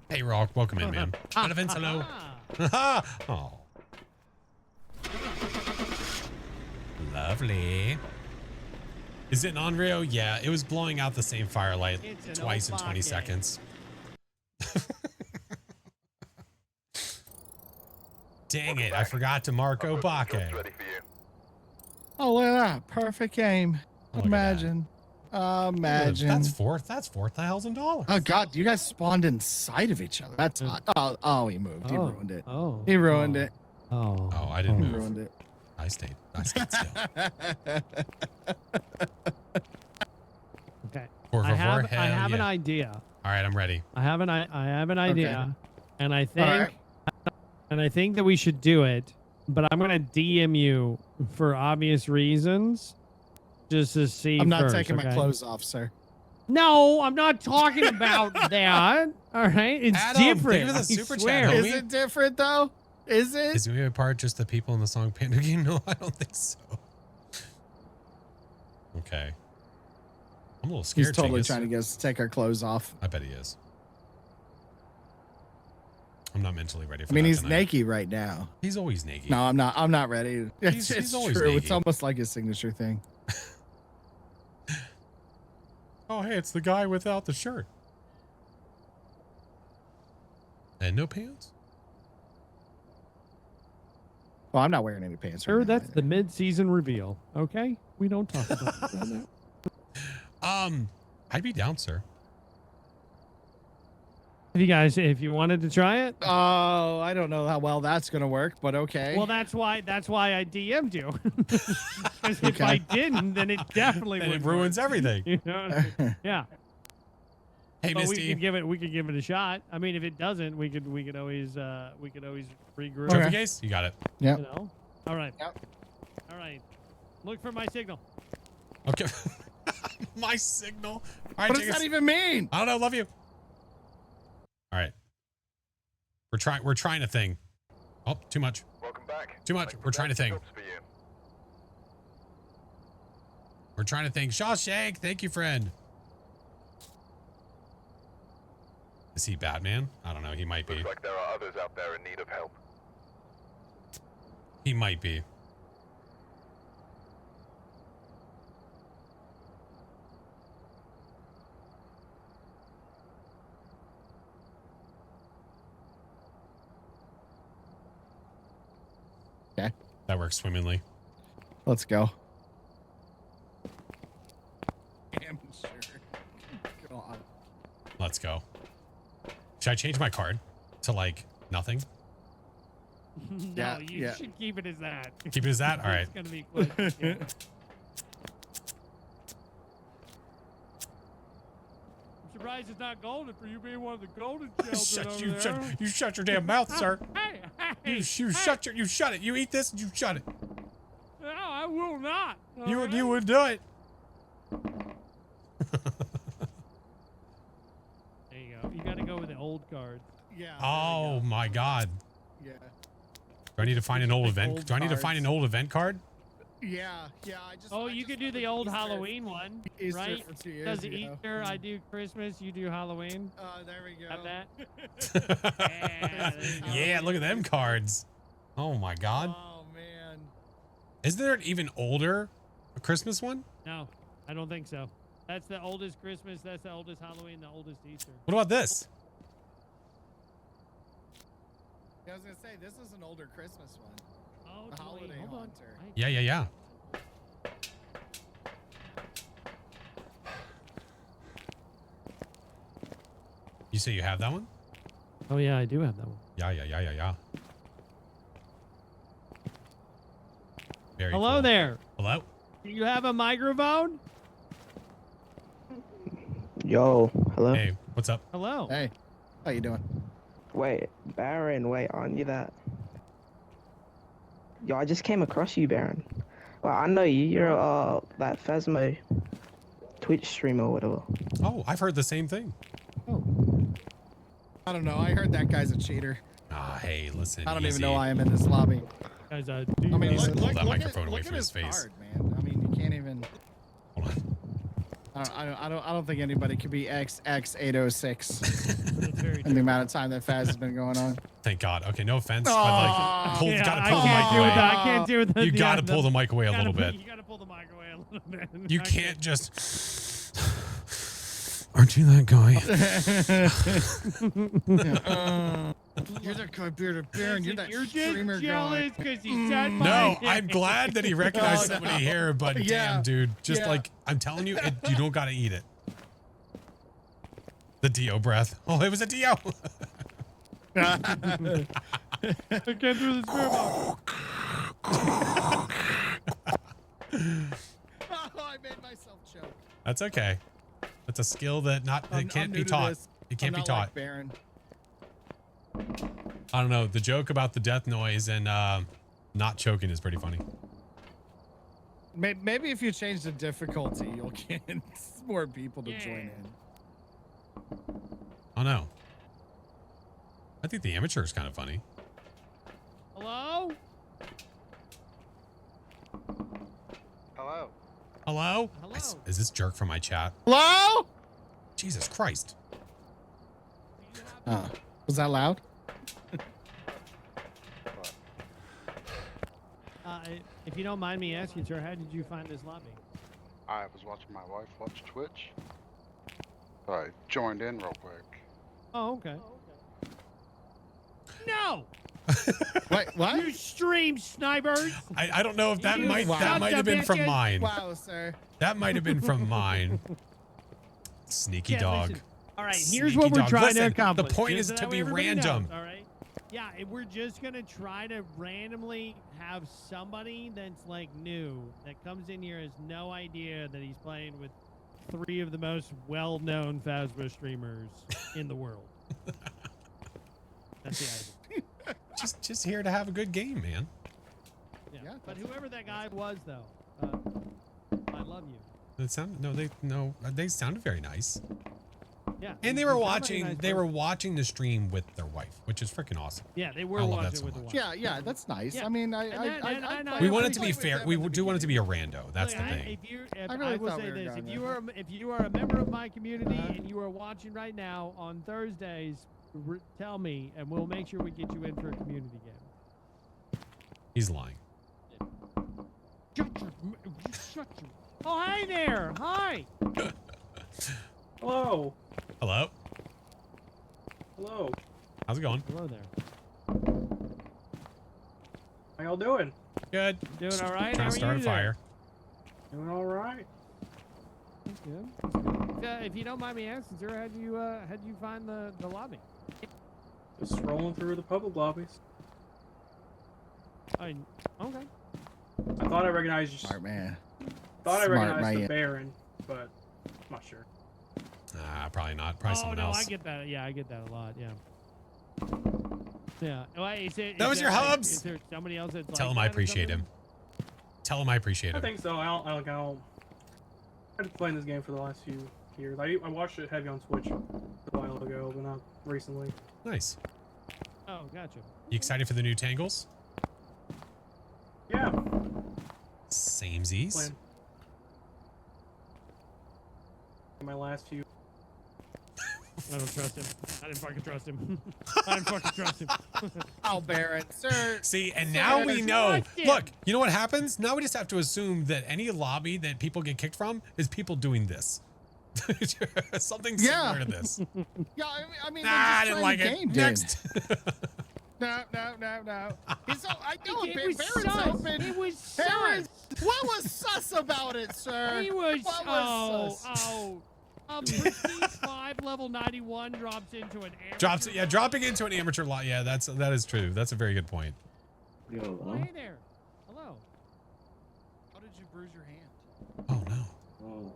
Hey, Rock, welcome in, man. Out of hello. Oh. Lovely. Is it an Onryo? Yeah, it was blowing out the same firelight It's an twice in 20 Obake. seconds. Dang it, I forgot to mark I've got some Obake. jobs ready for you. Oh, look at that. Perfect game. Look at Imagine. Imagine. That's $4,000. Oh, God. You guys spawned inside of each other. That's hot. Oh, he moved. He ruined it. Oh. He ruined it. Oh. Oh, I didn't He move. ruined it. I stayed still. have an yeah. idea. All right, I'm ready. I have an idea, and I think right. that we should do it. But I'm gonna DM you for obvious reasons, just to see. I'm not first, taking my okay? clothes off, sir. No, I'm not talking about that. All right, it's Adam, different. thank you for the I super chat, swear. homie. Is it different though? Is it? Is we part just the people in the song Panda Game? No, I don't think so. Okay. I'm a little scared. He's totally Genghis. trying to get us to take our clothes off. I bet he is. I'm not mentally ready for I mean, that he's tonight. naked right now. He's always naked. No, I'm not. I'm not ready. It's, He's it's always true. naked. It's almost like his signature thing. Oh, hey, it's the guy without the shirt. And no pants? Well, I'm not wearing any pants. Sir, Right now that's the mid-season reveal. Okay, we don't talk about that right now. I'd be down, sir. If you wanted to try it, Oh, I don't know how well that's gonna work, but okay. well, that's why I DM'd you. Because if Okay. I didn't, then it definitely And would. it ruins everything. You know? Yeah. Hey, But we Misty. could give it a shot. I mean, if it doesn't, we could always regroup. Trophy Okay. case? You got it. Yep. You know. All right. Yep. All right. Look for my signal. Okay. My signal. All right, What does Genghis. that even mean? I don't know. Love you. All right. We're trying a thing. Oh, too much. Welcome back. Too much. Like We're trying to think. jobs for you. We're trying to think. Shawshank, thank you, friend. Is he Batman? I don't know. He might be. Looks like there are others out there in need of help. He might be. Okay. That works swimmingly. Let's go. Damn sure. God. Let's go. Should I change my card to like nothing? No, Yeah, you yeah. should keep it as that. Keep it as that? All right. It's gonna be quick. Yeah. I'm surprised it's not golden for you being one of the golden children over there. You shut your damn mouth, sir. Hey, hey, You shut it. You eat this and you shut it. No, I will not. You all right? would do it. There you go. You gotta go with the old card. Yeah. there we Oh go. my God. Yeah. Do I need to find an old The event? old Do I need to find an cards. old event card? Yeah. Yeah. I just. Oh, I you just could do found the an old Easter- Halloween one, Easter right? for 2 years Does ago. Easter, I do Christmas, you do Halloween. There we go. Have that? Yeah, there you go. Yeah, look at them cards. Oh my God. Oh man. Is there an even older Christmas one? No, I don't think so. That's the oldest Christmas. That's the oldest Halloween. The oldest Easter. What about this? Yeah, I was gonna say this is an older Christmas one. Oh, The wait, Holiday hold on. Haunter. Right. Yeah. You say you have that one? Oh yeah, I do have that one. Yeah. Very Hello cool. there. Hello? Do you have a microphone? Yo, hello? Hey, what's up? Hello. Hey, how you doing? Wait, Baron, wait, aren't you that? Yo, I just came across you, Baron. Well, I know you. You're that Phasmo Twitch streamer or whatever. Oh, I've heard the same thing. I don't know. I heard that guy's a cheater. Ah, hey, listen. I don't even easy. know why I'm in this lobby. Guys, I mean, He's look, pulled look, that look microphone at, away look from at his face. Card, man. I mean, you can't even. Hold on. I don't think anybody could be XX806 That's very in the amount of time that Faz has been going on. Thank God. Okay, no offense, but Aw. like, gotta I pull the can't mic do with away. that. I can't do with that. You gotta pull the mic away a little bit. You gotta pull the mic away a little bit. You I can't just. Aren't you that guy? You're the bearded Baron. You're that You're streamer just jealous guy. because he said my No, name. I'm glad that he recognized Oh, no. somebody here, but Yeah, damn, dude, just yeah. like I'm telling you, you don't gotta eat it. The Dio breath. Oh, it was a Dio. I can't do the spirit box. Oh, I made myself choke. That's okay. That's a skill that I'm can't new be to taught. this. It can't I'm be not taught. like Baron. I don't know. The joke about the death noise and not choking is pretty funny. Maybe if you change the difficulty, you'll get more people to join in. Oh no. I think the amateur is kind of funny. Hello? Hello. Hello? Hello? Is this jerk from my chat? Hello? Jesus Christ. Oh, was that loud? If you don't mind me asking, sir, how did you find this lobby? I was watching my wife watch Twitch. So I joined in real quick. Oh, okay. No! Wait, what? You stream snipers! I don't know if that You might son have of been from bitches. mine. Wow, sir. That might have been from mine. Sneaky Yeah, dog. listen. All right, here's Sneaky what we're dog. trying Listen, to accomplish. the point Just is so to be everybody random. knows, all right? Yeah, we're just going to try to randomly have somebody that's like new that comes in here has no idea that he's playing with 3 of the most well-known Phasmo streamers in the world. That's the idea. Just here to have a good game, man. Yeah. Yeah, But that's- whoever that guy was, though, I love you. It sounded they sounded very nice. Yeah. And they he's were a very watching nice they were person. watching the stream with their wife, which is freaking awesome. Yeah, they I were love that watching so with the much. wife. Yeah, that's nice. Yeah. I mean, I We I want it to be appreciate fair. We do want it to be a rando. That's Look, the thing. If I really I will thought say we were this: going if you are a member of my community and you are watching right now on Thursdays, tell me, and we'll make sure we get you in for a community game. He's lying. Shut your. Oh, hi there! Hi. Hello. Hello? Hello. How's it going? Hello there. How y'all doing? Good. Doing all right? Trying to start a fire. Doing all right. That's good. If you don't mind me asking, sir, how'd you find the lobby? Just scrolling through the public lobbies. Okay. I thought I recognized. Smart man. Thought I Smart recognized the man. Baron, but I'm not sure. Probably not. Probably Oh someone no, else. I get that. Yeah, I get that a lot. Yeah. Yeah. Is That was your hubs? Is there somebody else that's Tell like him I that or appreciate something? him. Tell him I appreciate I him. think so. I've been playing this game for the last few years. I watched it heavy on Twitch a while ago, but not recently. Nice. Oh, gotcha. You excited for the new Tangles? Yeah. Samesies. Playing. My last few. I don't trust him. I didn't fucking trust him. I didn't fucking trust him. Oh, Baron, sir. See, and now we know. Trust him. Look, you know what happens? Now we just have to assume that any lobby that people get kicked from is people doing this. Something similar to this. Yeah, I mean, I didn't like game, it. dude. Next. No. He's so, I know It Baron's was sus. open. It was Baron, sus. what was sus about it, sir? He was. What was sus? Prestige 5 level 91 drops into an amateur. Drops it. Yeah, dropping into an amateur lot. Yeah, that is true. That's a very good point. Oh, hey there. Hello. How did you bruise your hand? Oh no. Oh,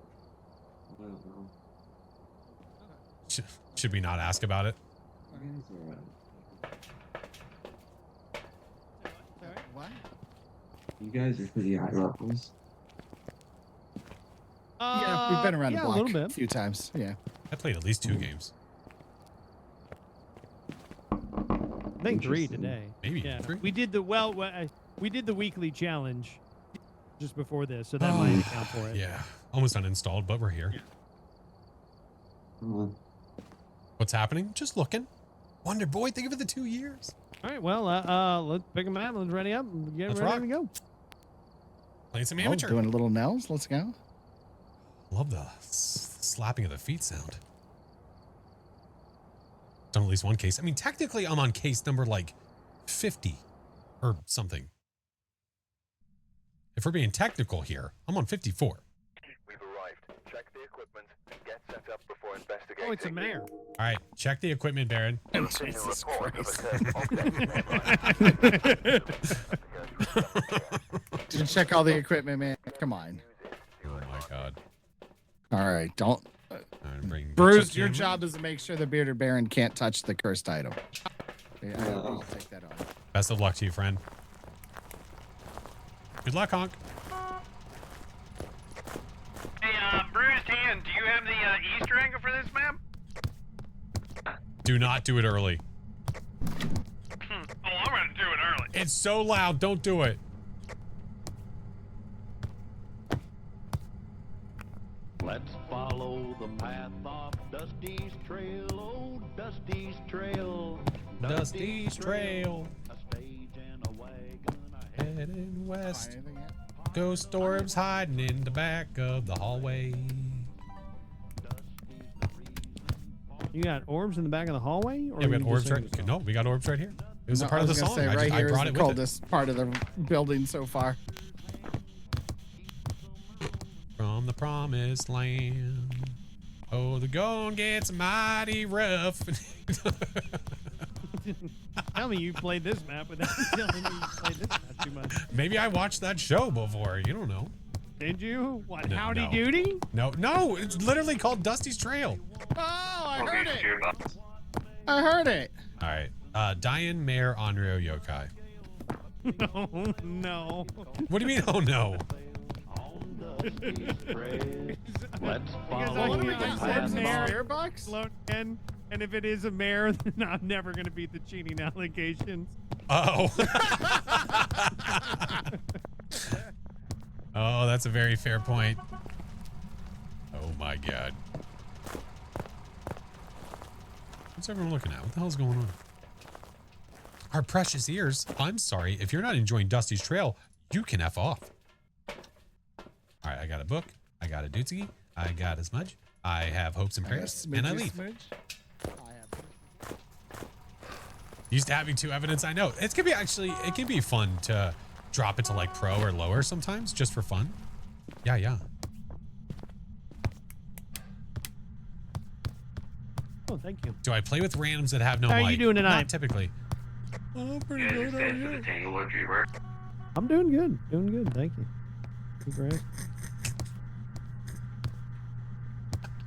I don't know. Should we not ask about it? What? You guys are pretty high levels. Yeah, we've been around the yeah, block a little bit. few times. Yeah. I played at least 2 games. I think 3 Interesting. today. Maybe Yeah, 3. we did the we did the weekly challenge just before this, so that might account for it. Yeah, almost uninstalled, but we're here. What's happening? Just looking. Wonder Boy, think of it, the 2 years. All right, well, let's pick them out. Let's ready up and get Let's ready rock. to go. Playing some Oh, amateur. doing a little nails. Let's go. Love the slapping of the feet sound. Done at least one case. I mean, technically, I'm on case number like 50 or something. If we're being technical here, I'm on 54. We've arrived. Check the equipment and get set up before investigating. Oh, it's a mayor. All right, check the equipment, Baron. Jesus Christ. Didn't check all the equipment, man. Come on. Oh my God. All right, don't. All Bring Bruce, the your camera. job is to make sure the bearded baron can't touch the cursed item. Yeah, I'll take that on. Best of luck to you, friend. Good luck, Honk. Hey, Bruised Hand, do you have the Easter egg for this map? Do not do it early. Oh, I'm gonna do it early. It's so loud. Don't do it. Let's follow the path of Dusty's trail, oh Dusty's trail. Dusty's trail. A stage and a wagon ahead. Heading west. Find anything yet? Ghost orbs hiding in the back of the hallway. You got orbs in the back of the hallway? Or Yeah, we you got just orbs saying right. yourself? No, we got orbs right here. It was a No, part I of the was gonna song. say, right I here is brought the it with it. coldest part of the building so far. From the promised land. Oh, the going gets mighty rough. Tell me you played this map without telling me you played this map too much. Maybe I watched that show before. You don't know. Did you? What, No, Howdy no. Doody? No, it's literally called Dusty's Trail. Oh, I heard it. I heard it. All right. Diane Mayor Onryo Yokai. No, no. What do you mean, oh no? Let's Because follow What are we the getting? path Orbs and of spear bucks? Load in, and if it is a mare, then I'm never going to beat the cheating allegations. Oh. Oh, that's a very fair point. Oh my god. What's everyone looking at? What the hell's going on? Our precious ears. I'm sorry. If you're not enjoying Dusty's Trail, you can F off. All right, I got a book. I got a doozy. I got a smudge. I have hopes and prayers. And I leave. Used to having 2 evidence. I know. It can be it can be fun to drop it to like pro or lower sometimes just for fun. Yeah. Oh, thank you. Do I play with randoms that have no How are you mic? doing tonight? Not typically. Oh, pretty good. How are you? I'm doing good. Doing good. Thank you. Thank you for asking.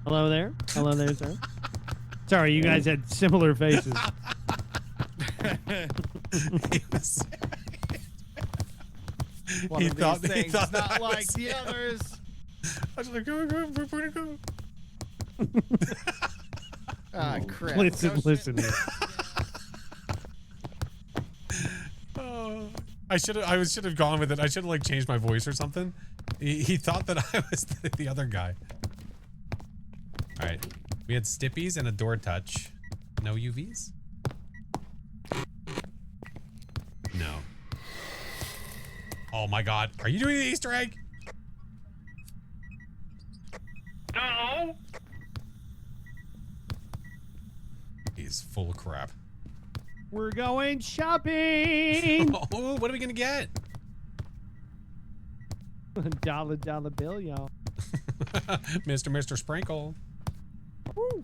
Hello there. Hello there, sir. Sorry, you guys had similar faces. One He of thought- these he things, thought not I like was- the yeah. others. I was like, go, pretty good. Ah, crap. Listen, No listen shit. here. I should have gone with it. I should have like changed my voice or something. He thought that I was the other guy. All right, we had stippies and a door touch. No UVs. No. Oh my God, are you doing the Easter egg? No. He's full of crap. We're going shopping. Oh, what are we gonna get? dollar bill, y'all. Mr. Sprinkle. Woo.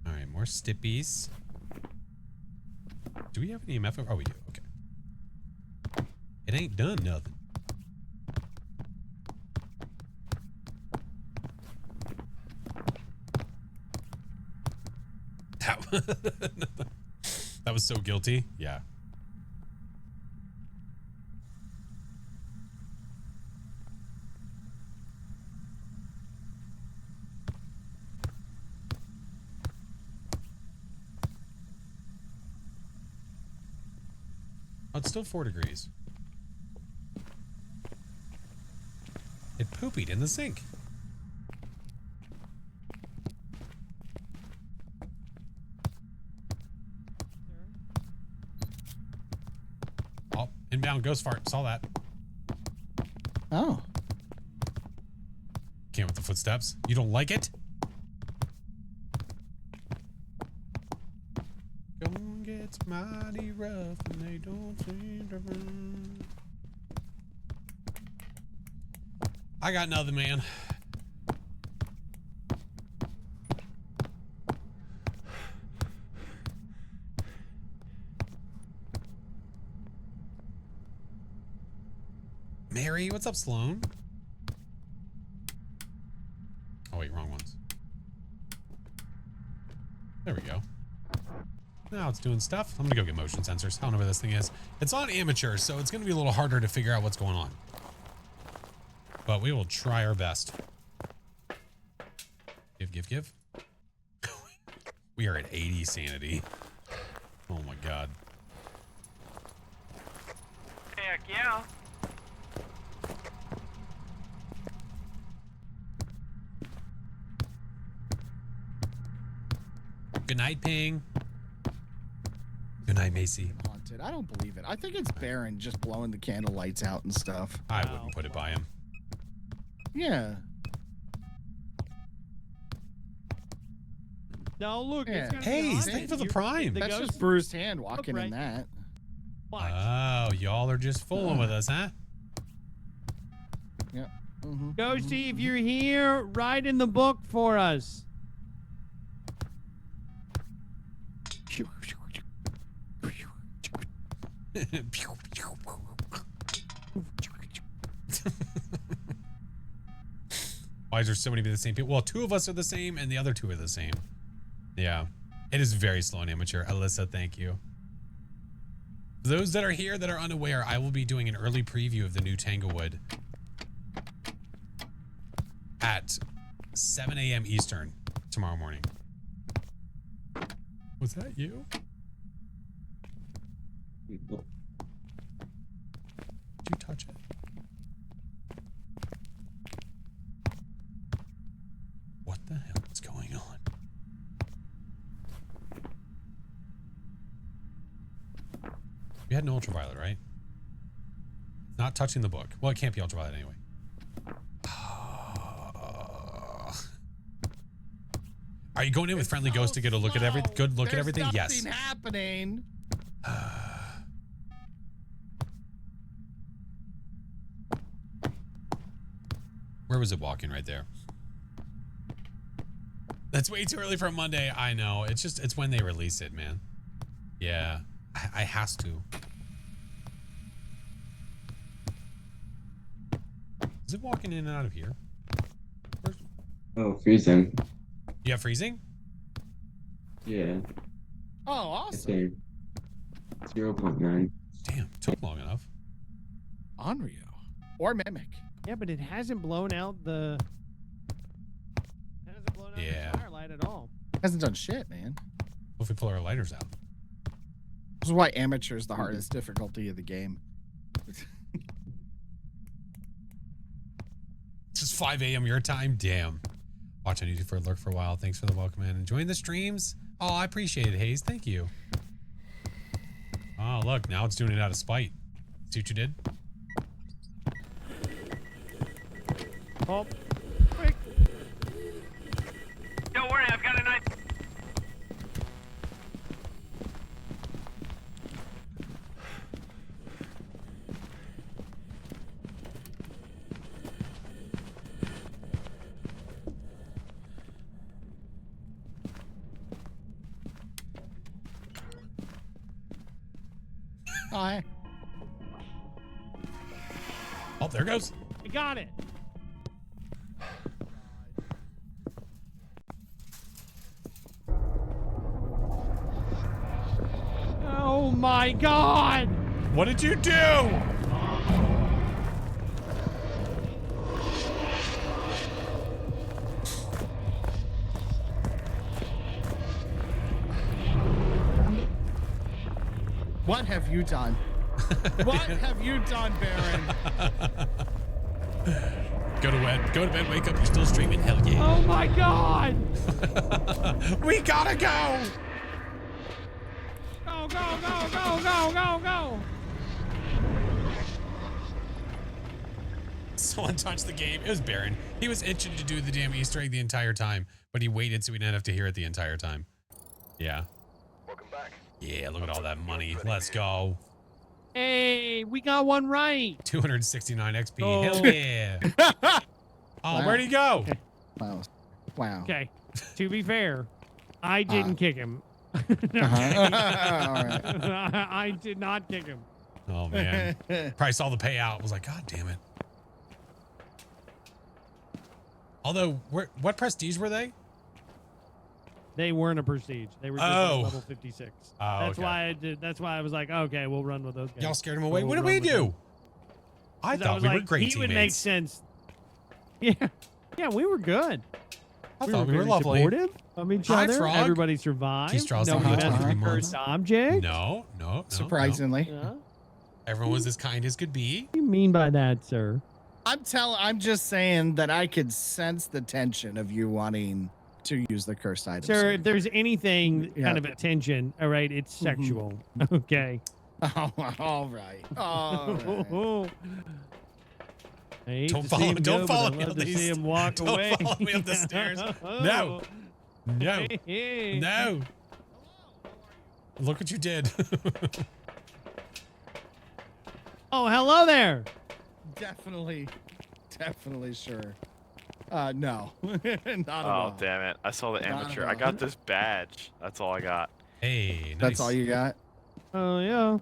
All right, more stippies. Do we have an EMF? Oh, we do. Okay. It ain't done nothing. That was so guilty. Yeah. Oh, it's still 4 degrees. It poopied in the sink. Oh, inbound ghost fart. Saw that. Oh. Can't with the footsteps. You don't like it? Going gets mighty rough and they don't seem to run. I got nothing, man. Mary, what's up, Sloan? wait, wrong ones. There we go. Now it's doing stuff. I'm gonna go get motion sensors. I don't know where this thing is. It's on amateur, so it's gonna be a little harder to figure out what's going on. But we will try our best. Give. We are at 80 sanity. Oh my god. Heck yeah. Good night, Ping. Good night, Macy. Haunted. I don't believe it. I think it's Baron just blowing the candle lights out and stuff. I wouldn't put it by him. Yeah. No, look. Yeah. It's gonna Hey, be haunted. thank you for the prime. That's ghost- just bruised hand walking right. in that. Watch. Oh, y'all are just fooling with us, huh? Yeah. Mm-hmm. Ghosty, if you're here, write in the book for us. Why is there so many of the same people? Well, 2 of us are the same and the other 2 are the same. Yeah. It is very slow and amateur. Alyssa, thank you. Those that are here that are unaware, I will be doing an early preview of the new Tanglewood at 7 a.m. Eastern tomorrow morning. Was that you? Did you touch it? What the hell is going on? We had an ultraviolet, right? Not touching the book. Well, it can't be ultraviolet anyway. Are you going in with Friendly Ghost to get a look at everything? Good look at everything? Yes. There's nothing happening. Where was it walking right there? That's way too early for a Monday. I know. It's when they release it, man. Yeah. I has to. Is it walking in and out of here? Oh, freezing. You have freezing? Yeah. Oh, awesome. 0.9. Damn, took long enough. Onryo. Or Mimic. Yeah, but it hasn't blown out the. Yeah. The firelight at all. Hasn't done shit, man. What if we pull our lighters out? This is why amateur is the hardest difficulty of the game. It's just 5 a.m. your time? Damn. Watching you for a lurk for a while. Thanks for the welcome, man. Enjoying the streams? Oh, I appreciate it, Hayes. Thank you. Oh, look. Now it's doing it out of spite. See what you did? Oh, quick. Don't worry, I've got a knife. Hi. Oh, there it goes. I got it. Oh my god! What did you do? What have you done? What have you done, Baron? Go to bed, wake up, you're still streaming. Hell yeah. Oh my god! We gotta go! Go, go, go, go, go, go, go! Someone touched the game. It was Baron. He was itching to do the damn Easter egg the entire time, but he waited so we didn't have to hear it the entire time. Yeah. Welcome back. Yeah, look at all that money. Let's go. Hey, we got one right. 269 XP. Oh. Hell yeah. Oh, Wow. where'd he go? Wow. Wow. Okay, to be fair, I didn't kick him. Uh-huh. All right. I did not kick him. Oh, man. Probably saw the payout. Was like, God damn it. Although, what prestige were they? They weren't a prestige. They were just level 56. Oh, That's okay. why I did. That's why I was like, okay, we'll run with those guys. Y'all scared him away. We'll What did run we with do? them. I 'Cause thought was we were like, great he would make teammates. sense. Yeah, yeah, we were good. I thought we were very lovely. supportive of each Hi, other. Frog. Everybody survived. T-Straws No on one the had top. a cursed object. No. Surprisingly. Yeah. Everyone was as kind as could be. What do you mean by that, sir? I'm just saying that I could sense the tension of you wanting to use the cursed item. Sir, if there's anything Yeah. kind of attention, all right, it's sexual. Okay. Oh, all right. All right. I hate Don't to follow- see him don't go, follow but me I love up to these- see him walk don't away. follow me up the stairs. No. No. No. Look what you did. Oh, hello there. Definitely sure. No. Not at Oh, all. damn it. I saw the Not at amateur. I all. got this badge. That's all I got. Hey, nice. That's all you got? Oh yeah.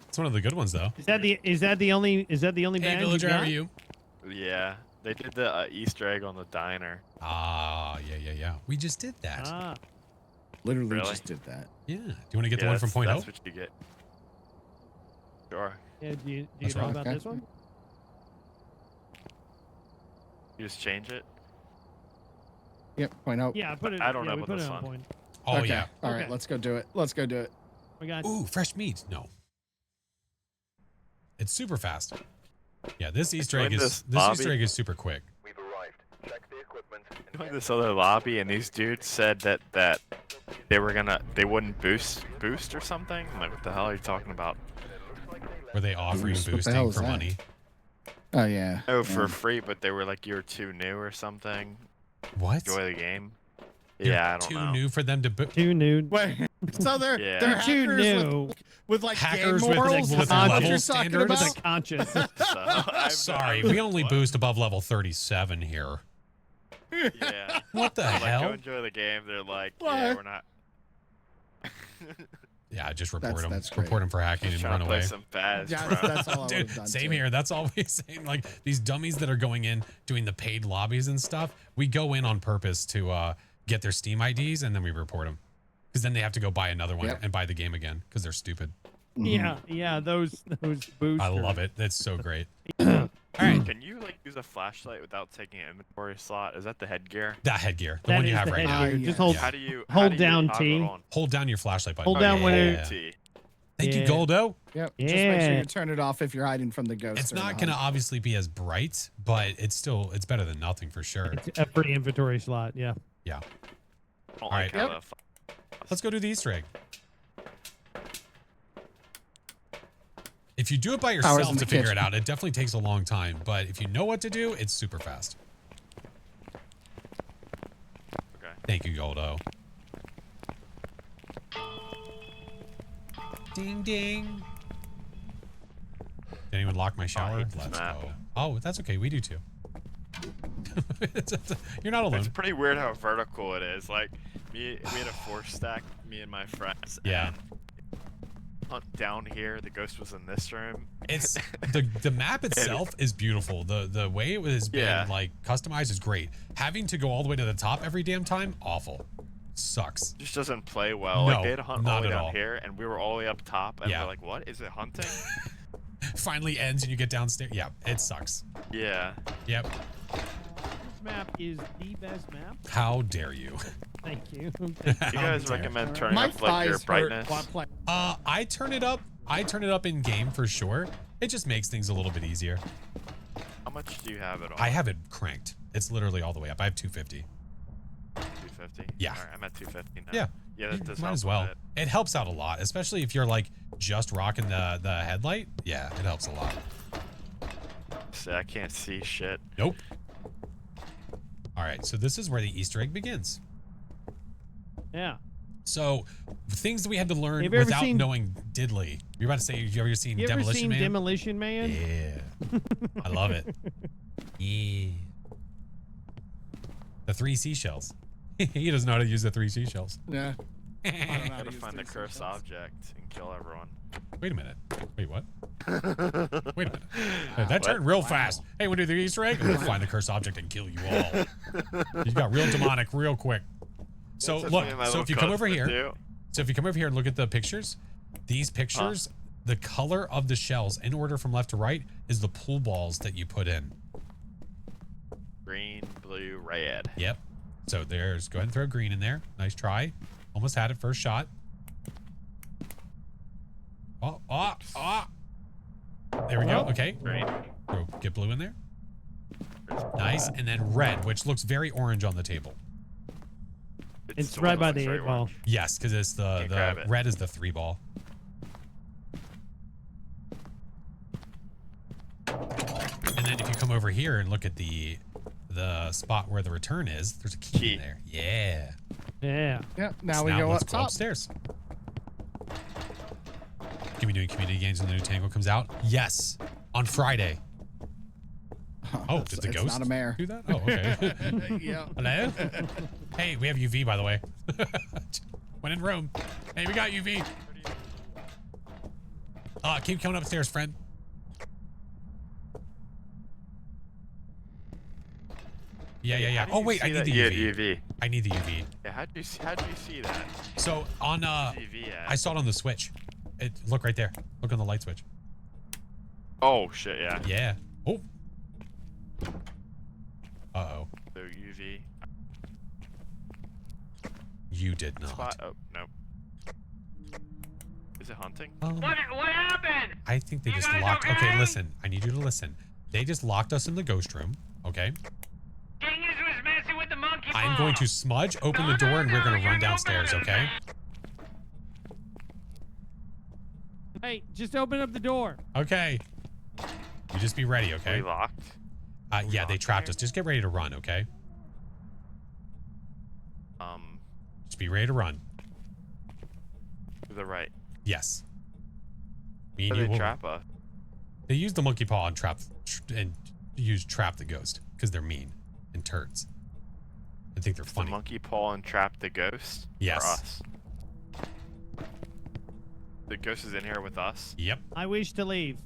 It's one of the good ones, though. Is that the only Hey, badge villager, how got? are you? Yeah. They did the Easter egg on the diner. Ah, yeah. We just did that. Ah. Literally Really? just did that. Yeah. Do you want to get the Yeah, one from Point That's Oh? what you get. Sure. Yeah, do you That's know right. about Okay. this one? You just change it. Yep, point out. Yeah, put it. I don't yeah, know we about put this it on one. point. Oh, Okay. yeah. All right, Okay. let's go do it. Let's go do it. We got. Ooh, fresh meat. No. It's super fast. Yeah, this Easter egg joined is this lobby. Easter egg is super quick. We've arrived. Check the equipment. I went to this other lobby and these dudes said that they wouldn't boost or something. I'm like, what the hell are you talking about? Were they offering Boost? What the boosting hell is for that? money? Oh yeah. Oh, for free, but they were like, you're too new or something. What? Enjoy the game. You're Yeah, I don't too know. new for them to boot. Too nude. Wait. So they're Yeah. they're Too hackers new. with like Hackers game with, like, morals. with Is that what level you're talking standards? With about? a conscience. So, I've- Sorry, I- we only boost above level 37 here. Yeah. What the I'm like, go hell? enjoy the game. They're like, What? yeah, we're not. Yeah, just report them. That's great. Report them for hacking Just and trying run to play away. some Phas, Yeah, bro. that's all I would Dude, have done. same too. here. That's all we saying. Like these dummies that are going in doing the paid lobbies and stuff. We go in on purpose to get their Steam IDs and then we report them, because then they have to go buy another one Yep. and buy the game again because they're stupid. Yeah, those boosters. I love it. That's so great. All right, Can you like use a flashlight without taking an inventory slot? Is that the headgear? that headgear, the That one you is have the right now. headgear. Yeah. Just hold. Yeah. How do you Hold how do you down toggle T. it on? Hold down your flashlight button. Hold down when it- Yeah. T. Thank you, Yeah. Goldo. Yep. Just make sure Yeah. you turn it off if you're hiding from the ghost. It's or the not going to hunt. obviously be as bright, but it's better than nothing for sure. It's a free inventory slot. Yeah. Yeah. I don't All like right. how Yep. Let's go do the Easter egg. If you do it by Hours yourself in to the figure it kitchen. out, it definitely takes a long time. But if you know what to do, it's super fast. Okay. Thank you, Goldo. Ding ding. Did anyone lock my shower? hate this Let's map. go. Oh, that's okay. We do too. You're not alone. It's pretty weird how vertical it is. Like we had a 4-stack, me and my friends. Yeah. And hunt down here. The ghost was in this room. It's the map itself is beautiful. The way it has been Yeah. like customized is great. Having to go all the way to the top every damn time, awful. Sucks. Just doesn't play well. No, Like they had to hunt all not the way at down all. here, and we were all the way up top, and Yeah. we're like, "What is it hunting?" Finally ends and you get downstairs. Yeah, it sucks. Yeah. Yep. This map is the best map. How dare you? Thank you. Do you guys dare. recommend turning My up like your thighs hurt brightness? while playing. I turn it up. I turn it up in game for sure. It just makes things a little bit easier. How much do you have it on? I have it cranked. It's literally all the way up. I have 250. 250. Yeah. All right, I'm at 250 now. Yeah. Yeah, that does Might help as a well. bit. It helps out a lot, especially if you're like just rocking the headlight. Yeah, it helps a lot. See, I can't see shit. Nope. All right, so this is where the Easter egg begins. Yeah. So things that we had to learn Have you ever without seen- knowing diddly. You're about to say, have you ever seen You ever Demolition seen Man? Demolition Man? Yeah. I love it. Yeah. The 3 seashells. He doesn't know how to use the 3 seashells. Yeah. I don't know how Gotta to use find the these cursed themselves. object and kill everyone. Wait a minute. Wait, what? Wait a minute. That turned real fast. Hey, want to do the Easter egg? We'll find the cursed object and kill you all. You got real demonic real quick. So look, so if you come over here, and look at the pictures, these pictures, the color of the shells in order from left to right is the pool balls that you put in. Green, blue, red. Yep. So there's, go ahead and throw green in there. Nice try. Almost had it first shot. There we go. Okay. Green. Get blue in there. Nice. And then red, which looks very orange on the table. It's right by the 8 ball. Yes, because it's the red is the 3 ball. And then if you come over here and look at the spot where the return is, there's a key in there. Yeah. Yeah. Yeah. Now we go let's up go top. upstairs. Can we do community games when the new Tangle comes out? Yes. On Friday. Oh, did the ghost not a mare. do that? Oh, okay. Yeah. Hello? Hey, we have UV, by the way. When in Rome. Hey, we got UV. Keep coming upstairs, friend. Yeah. Oh, wait, I need the UV. I need the UV. Yeah, how'd you see that? So on I saw it on the switch. Look right there. Look on the light switch. Oh shit, yeah. Yeah. Oh. Uh-oh. So UV. You did not. Spot. Oh, no. Is it hunting? What happened? I think they just locked. Okay, listen. I need you to listen. They just locked us in the ghost room. Okay. Dingus was messing with the monkey ball. I'm going to smudge, open the door, and we're going to run downstairs. Okay. Hey, just open up the door. Okay. You just be ready. Okay. We locked. Yeah, they trapped us. Just get ready to run. Okay. Just be ready to run. To the right. Yes. Me and you will trap us. They use the monkey paw and trap the ghost because they're mean and turds. I think they're funny. The monkey paw and trap the ghost. Yes. For us. The ghost is in here with us. Yep. I wish to leave.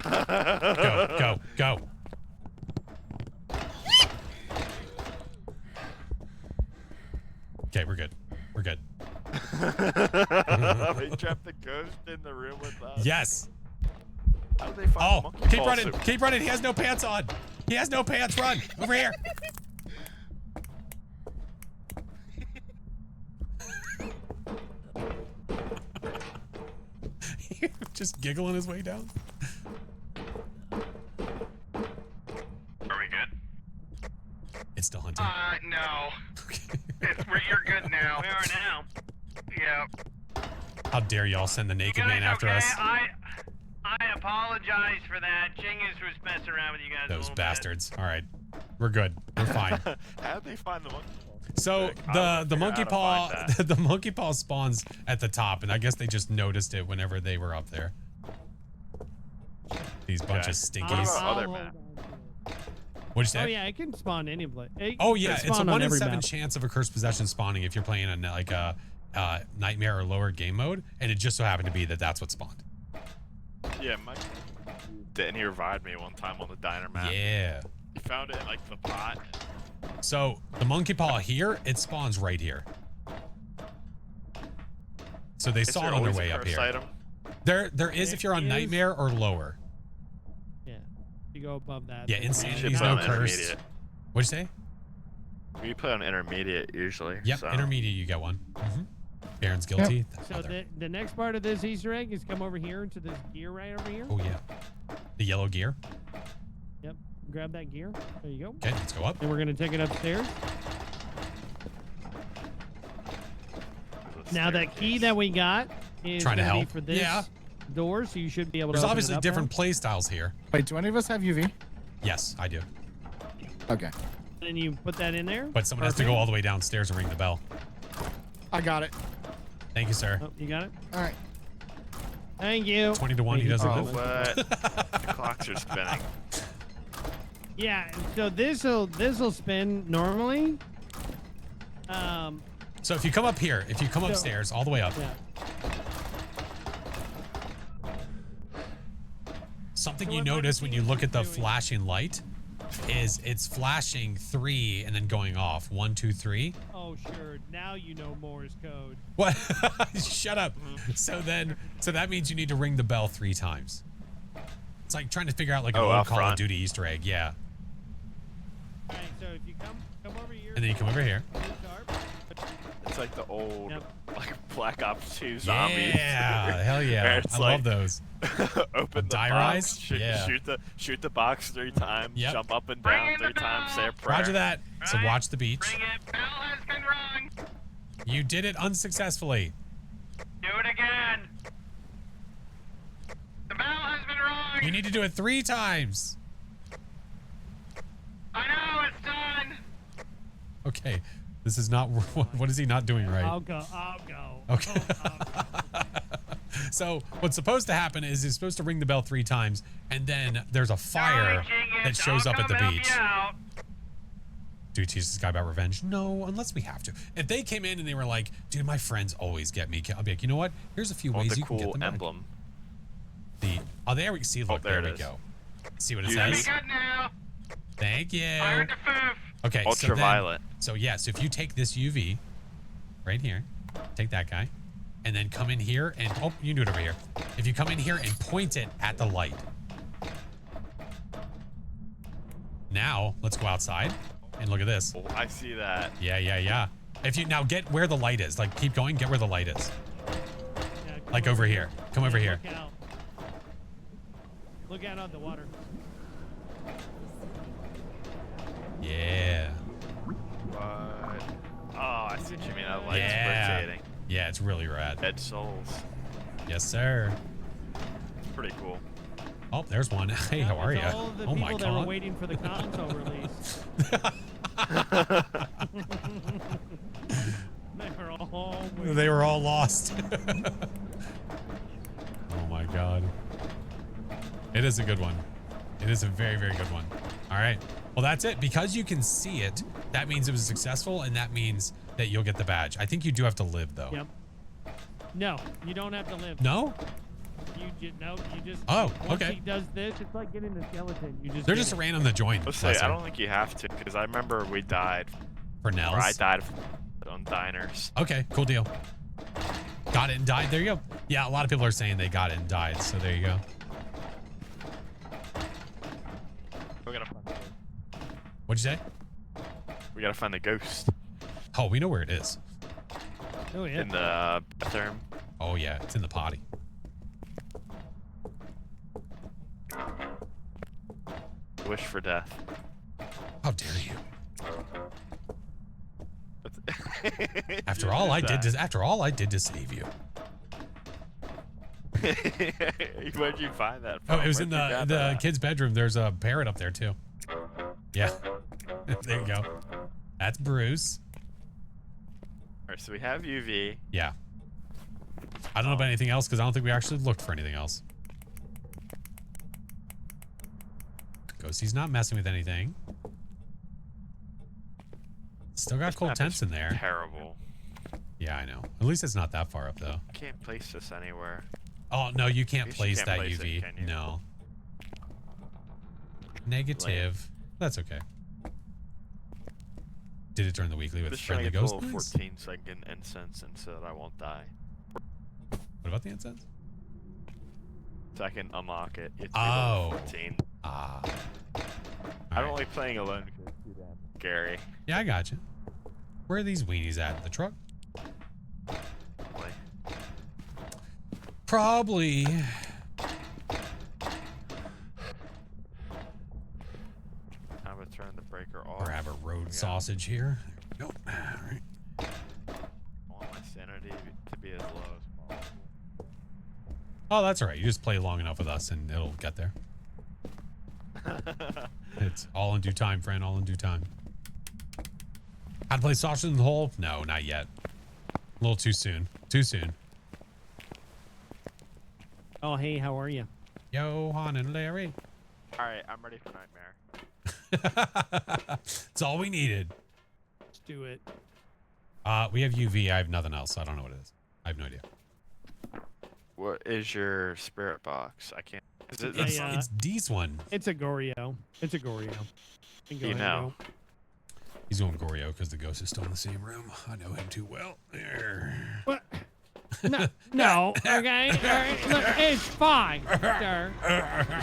Go. Okay, we're good. We're good. They trapped the ghost in the room with us. Yes. How did they find the monkey keep paw running. suit? Keep running. He has no pants on. He has no pants. Run. Over here. Just giggling his way down. Are we good? It's still hunting. No. You're good now. We are now. Yeah. How dare y'all send the naked man after okay? us? I apologize for that. Jingus was messing around with you guys. Those bastards. All right. We're good. We're fine. How'd they find the monkey paw? So the monkey paw the monkey paw spawns at the top, and I guess they just noticed it whenever they were up there. These bunch of stinkies. What'd you say? Oh yeah, it can spawn any place. Oh yeah, it's a 1 in 7 chance of a cursed possession spawning if you're playing in like a nightmare or lower game mode, and it just so happened to be that that's what spawned. Yeah, Mike. Didn't he revived me one time on the diner map? Yeah. He found it in like the pot. So the monkey paw here, it spawns right here. So they saw it on their way up here. Item? There is if you're on nightmare or lower. Yeah, you go above that. Yeah, insanity's no curse. What'd you say? We play on intermediate usually. Yep, so. Intermediate you got one. Baron's guilty. Yep. So the next part of this Easter egg is come over here into this gear right over here. Oh yeah. The yellow gear. Yep. Grab that gear. There you go. Okay, let's go up. And we're gonna take it upstairs. Now that key that we got is trying to gonna be help for this door, so you should be able to. There's open obviously it up different now. play styles here. Wait, do any of us have UV? Yes, I do. Okay. Then you put that in there. But someone has to go all the way downstairs and ring the bell. I got it. Thank you, sir. Oh, you got it. All right. Thank you. 20 to 1. He doesn't Oh, live. what? The clocks are spinning. Yeah. So this'll spin normally. So if you come up here, if you come upstairs all the way up. Yeah. something So you what my notice when you machine look at the is doing- flashing light is it's flashing 3 and then going off. 1, 2, 3. Oh, sure. Now you know Morse code. What? Shut up. So that means you need to ring the bell 3 times. It's like trying to figure out like an Oh, old out Call of front. Duty Easter egg. Yeah. All right, so if you come over here. And then you come over here. It's like the old, Yep. like Black Ops 2 zombies. Yeah, hell Where yeah. it's I like, love those. Open the Die box, rise? shoot, shoot the box 3 times, Yep. jump up and Bring down in 3 the times, say a bell. prayer. Roger that. So Right. watch the beach. Bring it. Bell has been rung. You did it unsuccessfully. Do it again. The bell has been rung. You need to do it 3 times. I know it's done. Okay. This is not, what is he not doing right? I'll go. I'll go. Okay. So what's supposed to happen is he's supposed to ring the bell 3 times, and then there's a fire that shows up at the beach. Do you teach this guy about revenge? No, unless we have to. If they came in and they were like, dude, my friends always get me, I'll be like, you know what? Here's a few Want ways the you can get cool them back. emblem. There we see. Look, there there it we is. go. See what it You Be says? good now. Thank you. I heard the foof. Okay, Ultraviolet. So yes, if you take this UV right here, take that guy, and then come in here and you can do it over here. If you come in here and point it at the light. Now let's go outside and look at this. Oh, I see that. Yeah. If you now get where the light is, like keep going, get where the light is. Yeah, come Like over here. Come over here. Look out. Look out on the water. Yeah. What? Oh, I see what you mean. That light's Yeah. rotating. Yeah, it's really rad. Dead souls. Yes, sir. It's pretty cool. Oh, there's one. Hey, how are you? All of the Oh my people that were god. waiting for the console release. They were all lost. Oh my god. It is a good one. It is a very, very good one. All right. Well, that's it. Because you can see it, that means it was successful, and that means that you'll get the badge. I think you do have to live, though. Yep. No, you don't have to live. No? You just. Oh, once okay. he does this, it's like getting the skeleton. You just. They're get just it. random the joint. Let's say, I don't think you have to, because I remember we died. For Nels? Or I died on diners. Okay, cool deal. Got it and died. There you go. Yeah, a lot of people are saying they got it and died, so there you go. We're gonna find What'd you say? We gotta find the ghost. Oh, we know where it is. Oh yeah. In the bathroom. Oh yeah, it's in the potty. Wish for death. How dare you? After all I did to save you. Where'd you find that Oh, from? it was in Where'd you grab the that? kid's bedroom. There's a parrot up there too. Yeah. There you go. That's Bruce. Alright, so we have UV. Yeah. I don't know about anything else because I don't think we actually looked for anything else. Ghosty's not messing with anything. Still got This cold map tents is in there. Terrible. Yeah, I know. At least it's not that far up though. Can't place this anywhere. Oh no, you can't At least you place can't that place it, UV. can you? No. Negative. That's okay. Did it during the weekly with Just trying friendly to get to ghost? level Nice. 14 so I can get an incense and so that I won't die. What about the incense? So I can unlock it. It's Oh. level 14. Ah. I don't Alright. like playing alone because it's too damn scary. Yeah, I got you. Where are these weenies at? The truck? Like, Probably. I'm gonna turn the breaker off. Or have a road Yeah. sausage here. There we go. All right. I want my sanity to be as low as possible. Oh, that's all right. You just play long enough with us and it'll get there. It's all in due time, friend. All in due time. How to play sausage in the hole? No, not yet. A little too soon. Too soon. Oh hey, how are you? Yo, Han and Larry. Alright, I'm ready for Nightmare. It's all we needed. Let's do it. We have UV. I have nothing else. So I don't know what it is. I have no idea. What is your spirit box? I can't. Is it? It's D's one. It's a Goryo. It's a Goryo. You know. He's going Goryo because the ghost is still in the same room. I know him too well. There. What? No. Okay. All right. Look, it's fine, sir.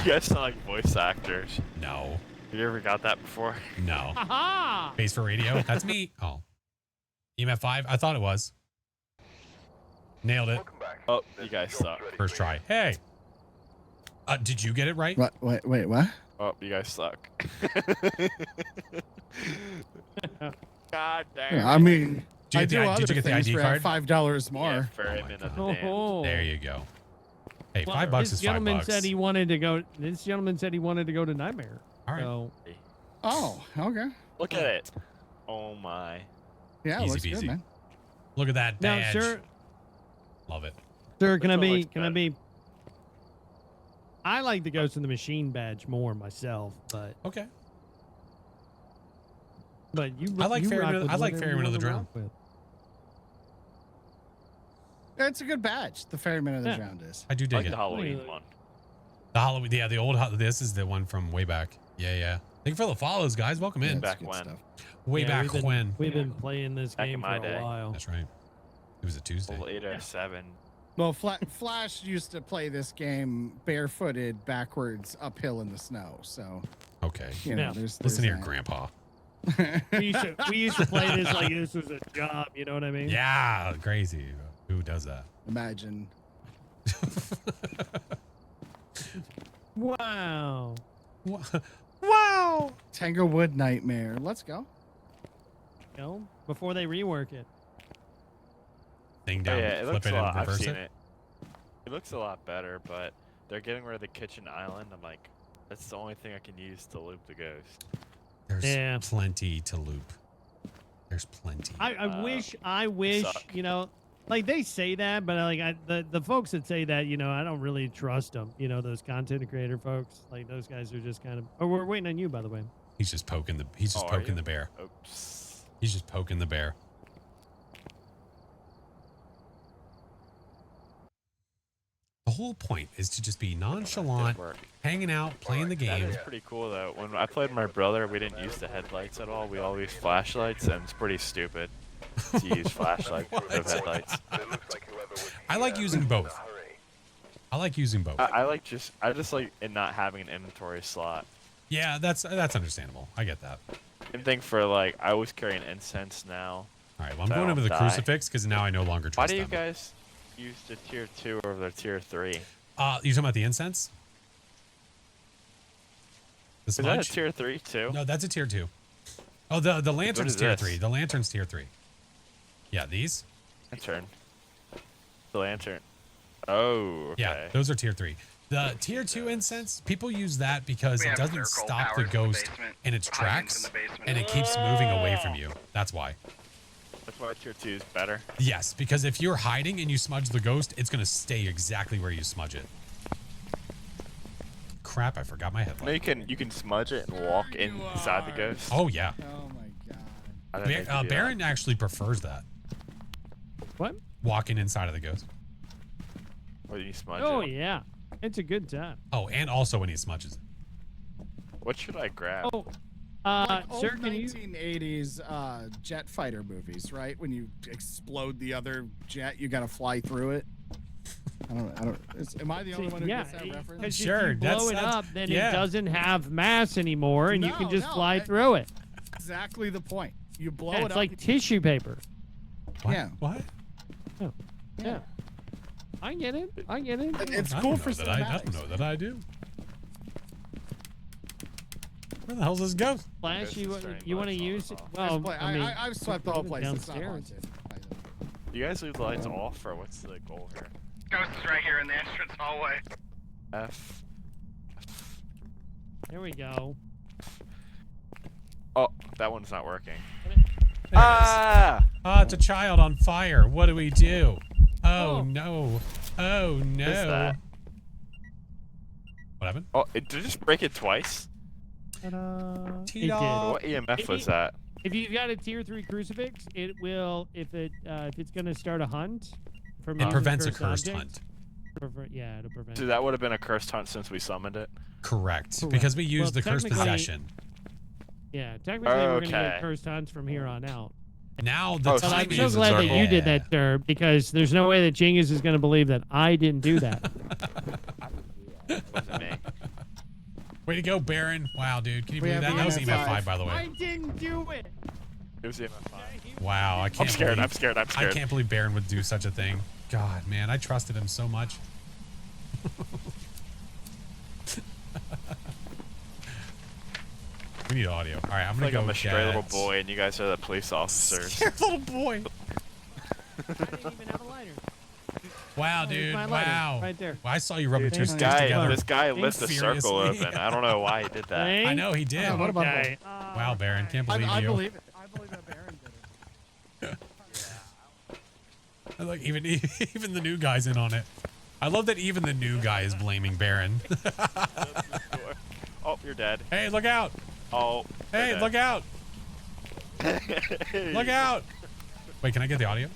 You guys sound like voice actors. No. You ever got that before? No. Aha! Base for radio. That's me. Oh. EMF 5. I thought it was. Nailed it. Oh, you guys suck. First try. Hey. Did you get it right? What? Wait, what? Oh, you guys suck. God damn. I mean, Did you get the ID card? $5 more. Yeah, ferryman of the damned. There you go. Hey, Well, $5 is $5. This gentleman said he wanted to go. This gentleman said he wanted to go to Nightmare. All right. So, Oh, okay. Look at it. Oh my. Yeah, Easy looks peasy. good, man. Look at that now, badge. sir, Love it. sir, can I Which one be? looks Can I better? be? I like the Ghost in the Machine badge more myself, but Okay. you. I like you Ferryman rock of- with I like whatever Ferryman you of the wanna Drowned. rock with. It's a good badge. The Ferryman of the Yeah. Drowned is. I do I dig like it. the Halloween one. The Halloween, yeah, the old. This is the one from way back. Yeah. Thank you for the follows, guys. Welcome in. Back good when. stuff. Way Yeah, back we've been- when. We've been playing this Back in game for my a day. while. That's right. It was a Tuesday. 807. Well, Flash used to play this game barefooted, backwards, uphill in the snow. So, Okay. you know, Yeah. there's Listen here, that. Grandpa. We used to play this like this was a job. You know what I mean? Yeah, crazy. Who does that? Imagine. Wow. Wow. Tanglewood Nightmare. Let's go. You know, before they rework it. Thing Oh, down, yeah, it flip looks it a and lot. I've reverse seen it. it. It looks a lot better, but they're getting rid of the kitchen island. I'm like, that's the only thing I can use to loop the ghost. There's Yeah. plenty to loop. There's plenty. I wish, suck. you know, like they say that, but the folks that say that, you know, I don't really trust them. You know, those content creator folks, like those guys are just kind of. Oh, we're waiting on you, by the way. He's just poking the. He's just Oh, are poking you? the bear. Oops. He's just poking the bear. The whole point is to just be nonchalant, Did work. hanging out, playing the That game. is pretty cool though. When I played with my brother, we didn't use the headlights at all. We all used flashlights, and it's pretty stupid to use flashlights instead of headlights. I like using both. I like using both. I just like it not having an inventory slot. Yeah, that's understandable. I get that. Same thing for like I always carry an incense now. All right, well, I'm So I going over don't the die. crucifix because now I no longer Why trust do you them. guys use the tier 2 over the tier 3? You talking about the incense? The Is that smudge? a tier 3 too? No, that's a tier 2. Oh, the lantern's is tier this? 3. The lantern's tier 3. Yeah, these? Lantern. The lantern. Oh, okay. Yeah, those are tier 3. The tier 2 incense, people use that because We it have doesn't circle stop the towers in the ghost basement, in its hydrants in tracks, the basement. and it keeps moving away from you. That's why. That's why tier 2 is better. Yes, because if you're hiding and you smudge the ghost, it's going to stay exactly where you smudge it. Crap, I forgot my No, headlight. you can smudge it and walk inside the ghost. Oh, yeah. Oh my god. I didn't think you do that. Baron actually prefers that. What? Walking inside of the ghost. Or you smudge Oh it. yeah, it's a good time. Oh, and also when he smudges it. What should I grab? Oh, Like sir, old can you? 1980s jet fighter movies, right? When you explode the other jet, you got to fly through it. I don't. Am I the only one who Yeah, gets that reference? because Sure, if you blow it that's- up, then yeah. it doesn't have mass anymore, and you can No, just no, fly through it. Exactly the point. You blow Yeah, it it's up. like tissue paper. What? Yeah. What? Yeah. I get it. I get it. It's I cool don't for know that I cinematics. don't know that I do. Where the hell's this ghost? Flash, Ghost you is turning you want to lights on use? and off. Well, Play- I mean, I've swept the whole place. It's not downstairs. haunted. Do you guys leave the lights off, or what's the goal here? Ghost is right here in the entrance hallway. F. There we go. Oh, that one's not working. There it is. Ah! Ah, it's a child on fire. What do we do? Oh, Oh. no. Oh no. What is that? What happened? Oh, did it just break it twice? Ta-da. It T-dog. What EMF If was you- that? If you've got a tier 3 crucifix, it will if it's going to start a hunt for It moving prevents a cursed cursed objects, hunt. Yeah, to prevent. So that would have been a cursed hunt since we summoned it. Correct. Because we used the cursed possession. Yeah, technically we're gonna Okay. get cursed hunts from here on out. Now the Oh, But I'm timing so is glad that circle. you did that, sir, because there's no way that Genghis is gonna believe that I didn't do that. Wasn't me. Way to go, Baron. Wow, dude. Can you We believe that? have That was EMF5. EMF5, by the I way. didn't do it. It was EMF5. Wow, I can't I'm scared. believe, I'm scared. I'm scared. I can't believe Baron would do such a thing. God, man, I trusted him so much. We need audio. All right, I'm I gonna feel like go I'm a stray little get- boy, and you guys are the police officers. Scared little boy. I didn't even have a lighter. Wow, There's dude. my lighter, Wow. right there. Well, I saw you rub your two This sticks together. guy lit the circle Furiously. open. I don't know why he did that. I know he did. Oh, what about Okay. Wow, Baron. Can't believe I you. believe it. I believe that Baron did it. Look, even the new guy's in on it. I love that even the new guy is blaming Baron. Oh, you're dead. Hey, look out! Oh. Hey, you're look out! dead. Look out! Wait, can I get the audio?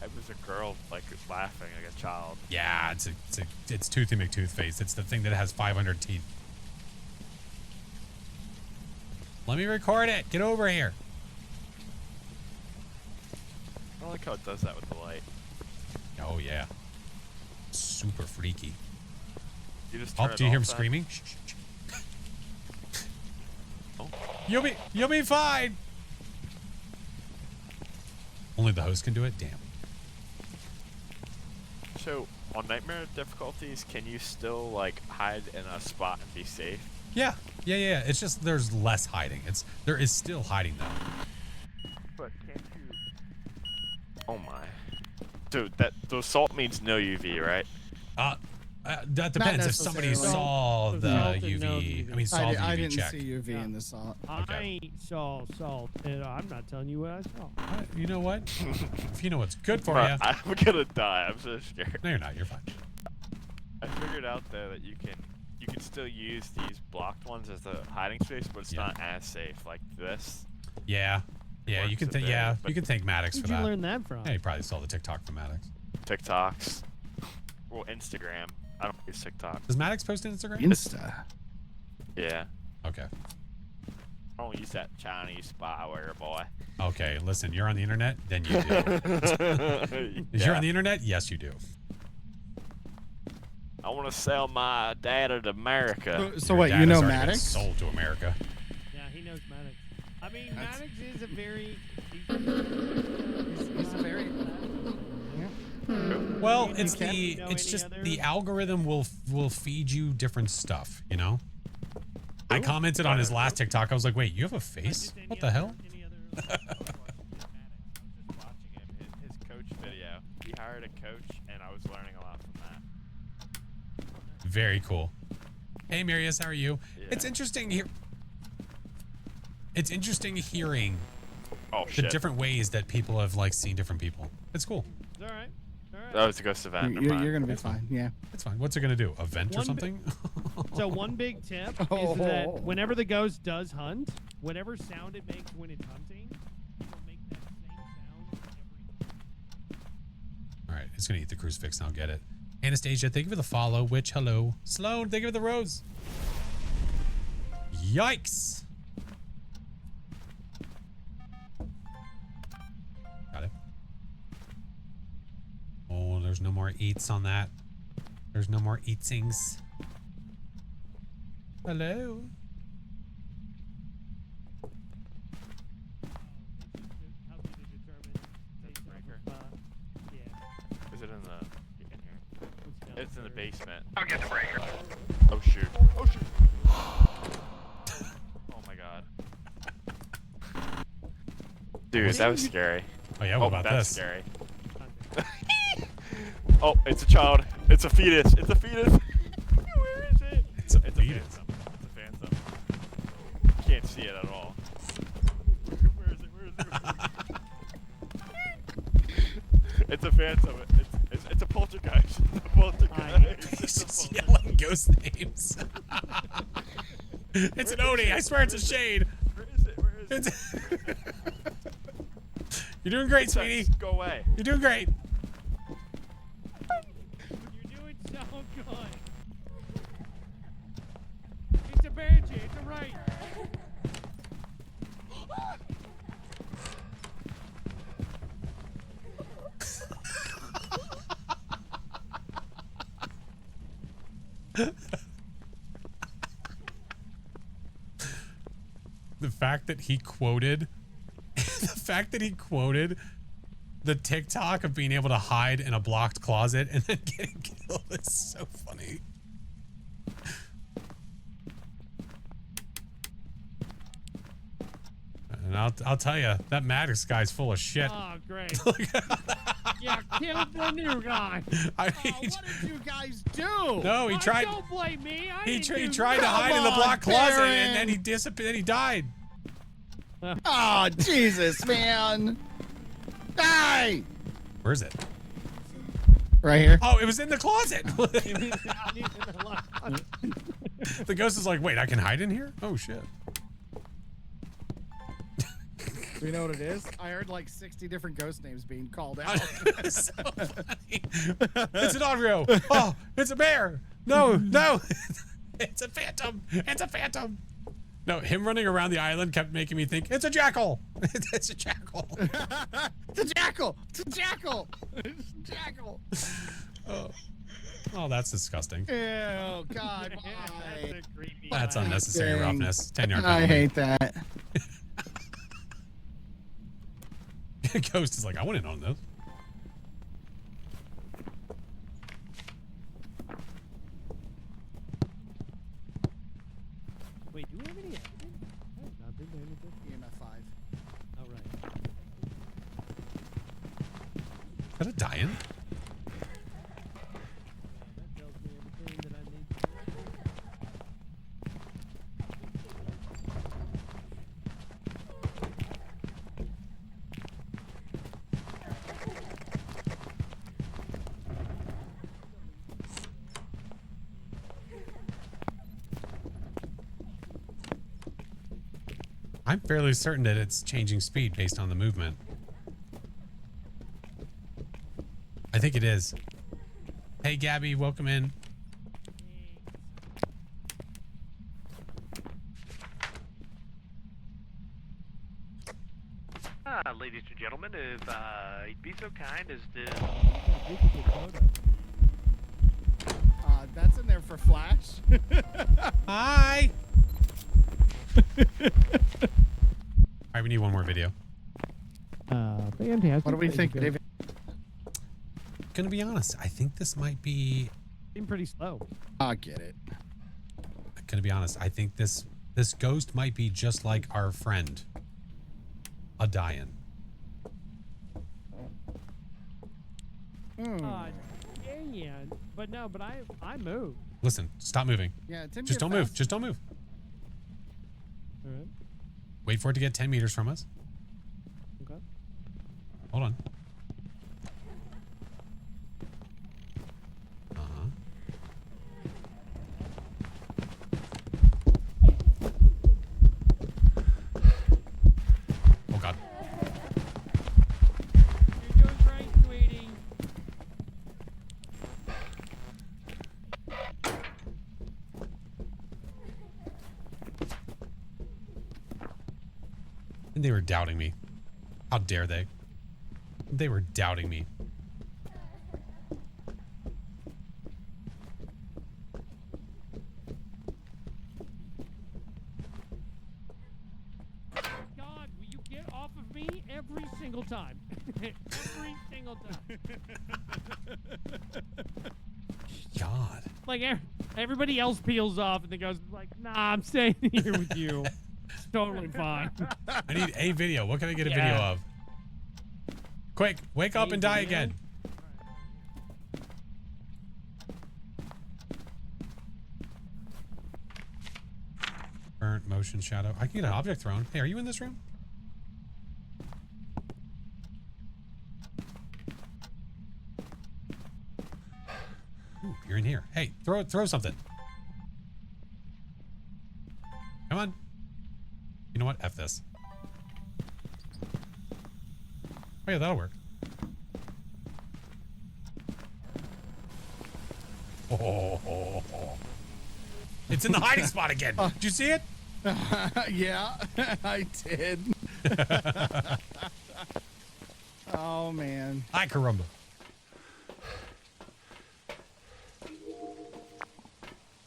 It was a girl, like, laughing like a child. Yeah, it's Toothy McToothface. It's the thing that has 500 teeth. Let me record it. Get over here. I like how it does that with the light. Oh yeah. Super freaky. You just Oh, turn it do you hear him off then? screaming? Shh, shh, shh. Oh. You'll be fine. Only the host can do it. Damn. So, on nightmare difficulties, can you still, like, hide in a spot and be safe? Yeah. It's just there's less hiding. There is still hiding though. But can't you... Oh my. Dude, the assault means no UV, right? That depends. If somebody necessarily. saw the Salt and UV, no UV. I mean, saw the UV I didn't check. see UV in the salt. Okay. I saw salt, and I'm not telling you what I saw. You know what? If you know what's good for Bro, you. I'm gonna die. I'm so scared. No, you're not. You're fine. I figured out though that you can still use these blocked ones as the hiding space, but it's not as safe. Like this. Yeah. Yeah, you can think. Yeah, you can thank Maddox for Where'd that. you learn that from? Yeah, you probably saw the TikTok from Maddox. TikToks. Well, Instagram. I don't use TikTok. Does Maddox post on Instagram? Insta. Yeah. Okay. I don't use that Chinese spyware, boy. Okay, listen, you're on the internet, then you do. If you're on the internet, yes, you do. I want to sell my data to America. So Your what, dad you know has already been Maddox? Sold to America. Yeah, he knows Maddox. I mean, Maddox is a very. He's a very. Well, You it's can't the know it's any just other- the algorithm will feed you different stuff, you know? I commented on his last TikTok. I was like, "Wait, you have a face? What the hell?" Watching him, his coach video. He hired a coach, and I was learning a lot from that. Very cool. Hey, Marius, how are you? Yeah. It's interesting here. It's interesting hearing Oh the shit! different ways that people have like seen different people. It's cool. It's all right. All right. That was a ghost event. Never mind. You're gonna be fine. Yeah. It's fine. What's it gonna do? A vent or One something? So one big tip is that whenever the ghost does hunt, whatever sound it makes when it's hunting, it will make that same sound every. All right, it's gonna eat the crucifix. I'll get it. Anastasia, thank you for the follow. Witch, hello. Sloan, thank you for the rose. Yikes. Got it. Oh, there's no more eats on that. There's no more eatings. Hello. Is it in here? It's in the basement. I'll get the breaker. Oh shoot! Oh shoot! Oh my god. Dude, that was scary. Oh yeah, what about that's this? scary. Oh, it's a child. It's a fetus. It's a fetus. Where is it? It's a fetus. fetus. It's a phantom. Can't see it at all. Where is it? Where is it? It's a phantom. It's a poltergeist. It's a poltergeist. He's just yelling ghost names. It's an Oni. I swear it's a shade. Where is it? Where is it? You're doing great, sweetie. Go away. You're doing great. banshee. It's a right. The fact that he quoted the TikTok of being able to hide in a blocked closet and then getting killed is so funny. And I'll tell you, that Maddox guy's full of shit. Oh, great. Yeah, killed the new guy. What did you guys do? No, he tried. Don't blame me. He tried to hide in the blocked closet and then he disappeared. Then he died. Oh, Jesus, man. Die! Where is it? Right here. Oh, it was in the closet. The ghost is like, wait, I can hide in here? Oh, shit. Do you know what it is? I heard like 60 different ghost names being called out. So funny. It's an audio. Oh, it's a bear. No. It's a phantom. It's a phantom. No, him running around the island kept making me think, it's a jackal. It's a jackal. It's a jackal. It's a jackal. It's a jackal. Oh, that's disgusting. Oh, God. Why? That's unnecessary roughness. 10-yard penalty. I hate that. Ghost is like, I want in on this. Wait, do we have any evidence? I have not been to anything. EMF 5. All right. Is that a die-in? That tells me everything that I need. I'm fairly certain that it's changing speed based on the movement. I think it is. Hey, Gabby, welcome in. Ladies and gentlemen, if you'd be so kind as to... That's in there for Flash. Hi. All right, we need one more video. Fantastic. What do we think, David? Gonna be honest, I think this might be. Seem pretty slow. I get it. Gonna be honest, I think this ghost might be just like our friend, a die-in. Yeah, but no, but I moved. Listen, stop moving. Yeah, Tim, just don't move. Just don't move. All right. Wait for it to get 10 meters from us. Okay. Hold on. Oh God. You're doing great, sweetie. And they were doubting me. How dare they? They were doubting me. God, will you get off of me every single time? Every single time. God. Like everybody else peels off and the ghost is like, nah, I'm staying here with you. It's totally fine. I need a video. What can I get a Yeah. video of? Quick, wake up and die again. Burnt, motion, shadow. I can get an object thrown. Hey, are you in this room? Ooh, you're in here. Hey, throw something. Come on. You know what? F this. Oh yeah, that'll work. Oh. It's in the hiding spot again. Did you see it? Yeah, I did. Oh man. Hi, caramba.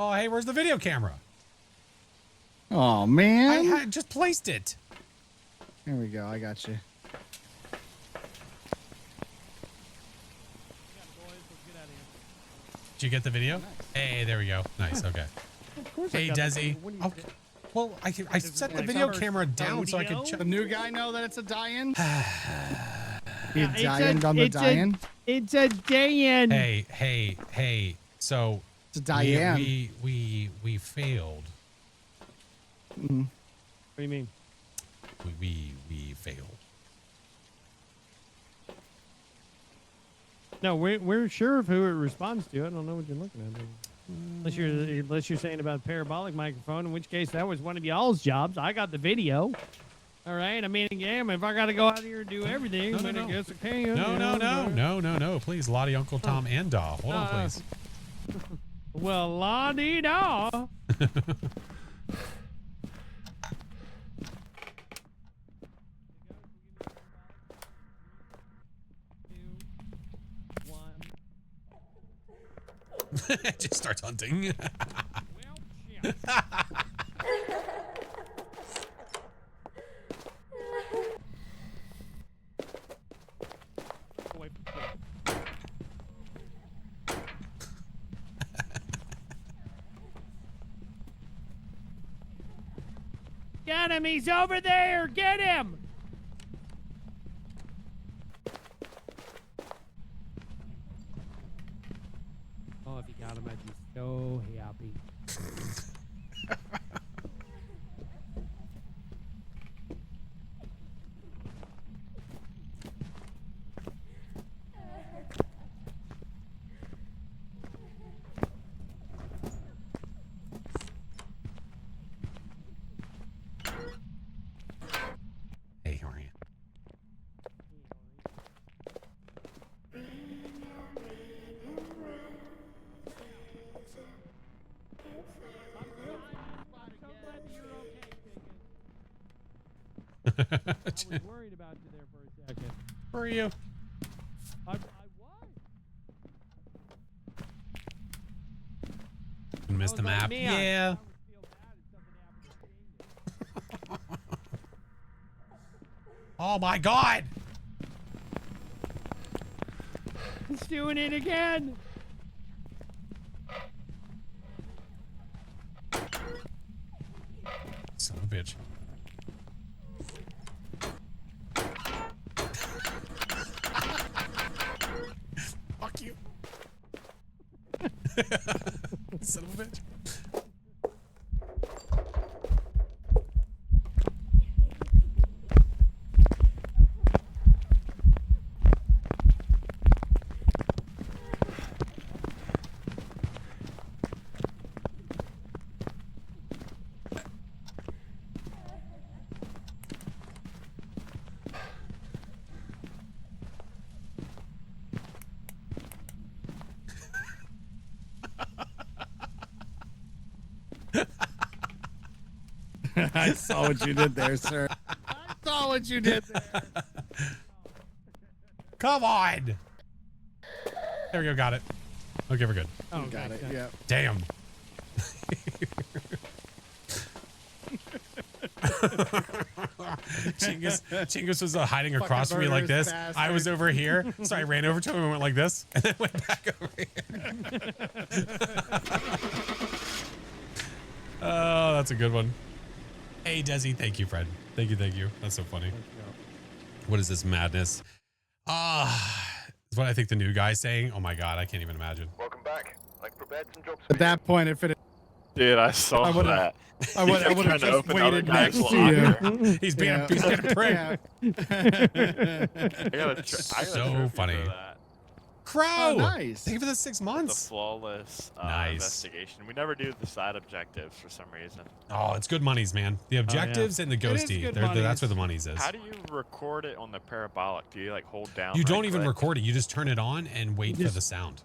Oh, hey, where's the video camera? Oh man. I had just placed it. Here we go. I got you. Did you get the video? Hey, there we go. Nice. Okay. Of course Hey, I got the Desi. video. What do you Oh, well, I set the video camera down so I could check. The new guy know that it's a die-in? He It's die-in on the die-in? It's a day-in. Hey. So It's a die-in. we failed. Mm. What do you mean? We failed. No, we're sure of who it responds to. I don't know what you're looking at. Unless you're saying about parabolic microphone, in which case that was one of y'all's jobs. I got the video. All right. I mean, again, if I got to go out here and do everything, No. I guess I can. No. Please, Lottie, Uncle Tom, and Daw. Hold on, please. Well, la-dee-da. It just starts hunting. Get him! He's over there! Get him! Oh, if you got him, I'd be so happy. Hey, how are you? I was worried about you there for a second. Where are you? I was. Missed the map. me. Yeah. Oh my God! He's doing it again. Son of a bitch. Fuck you. Son of a bitch. I saw what you did there, sir. I saw what you did there. Come on. There we go. Got it. Okay, we're good. Oh, got it. Yeah. Damn. Chingus was hiding across from me like this. bastard. I was over here, so I ran over to him and went like this, and then went back over here. Oh, that's a good one. Hey, Desi, thank you, Fred. Thank you. That's so funny. What is this madness? Is what I think the new guy's saying. Oh my God, I can't even imagine. Welcome back. I prepared some jobs At that point, if it. Dude, I saw that. I would have Trying to just open other waited guys' next to locker. you. He's being a prick. Yeah. I gotta So funny. Crow! Oh, nice. Thank you for the 6 The months. flawless Nice. investigation. We never do the side objectives for some reason. Oh, it's good monies, man. The objectives and the is ghosty. good That's monies. where the monies is. How do you record it on the parabolic? Do you like hold down? You don't right even click? record it. You just turn it on and wait for the sound.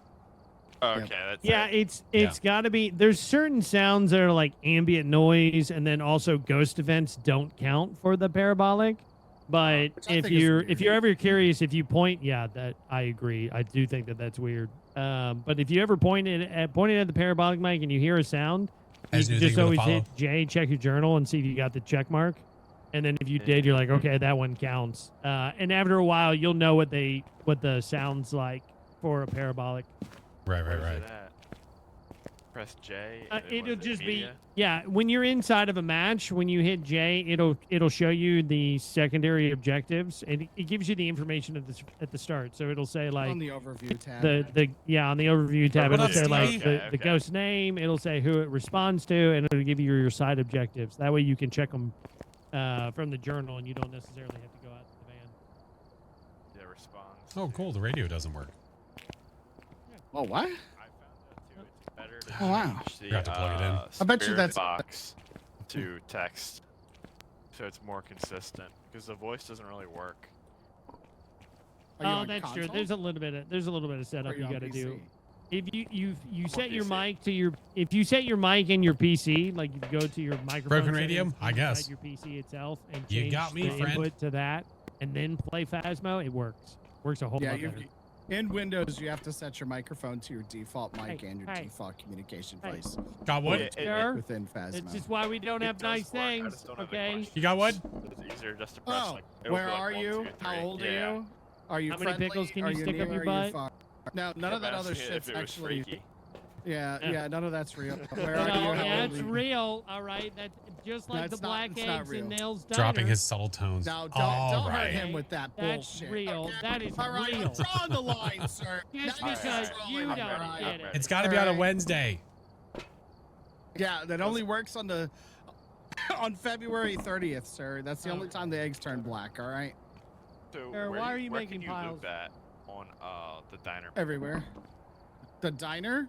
Okay, that's Yeah, it. it's got to be. There's certain sounds that are like ambient noise, and then also ghost events don't count for the parabolic. But if you're ever curious, if you point, that I agree. I do think that that's weird. But if you ever point it at the parabolic mic and you hear a sound, you can just always hit J, check your journal, and see if you got the check mark. And then if you did, you're like, okay, that one counts. And after a while, you'll know what the sounds like for a parabolic. Right. Press J. It'll just be when you're inside of a match, when you hit J, it'll show you the secondary objectives, and it gives you the information at the start. So it'll say like on the overview tab. On the overview tab, it'll say like Okay. the ghost name, it'll say who it responds to, and it'll give you your side objectives. That way you can check them from the journal, and you don't necessarily have to go out to the van. Yeah, response. Oh, cool. The radio doesn't work. Oh, what? I found that too. It's better to Oh, wow. change the Forgot to plug it in. I bet you spirit that's- box to text, so it's more consistent. Because the voice doesn't really work. Are you on That's true. console? There's a little bit of setup Or are you on got to do. PC? If you set your PC. mic to your set your mic in your PC, like you go to your microphone Broken radio? settings I guess. inside your PC itself and You change got me, the friend. input to that, and then play Phasmo, it works. Works a whole Yeah, lot better. in Windows, you have to set your microphone to your default mic Hey, and your hey. default communication Hey. voice Got one? Sure. within Phasmo. It's just why we don't have It nice does work, I things, just don't have the okay? question. You got one? It's easier just to press Oh, like. it'll where be like are 1, you? 2, How 3. old are Yeah. you? Are you How many friendly? pickles can Are you stick near? up your Are butt? far? No, none Yeah, of that but other asking shit's if it was actually. freaky. Yeah, none of that's real. Where No, are you? How that's old are you? real. All right, that's just like That's the not- black it's not eggs real. and nails. Dropping diner. his subtle tones. No, don't All hurt right. him with that That's bullshit. real. okay? That is All right, real. I'm drawing the line, sir. Just Now you're because drawing you the don't line. get it. It's got to be on a Alright. Wednesday. Yeah, that only works on the on February 30th, sir. That's the only time the eggs turn black. All right, So Sir, where why do are you where making can you piles? loop that on the diner? everywhere. The diner,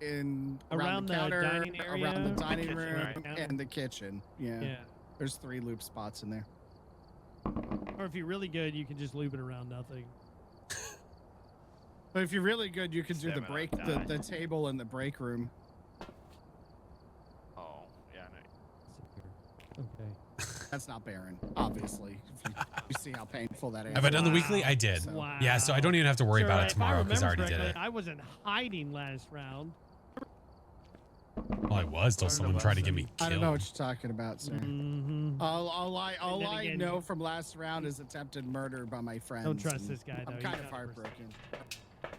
in Around the the counter, dining area? around the dining Kitchen, room, right? and the kitchen. Yeah. Yeah. There's 3 loop spots in there. Or if you're really good, you can just loop it around nothing. But if you're really good, you can do the 7 break, out of 10. the table in the break room. Oh, yeah, I know. Okay. That's not barren, obviously. If you see how painful that is. Have I done the weekly? I did. So- Wow. Yeah, so I don't even have to worry Sir, about it if tomorrow because I remember already did correctly, it. I wasn't hiding last round. Well, I was till someone tried to get me I killed. don't know what you're talking about, sir. Mm-hmm. All I again- know from last round is attempted murder by my friends. Don't trust and this guy, though. I'm He's kind not of a person. heartbroken.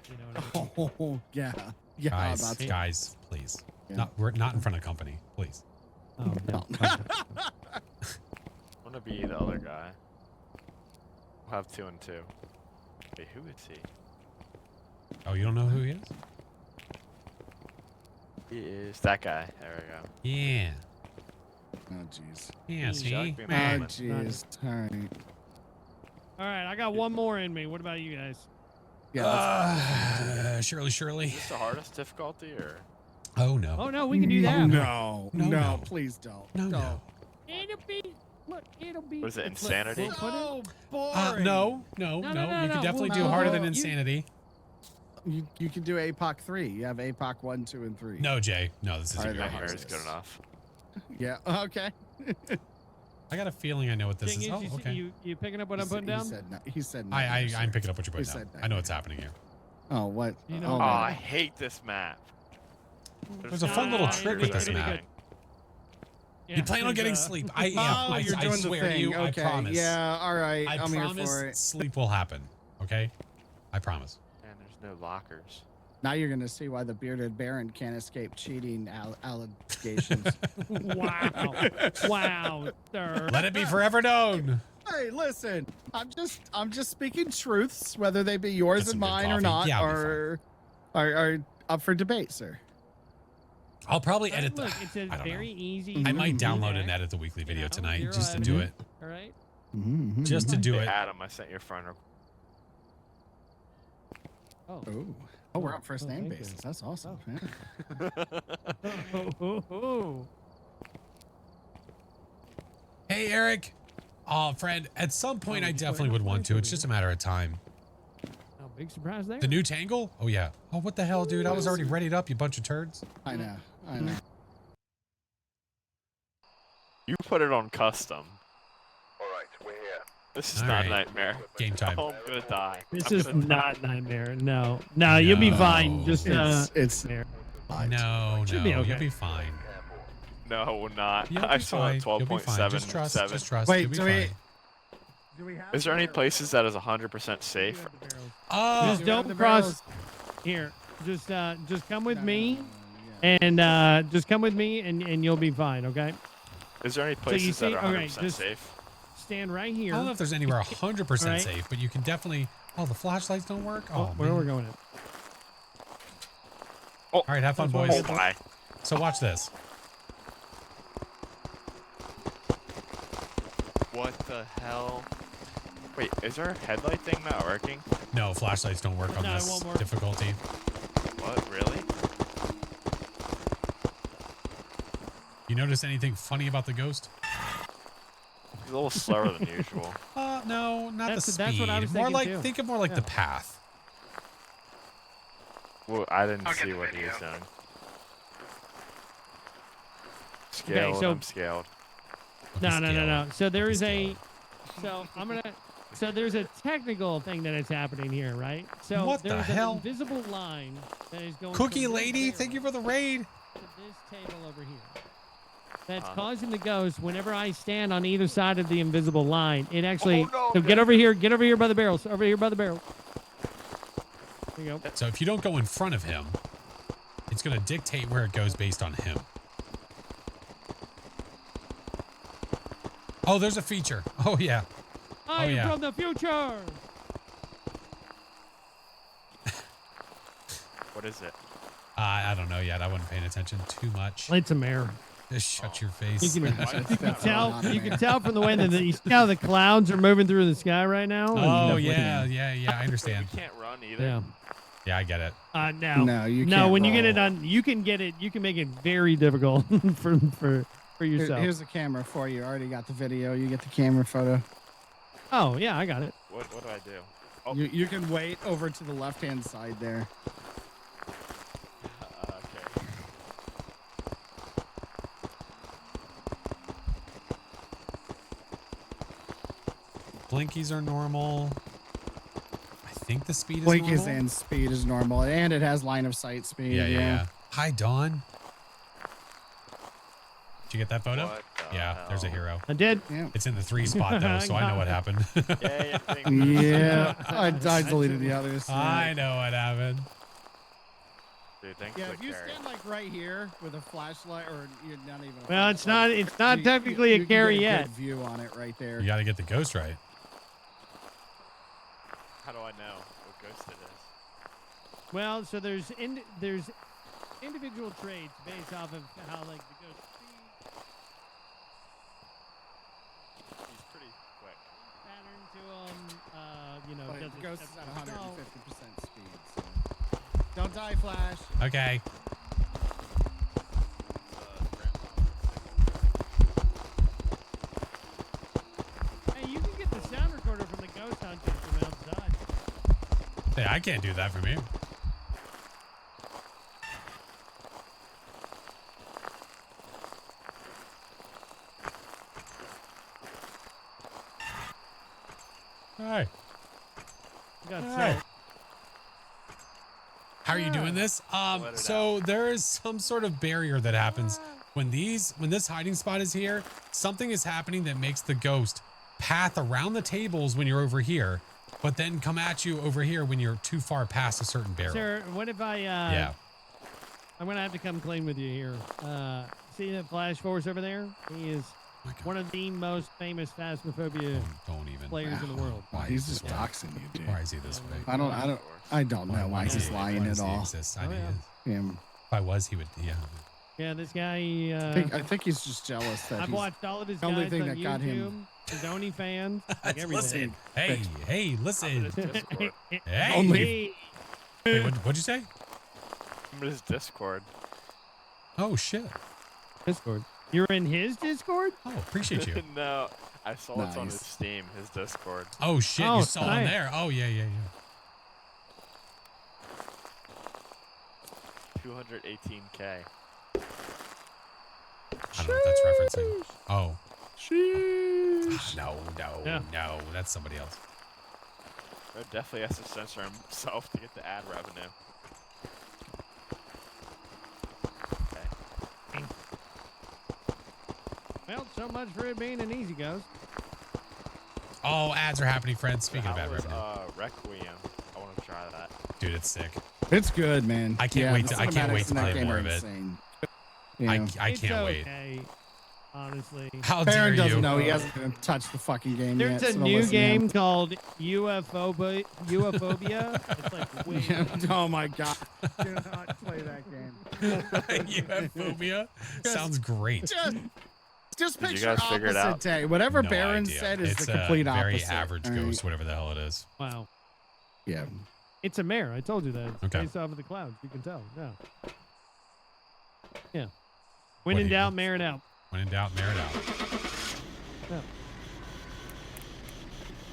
You know what I mean? Oh, yeah. Yeah, Guys, about to. guys, please. Yeah. We're not in front of company, please. Oh, no. I want to be the other guy. We'll have 2 and 2. Wait, who is he? Oh, you don't know who he is? He is that guy. There we go. Yeah. Oh, jeez. Yeah, see? Shock being Oh, Man. jeez. All right. All right, I got one more in me. What about you guys? Yeah. Shirley. Is this the hardest difficulty or? Oh, no. Oh, no, we can do that. No, No, no, no. please don't. No, Don't. no. It'll be. Look, it'll be. What is it, let's insanity? put it- So boring. No. No, no, You no, can no, definitely well, do no, harder than you- insanity. You can do APOC 3. You have APOC 1, 2, and 3. No, Jay. No, this is Alright, your then. Nightmare is hardest. good enough. Yeah. Okay. I got a feeling I know what this Thing is. is, Oh, you, okay. you picking up what I'm putting He down? said no. He said no. I'm picking up what you're He putting down. said I know what's happening here. Oh, what? You know Oh, what? I hate this map. There's a fun little Nah, trick it'll with be- this it'll be map. good. You plan on there's, getting sleep. I am. Oh, I, you're I doing the swear to thing. you, Okay. I promise. Yeah, all right. I I'm here for promise it. sleep will happen. Okay? I promise. And there's no lockers. Now you're going to see why the bearded baron can't escape cheating allegations. Wow. Wow, sir. Let it be forever known. Hey, listen. I'm just speaking truths, whether they be yours Get and some good mine or coffee. not, Yeah, I'll be are up for debate, sir. I'll probably edit the. Look, it's a I don't very know. easy. I might easy download hack, and edit the weekly video know, tonight 0 just to out of do 10. it. All right. Just to do Hey, it. Adam, I sent you a friend Oh. Oh, we're on first Oh, name thank you. basis. That's awesome. Oh. Hey, Eric. Oh, friend, at some point I definitely would want to. It's just a matter of time. Oh Big surprise there. The new Tangle? Oh yeah. Oh, what the hell, dude? I was already readied up, you bunch of turds. I know. You put it on custom. Alright, we're here. This is All not right. a nightmare. Game time. Oh, I'm gonna die. This I'm is gonna die. not nightmare. No, you'll be fine. Just It's there. No, Should be okay. you'll be fine. No, not. You'll be I saw fine. it You'll be fine. Just trust. 12.77. Just trust. Wait, You'll be do we- fine. Do we have Is there any the places that is 100% safe? Just Do we have don't the cross. barrels? Here, just come with No, me, no, yeah. and just come with me, and you'll be fine. Okay. Is there any you places see- that are 100% okay, just- safe? Stand right here. I don't know if there's anywhere 100% Right. safe, but you can definitely. Oh, the flashlights don't work. Oh, Oh, where man. we're going at? Oh, All right, have fun, That's why boys. I get oh my. So watch this. What the hell? Wait, is our headlight thing not working? No, flashlights don't work on No, it this won't work. difficulty. What, really? You notice anything funny about the ghost? He's a little slower than usual. No, not the speed. That's what I was more thinking, like too. think of more like the path. Well, I didn't I'll get see the what he was video. doing. Scaled, so- I'm scaled. No. So there is a. So I'm gonna. So there's a technical thing that is happening here, right? So What the there's hell? an invisible line that is going. Cookie from this lady, barrel thank you for the raid. to this table over here. That's causing the ghost. Whenever I stand on either side of the invisible line, it actually. Oh, no, so get over here. Get over here by the barrels. Over here by the barrel. There you go. So if you don't go in front of him, it's going to dictate where it goes based on him. Oh, there's a feature. Oh yeah. I am yeah. from the future. What is it? I don't know yet. I wasn't paying attention too much. It's a mare. Just shut your face. You can, That's tell. not a You mare. can tell from the way that you see how the clouds are moving through the sky right now. Oh Definitely. yeah. I understand. We can't run either. Yeah. Yeah, I get it. No. No, you No, can't when you get it roll. on, you can get it. You can make it very difficult for yourself. Here's the camera for you. Already got the video. You get the camera photo. Oh yeah, I got it. What do I do? Oh, You can wait over to the left-hand side there. okay. Blinkies are normal. I think the speed is Blink is normal. in, speed is normal, and it has line of sight speed. Yeah. Hi, Dawn. Did you get that photo? What the Yeah, there's a hell? hero. I did. Yeah. It's in the 3 spot though, so I know what happened. Yay, everything- Yeah, I deleted the others. I know what happened. Dude, thanks Yeah, for if the you carry. stand like right here with a flashlight, or you're not even. A Well, it's flashlight, not. It's not you- technically you a can carry get a yet. good view on it right there. You got to get the ghost right. How do I know what ghost it is? Well, so there's individual traits based off of how like the ghost speed He's pretty quick. pattern to you know. But does the it ghost is step at to the 150% speed. So. Don't die, Flash. Okay. Hey, you can get the sound recorder from the ghost hunter from outside. Hey, I can't do that for me. Hi. You got Hi. sight. How are you doing this? Let it So there is some sort of barrier that happens when this hiding spot is here. Something is happening that makes the ghost path around the tables when you're over here, but then come at you over here when you're too far past a certain barrel. Sir, what if I? Yeah. I'm gonna have to come clean with you here. See that FlashForce over there? He is My God. one of the most famous Phasmophobia Don't even. players in the world. Why He's is just this way? doxing you, dude. Why is he this way? I don't know why he's lying does at he all. exist? I Oh, know he yeah. is. Him. If I was, he would. Yeah. Yeah, this guy. I think he's just jealous that I've he's watched all of his the only guys thing on that got him- YouTube, his OnlyFans, like everything. Listen. Hey, listen. His Discord. Hey. Only- Wait, what'd you say? I'm in his Discord. Oh shit. Discord. You're in his Discord? Oh, appreciate you. No, I saw it's on his Nice. Steam, his Discord. Oh shit, Oh, you saw him nice. there. Oh yeah. 218K. I don't know what that's referencing. Oh. Sheesh. No, that's somebody else. Bro definitely has to censor himself to get the ad revenue. Okay. Well, so much for it being an easy ghost. Oh, ads are happening, friends. Speaking of ad was, revenue. Requiem. I want to try that. Dude, it's sick. It's good, man. I can't wait to the cinematics in that play game more are of it. insane. Yeah. I It's can't wait. okay, honestly. How Baron dare doesn't you? know. He hasn't even touched the fucking game There's yet. a so don't new listen to him. game called UFOphobia. It's like way Oh my god. Do not play that game. Euphobia? Sounds great. Just Did you picture guys figure it opposite out? day. Whatever No Baron idea. said is It's the complete a very opposite. average all right? ghost, whatever the hell it is. Wow. Yeah. It's a mare. I told you that. It's Okay. based off of the clouds. You can tell. Yeah. Yeah. When What in do you- doubt, mare it out. When in doubt, merit out. Yeah.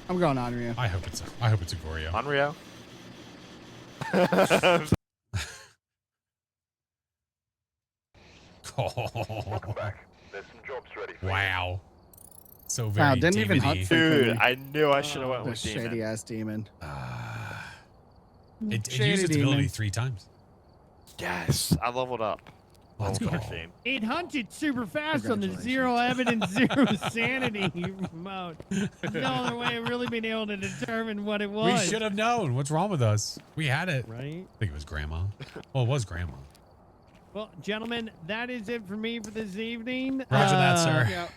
I'm going on, Rio. I hope it's a Goryo. Onryo? Welcome back. There's some jobs ready for you. Wow. So very Wow, didn't even hunt demon-y. for Dude, me. I knew I should have went The with Demon. shady ass demon. It Shady used its demon. ability 3 times. Yes, I leveled up. Let's Level go. 15. It hunted super fast on the Congratulations. zero evidence, zero sanity mode. There's no other way of really being able to determine what it was. We should have known. What's wrong with us? We had it. Right? I think it was Grandma. Well, it was Grandma. Well, gentlemen, that is it for me for this evening. Roger that, sir. Yeah.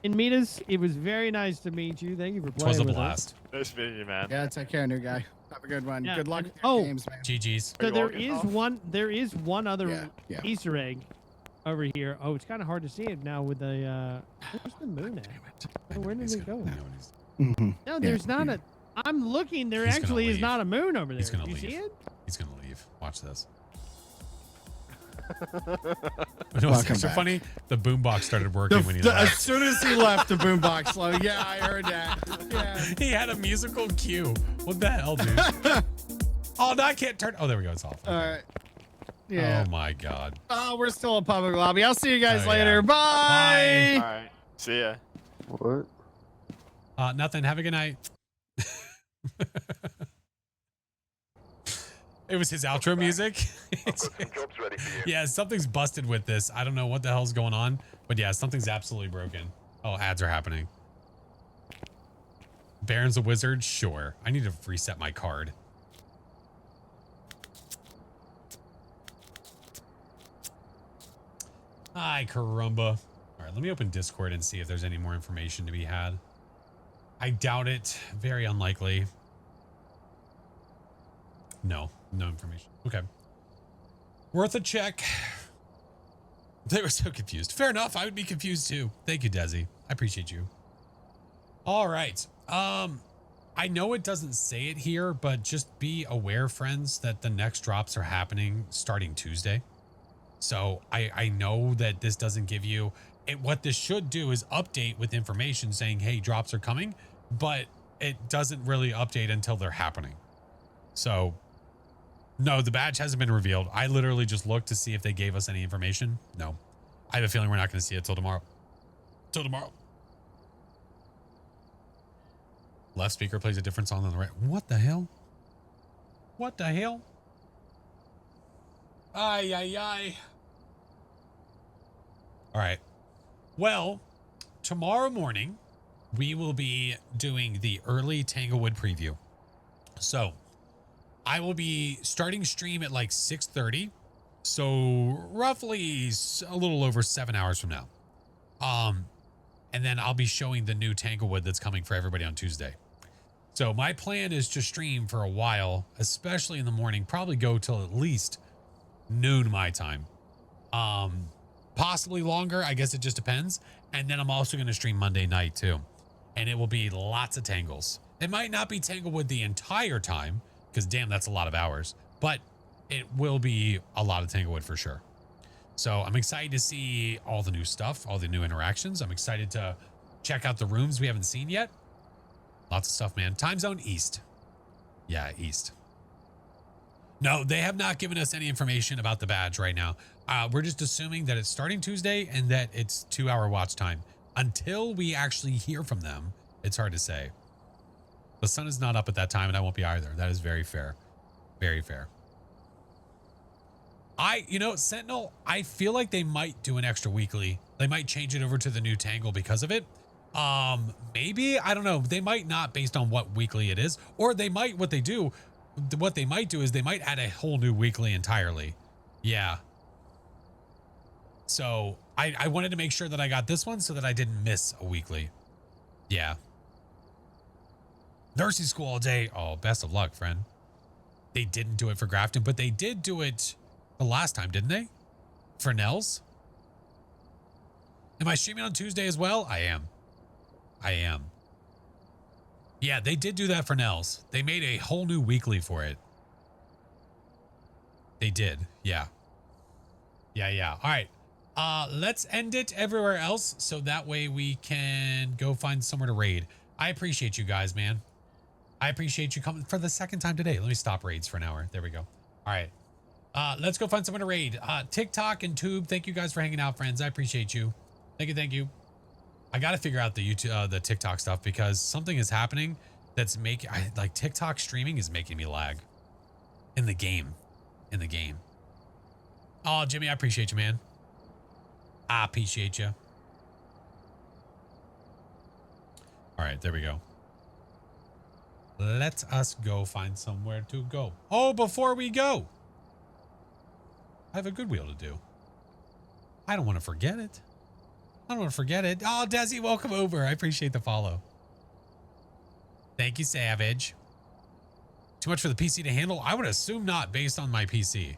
And meet us. It was very nice to meet you. Thank you for It playing was a with blast. Nice meeting you, man. Yeah, take care, new guy. Have a good one. Yeah, Good luck and- with your oh. games, man. GG's. So you there walking is off? there is one other Yeah. Easter egg over here. Oh, it's kind of hard to see it now with the where's the moon at? Where did it go? Mm-hmm. No, there's not a. I'm looking. There He's gonna actually is leave. not a moon over there. He's gonna you leave. see it? He's gonna leave. Watch this. You know what's Welcome so back. funny? The boombox started working when he As left. soon as he left, the boombox slow. Yeah, I heard that. Yeah. He had a musical cue. What the hell, dude? Oh, no, I can't turn. Oh, there we go. It's off. All right. Yeah. Oh my God. Oh, we're still in public lobby. I'll see you guys Oh, later. yeah. Bye. All right. See ya. What? Nothing. Have a good night. It was his outro music. I've got some jobs ready for you. Yeah, something's busted with this. I don't know what the hell's going on, but yeah, something's absolutely broken. Oh, ads are happening. Baron's a wizard? Sure. I need to reset my card. Ay, caramba. All right, let me open Discord and see if there's any more information to be had. I doubt it. Very unlikely. No information. Okay. Worth a check. They were so confused. Fair enough. I would be confused too. Thank you, Desi. I appreciate you. All right. I know it doesn't say it here, but just be aware, friends, that the next drops are happening starting Tuesday. So I know that this doesn't give you it. What this should do is update with information saying, hey, drops are coming, but it doesn't really update until they're happening. So no, the badge hasn't been revealed. I literally just looked to see if they gave us any information. No, I have a feeling we're not going to see it till tomorrow. Till tomorrow. Left speaker plays a different song than the right. What the hell? What the hell? Ay, ay, ay. All right. Well, tomorrow morning, we will be doing the early Tanglewood preview. So I will be starting stream at like 6:30. So roughly a little over 7 hours from now. And then I'll be showing the new Tanglewood that's coming for everybody on Tuesday. So my plan is to stream for a while, especially in the morning, probably go till at least noon my time. Possibly longer. I guess it just depends. And then I'm also going to stream Monday night too. And it will be lots of Tangles. It might not be Tanglewood the entire time, because damn, that's a lot of hours, but it will be a lot of Tanglewood for sure. So I'm excited to see all the new stuff, all the new interactions. I'm excited to check out the rooms we haven't seen yet. Lots of stuff, man. Time zone East. Yeah, East. No, they have not given us any information about the badge right now. We're just assuming that it's starting Tuesday and that it's 2-hour watch time. Until we actually hear from them, it's hard to say. The sun is not up at that time, and I won't be either. That is very fair. Very fair. Sentinel, I feel like they might do an extra weekly. They might change it over to the new Tangle because of it. Maybe, I don't know. They might not based on what weekly it is, or they might, what they might do is they might add a whole new weekly entirely. Yeah. So I wanted to make sure that I got this one so that I didn't miss a weekly. Yeah. Nursing school all day. Oh, best of luck, friend. They didn't do it for Grafton, but they did do it the last time, didn't they? For Nels? Am I streaming on Tuesday as well? I am. Yeah, they did do that for Nels. They made a whole new weekly for it. They did. Yeah. Yeah. All right. Let's end it everywhere else so that way we can go find somewhere to raid. I appreciate you guys, man. I appreciate you coming for the second time today. Let me stop raids for an hour. There we go. All right. Let's go find someone to raid. TikTok and Tube, thank you guys for hanging out, friends. I appreciate you. Thank you. I got to figure out the YouTube, the TikTok stuff because something is happening that's like TikTok streaming is making me lag in the game. Oh, Jimmy, I appreciate you, man. I appreciate you. All right, there we go. Let us go find somewhere to go. Oh, before we go, I have a good wheel to do. I don't want to forget it. Oh, Desi, welcome over. I appreciate the follow. Thank you, Savage. Too much for the PC to handle? I would assume not based on my PC.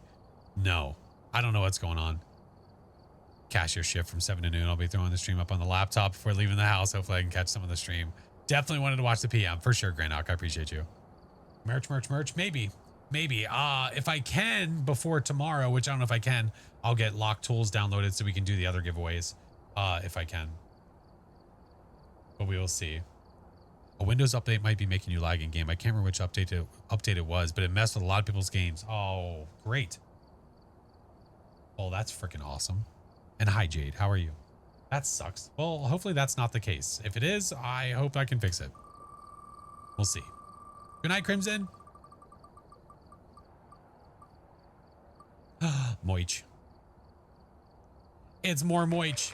No, I don't know what's going on. Cashier shift from 7 to noon. I'll be throwing the stream up on the laptop before leaving the house. Hopefully I can catch some of the stream. Definitely wanted to watch the PM for sure, Grandhawk. I appreciate you. Merch. Maybe. If I can before tomorrow, which I don't know if I can, I'll get lock tools downloaded so we can do the other giveaways. If I can. But we will see. A Windows update might be making you lag in game. I can't remember which update it was, but it messed with a lot of people's games. Oh, great. Oh, that's freaking awesome. And hi, Jade. How are you? That sucks. Well, hopefully that's not the case. If it is, I hope I can fix it. We'll see. Good night, Crimson. Moich. It's more Moich.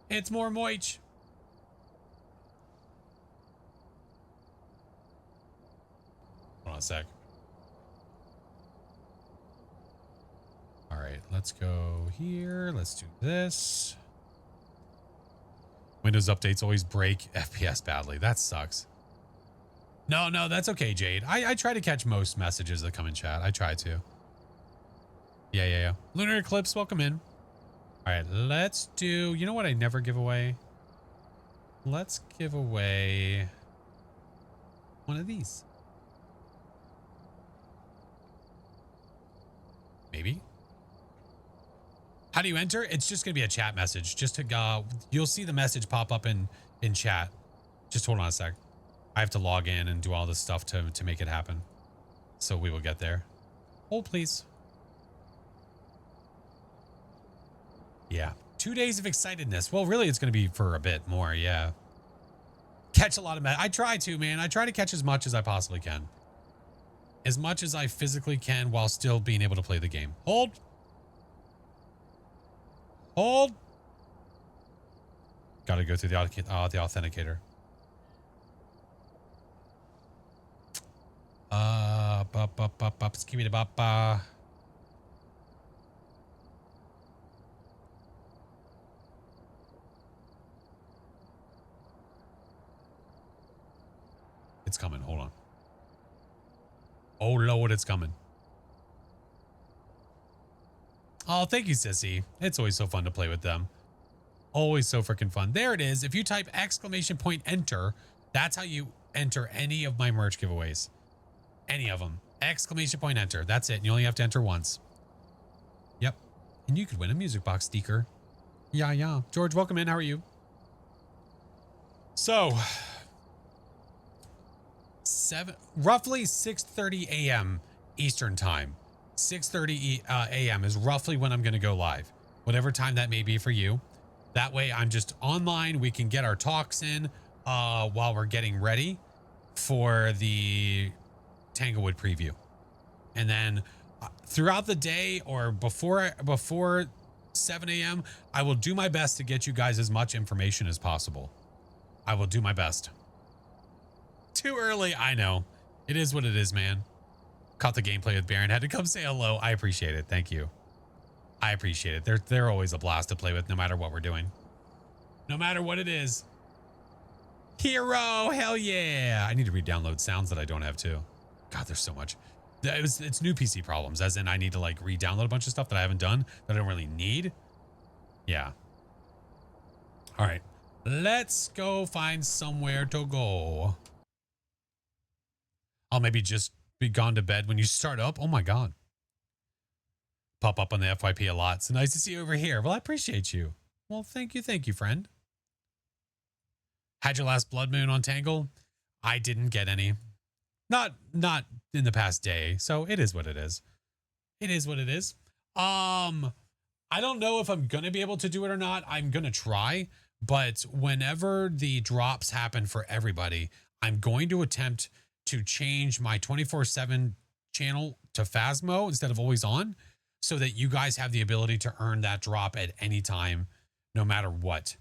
It's more Moich. Hold on a sec. All right, let's go here. Let's do this. Windows updates always break FPS badly. That sucks. No, that's okay, Jade. I try to catch most messages that come in chat. I try to. Yeah. Lunar Eclipse, welcome in. All right, let's do... You know what I never give away? Let's give away one of these. Maybe. How do you enter? It's just going to be a chat message. Just to you'll see the message pop up in chat. Just hold on a sec. I have to log in and do all this stuff to make it happen. So we will get there. Hold, please. Yeah. 2 days of excitedness. Well, really, it's going to be for a bit more. Yeah. Catch a lot of I try to, man. I try to catch as much as I possibly can. As much as I physically can while still being able to play the game. Hold. Got to go through the authenticator. Skibidi-bop-ba. It's coming. Hold on. Oh, Lord, it's coming. Oh, thank you, Sissy. It's always so fun to play with them. Always so freaking fun. There it is. If you type !enter, that's how you enter any of my merch giveaways. Any of them. !enter. That's it. You only have to enter once. Yep. And you could win a music box sticker. Yeah. George, welcome in. How are you? So, roughly 6:30 a.m. Eastern time. 6:30 a.m. is roughly when I'm going to go live. Whatever time that may be for you. That way I'm just online. We can get our talks in while we're getting ready for the Tanglewood preview. And then throughout the day or before 7 a.m., I will do my best to get you guys as much information as possible. I will do my best. Too early, I know. It is what it is, man. Caught the gameplay with Baron. Had to come say hello. I appreciate it. Thank you. I appreciate it. They're always a blast to play with, no matter what we're doing. No matter what it is. Hero, hell yeah. I need to re-download sounds that I don't have too. God, there's so much. It's new PC problems, as in I need to like re-download a bunch of stuff that I haven't done that I don't really need. Yeah. All right. Let's go find somewhere to go. I'll maybe just be gone to bed when you start up. Oh my God. Pop up on the FYP a lot. So nice to see you over here. Well, I appreciate you. Well, thank you, friend. Had your last blood moon on Tangle? I didn't get any. Not in the past day. So it is what it is. It is what it is. I don't know if I'm going to be able to do it or not. I'm going to try. But whenever the drops happen for everybody, I'm going to attempt to change my 24/7 channel to Phasmo instead of always on, so that you guys have the ability to earn that drop at any time, no matter what.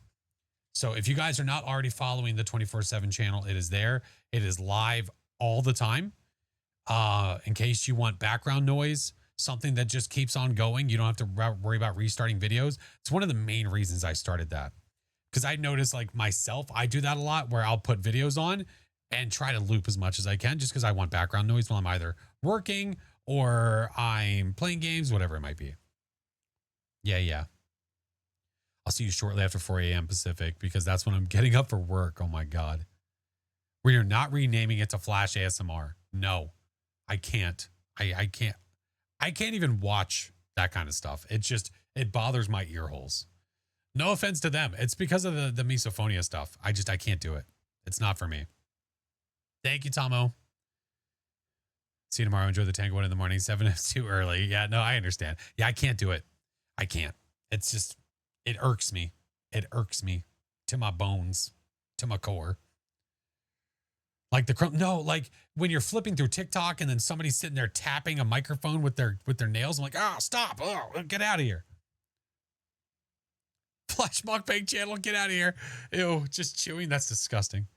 So if you guys are not already following the 24/7 channel, it is there. It is live all the time. In case you want background noise, something that just keeps on going, you don't have to worry about restarting videos. It's one of the main reasons I started that. Because I noticed, like myself, I do that a lot where I'll put videos on and try to loop as much as I can just because I want background noise while I'm either working or I'm playing games, whatever it might be. Yeah. I'll see you shortly after 4 a.m. Pacific because that's when I'm getting up for work. Oh my God. We are not renaming it to Flash ASMR. No, I can't. I can't even watch that kind of stuff. It bothers my ear holes. No offense to them. It's because of the misophonia stuff. I can't do it. It's not for me. Thank you, Tomo. See you tomorrow. Enjoy the Tanglewood in the morning. 7 is too early. Yeah, no, I understand. Yeah, I can't do it. I can't. It's just, it irks me. It irks me to my bones, to my core. Like like when you're flipping through TikTok and then somebody's sitting there tapping a microphone with their nails. I'm like, stop. Oh, get out of here. Flash mukbang channel, get out of here. Ew, just chewing. That's disgusting.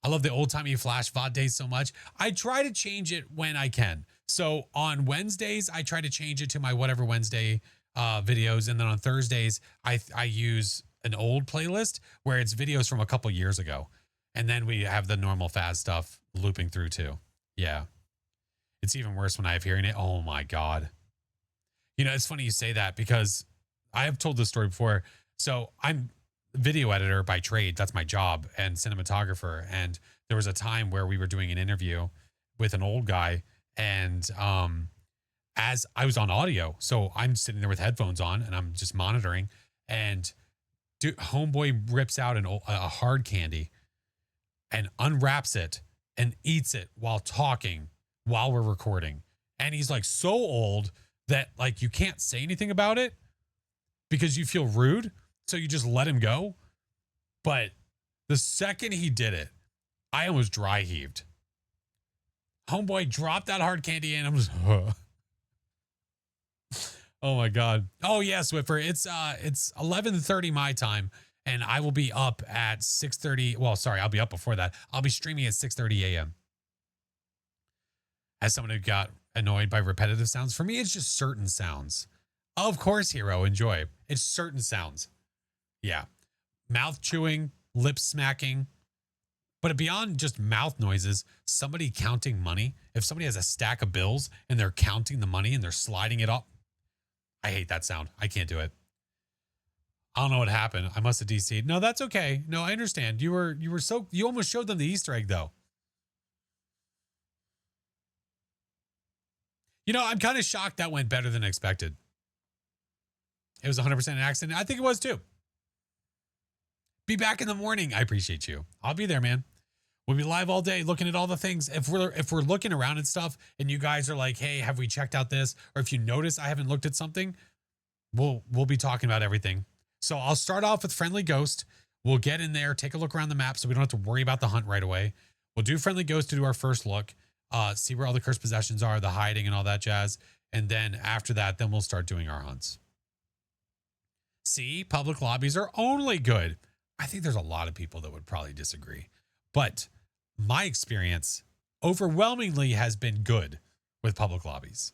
I love the old-timey Flash VOD days so much. I try to change it when I can. So on Wednesdays, I try to change it to my Whatever Wednesday videos. And then on Thursdays, I use an old playlist where it's videos from a couple years ago. And then we have the normal Faz stuff looping through too. Yeah. It's even worse when I have hearing it. Oh my God. You know, it's funny you say that because I have told this story before. So I'm video editor by trade. That's my job, and cinematographer. And there was a time where we were doing an interview with an old guy, and as I was on audio, so I'm sitting there with headphones on and I'm just monitoring, and homeboy rips out a hard candy and unwraps it and eats it while talking while we're recording. And he's like so old that like you can't say anything about it because you feel rude. So you just let him go. But the second he did it, I almost dry heaved. Homeboy dropped that hard candy and I'm just, oh my God. Oh yeah, Swiffer. It's 11:30 my time, and I will be up at 6:30. Well, sorry, I'll be up before that. I'll be streaming at 6:30 a.m. As someone who got annoyed by repetitive sounds, for me, it's just certain sounds. Of course, Hero, enjoy. It's certain sounds. Yeah. Mouth chewing, lip smacking. But beyond just mouth noises, somebody counting money. If somebody has a stack of bills and they're counting the money and they're sliding it up. I hate that sound. I can't do it. I don't know what happened. I must have DC'd. No, that's okay. No, I understand. You almost showed them the Easter egg though. You know, I'm kind of shocked that went better than expected. It was 100% an accident. I think it was too. Be back in the morning. I appreciate you. I'll be there, man. We'll be live all day looking at all the things. If we're looking around and stuff and you guys are like, hey, have we checked out this? Or if you notice I haven't looked at something, we'll be talking about everything. So I'll start off with Friendly Ghost. We'll get in there, take a look around the map so we don't have to worry about the hunt right away. We'll do Friendly Ghost to do our first look, see where all the cursed possessions are, the hiding and all that jazz. And then after that, then we'll start doing our hunts. See, public lobbies are only good. I think there's a lot of people that would probably disagree. But my experience overwhelmingly has been good with public lobbies.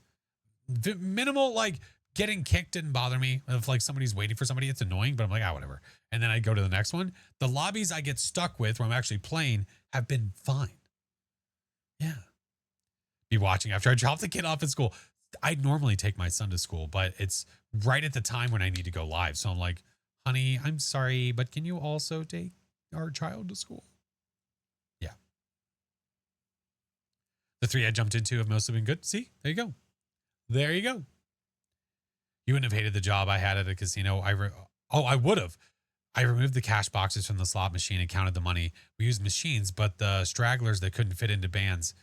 Minimal, like getting kicked didn't bother me. If like somebody's waiting for somebody, it's annoying, but I'm like, whatever. And then I go to the next one. The lobbies I get stuck with where I'm actually playing have been fine. Yeah. Be watching after I drop the kid off at school. I'd normally take my son to school, but it's right at the time when I need to go live. So I'm like, honey, I'm sorry, but can you also take our child to school? Yeah. The 3 I jumped into have mostly been good. See, there you go. There you go. You wouldn't have hated the job I had at a casino. I would have. I removed the cash boxes from the slot machine and counted the money. We used machines, but the stragglers that couldn't fit into bands.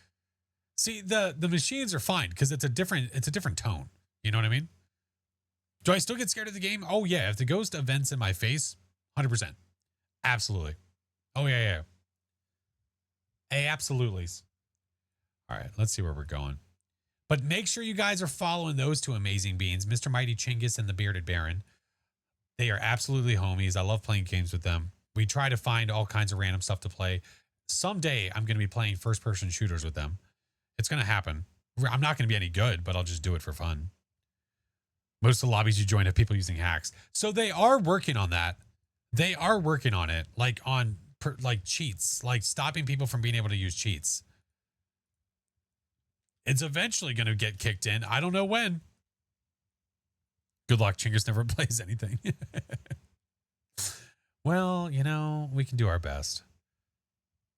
See, the machines are fine because it's a different tone. You know what I mean? Do I still get scared of the game? Oh yeah, if the ghost events in my face, 100%. Absolutely. Oh yeah. Hey, absolutely. All right, let's see where we're going. But make sure you guys are following those two amazing beings, Mr. Mighty Chingus and the Bearded Baron. They are absolutely homies. I love playing games with them. We try to find all kinds of random stuff to play. Someday I'm going to be playing first-person shooters with them. It's going to happen. I'm not going to be any good, but I'll just do it for fun. Most of the lobbies you join have people using hacks. So they are working on that. They are working on it, like on cheats, like stopping people from being able to use cheats. It's eventually going to get kicked in. I don't know when. Good luck. Chingus never plays anything. Well, you know, we can do our best.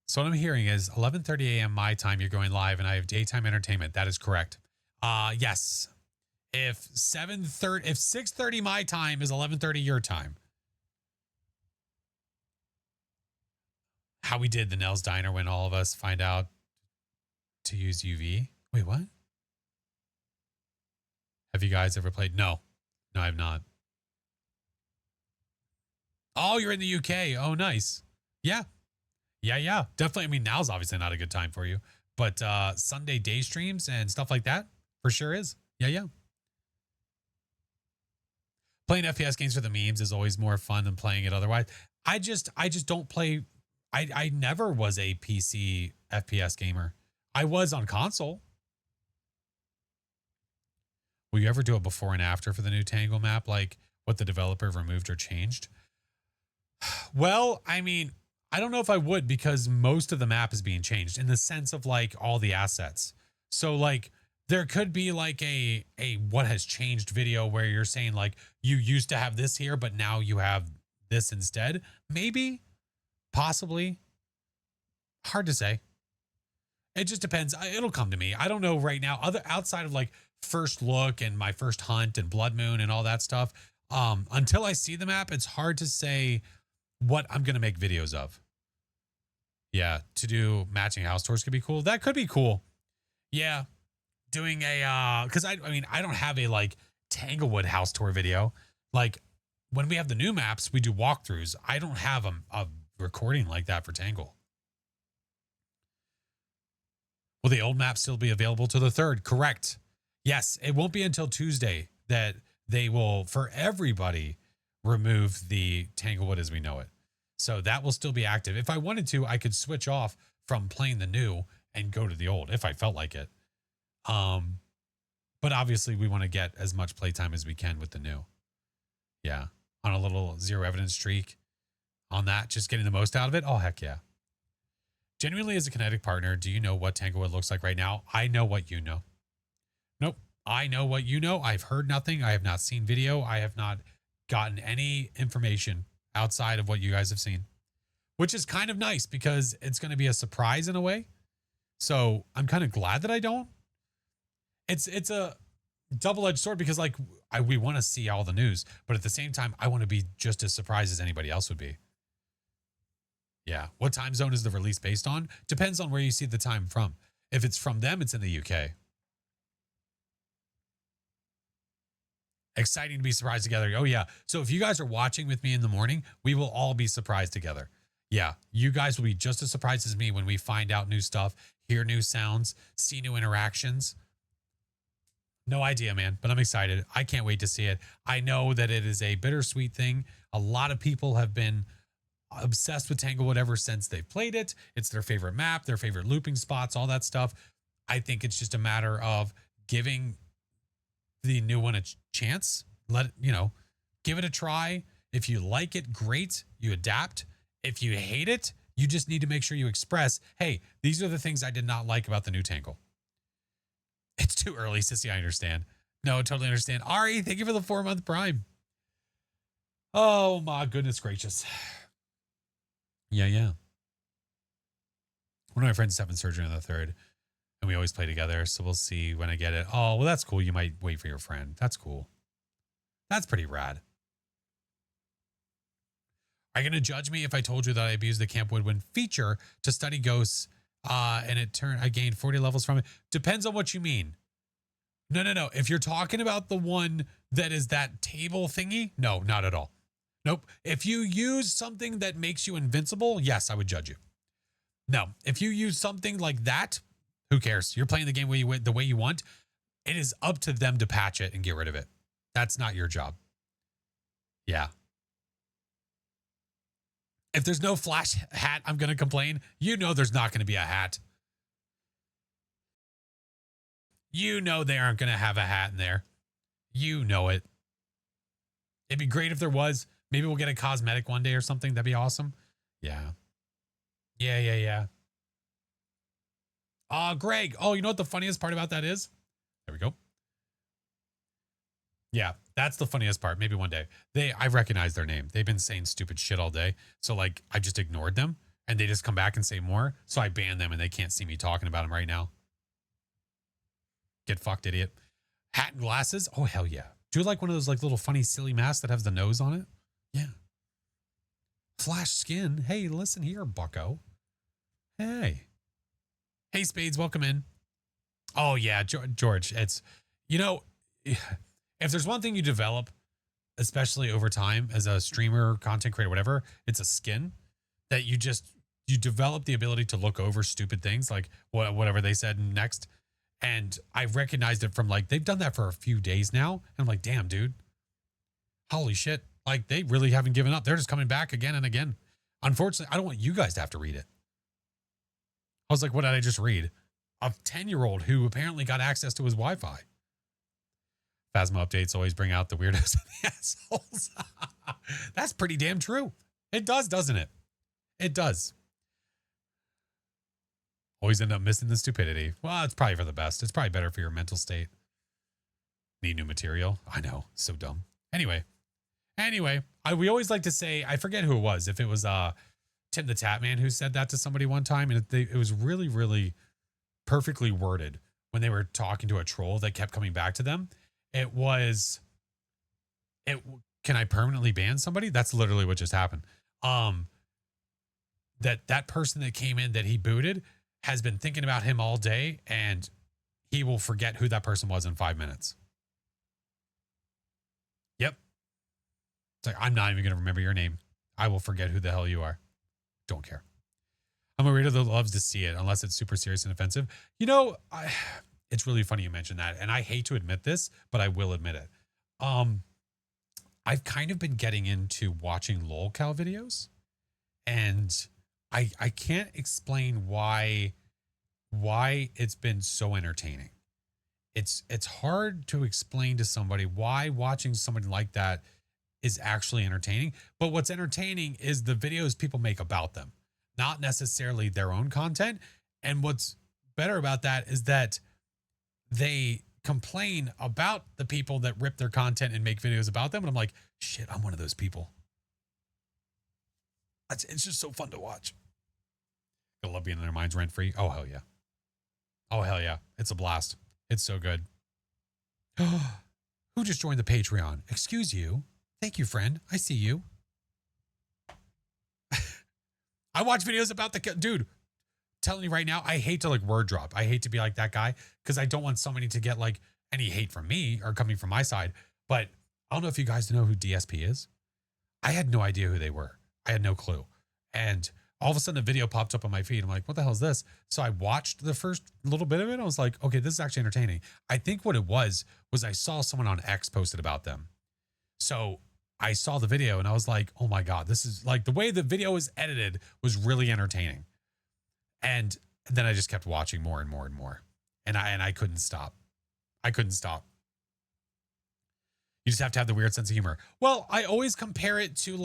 So what I'm hearing is 11:30 a.m. my time, you're going live, and I have daytime entertainment. That is correct. Yes. If 6:30 my time is 11:30 your time. How we did the Nell's Diner when all of us find out to use UV. Wait, what? Have you guys ever played? No, I have not. Oh, you're in the UK. Oh, nice. Yeah. Definitely. I mean, now's obviously not a good time for you, but Sunday day streams and stuff like that for sure is. Yeah. Playing FPS games for the memes is always more fun than playing it otherwise. I just don't play. I never was a PC FPS gamer. I was on console. Will you ever do a before and after for the new Tangle map? Like what the developer removed or changed? Well, I mean, I don't know if I would, because most of the map is being changed in the sense of like all the assets. So like there could be like a what has changed video where you're saying like you used to have this here, but now you have this instead. Maybe, possibly. Hard to say. It just depends. It'll come to me. I don't know right now. Outside of like first look and my first hunt and Blood Moon and all that stuff. Until I see the map, it's hard to say what I'm going to make videos of. Yeah. To do matching house tours could be cool. That could be cool. Yeah. Doing cause I mean, I don't have a like Tanglewood house tour video. Like when we have the new maps, we do walkthroughs. I don't have a recording like that for Tangle. Will the old map still be available to the 3rd? Correct. Yes, it won't be until Tuesday that they will, for everybody, remove the Tanglewood as we know it. So that will still be active. If I wanted to, I could switch off from playing the new and go to the old if I felt like it. But obviously we want to get as much playtime as we can with the new. Yeah. On a little zero evidence streak on that, just getting the most out of it. Oh, heck yeah. Genuinely, as a Kinetic partner, do you know what Tanglewood looks like right now? I know what you know. Nope. I know what you know. I've heard nothing. I have not seen video. I have not gotten any information outside of what you guys have seen, which is kind of nice because it's going to be a surprise in a way. So I'm kind of glad that I don't. It's a double-edged sword because like we want to see all the news, but at the same time, I want to be just as surprised as anybody else would be. Yeah. What time zone is the release based on? Depends on where you see the time from. If it's from them, it's in the UK. Exciting to be surprised together. Oh, yeah. So if you guys are watching with me in the morning, we will all be surprised together. Yeah. You guys will be just as surprised as me when we find out new stuff, hear new sounds, see new interactions. No idea, man, but I'm excited. I can't wait to see it. I know that it is a bittersweet thing. A lot of people have been obsessed with Tanglewood ever since they've played it. It's their favorite map, their favorite looping spots, all that stuff. I think it's just a matter of giving the new one a chance. Let it, give it a try. If you like it, great. You adapt. If you hate it, you just need to make sure you express, hey, these are the things I did not like about the new Tangle. It's too early, Sissy. I understand. No, totally understand. Ari, thank you for the 4-month Prime. Oh my goodness gracious. Yeah. One of my friends is having surgery on the 3rd, and we always play together. So we'll see when I get it. Oh, well, that's cool. You might wait for your friend. That's cool. That's pretty rad. Are you going to judge me if I told you that I abused the Camp Woodwind feature to study ghosts and I gained 40 levels from it? Depends on what you mean. No. If you're talking about the one that is that table thingy, no, not at all. Nope. If you use something that makes you invincible, yes, I would judge you. No, if you use something like that, who cares? You're playing the game the way you want. It is up to them to patch it and get rid of it. That's not your job. Yeah. If there's no flash hat, I'm going to complain. You know there's not going to be a hat. You know they aren't going to have a hat in there. You know it. It'd be great if there was. Maybe we'll get a cosmetic one day or something. That'd be awesome. Yeah. Greg. Oh, you know what the funniest part about that is? There we go. Yeah, that's the funniest part. Maybe one day. I recognize their name. They've been saying stupid shit all day. So like I just ignored them and they just come back and say more. So I banned them and they can't see me talking about them right now. Get fucked, idiot. Hat and glasses. Oh, hell yeah. Do you like one of those like little funny silly masks that has the nose on it? Yeah. Flash skin. Hey, listen here, bucko. Hey, Spades, welcome in. Oh yeah, George, it's, if there's one thing you develop, especially over time as a streamer, content creator, whatever, it's a skin that you develop the ability to look over stupid things like whatever they said next. And I recognized it from like, they've done that for a few days now. And I'm like, damn, dude, holy shit. Like they really haven't given up. They're just coming back again and again. Unfortunately, I don't want you guys to have to read it. I was like, what did I just read? A 10-year-old who apparently got access to his Wi-Fi. Phasmo updates always bring out the weirdos and the assholes. That's pretty damn true. It does, doesn't it? It does. Always end up missing the stupidity. Well, it's probably for the best. It's probably better for your mental state. Need new material. I know. So dumb. Anyway, we always like to say, I forget who it was. If it was Tim the Tatman who said that to somebody one time, and it was really, really perfectly worded when they were talking to a troll that kept coming back to them. It was, can I permanently ban somebody? That's literally what just happened. That person that came in that he booted has been thinking about him all day, and he will forget who that person was in 5 minutes. Yep. It's like, I'm not even going to remember your name. I will forget who the hell you are. Don't care. I'm a reader that loves to see it unless it's super serious and offensive. It's really funny you mentioned that. And I hate to admit this, but I will admit it. I've kind of been getting into watching lolcow videos, and I can't explain why it's been so entertaining. It's hard to explain to somebody why watching somebody like that is actually entertaining. But what's entertaining is the videos people make about them, not necessarily their own content. And what's better about that is that they complain about the people that rip their content and make videos about them. And I'm like, shit, I'm one of those people. It's just so fun to watch. I love being in their minds rent free. Oh, hell yeah. Oh, hell yeah. It's a blast. It's so good. Who just joined the Patreon? Excuse you. Thank you, friend. I see you. I watch videos about dude. Telling you right now, I hate to like word drop. I hate to be like that guy because I don't want somebody to get like any hate from me or coming from my side. But I don't know if you guys know who DSP is. I had no idea who they were. I had no clue. And all of a sudden a video popped up on my feed. I'm like, what the hell is this? So I watched the first little bit of it. I was like, okay, this is actually entertaining. I think what it was I saw someone on X posted about them. So I saw the video and I was like, oh my God, this is like the way the video was edited was really entertaining. And then I just kept watching more and more and more. And I couldn't stop. I couldn't stop. You just have to have the weird sense of humor. Well, I always compare it to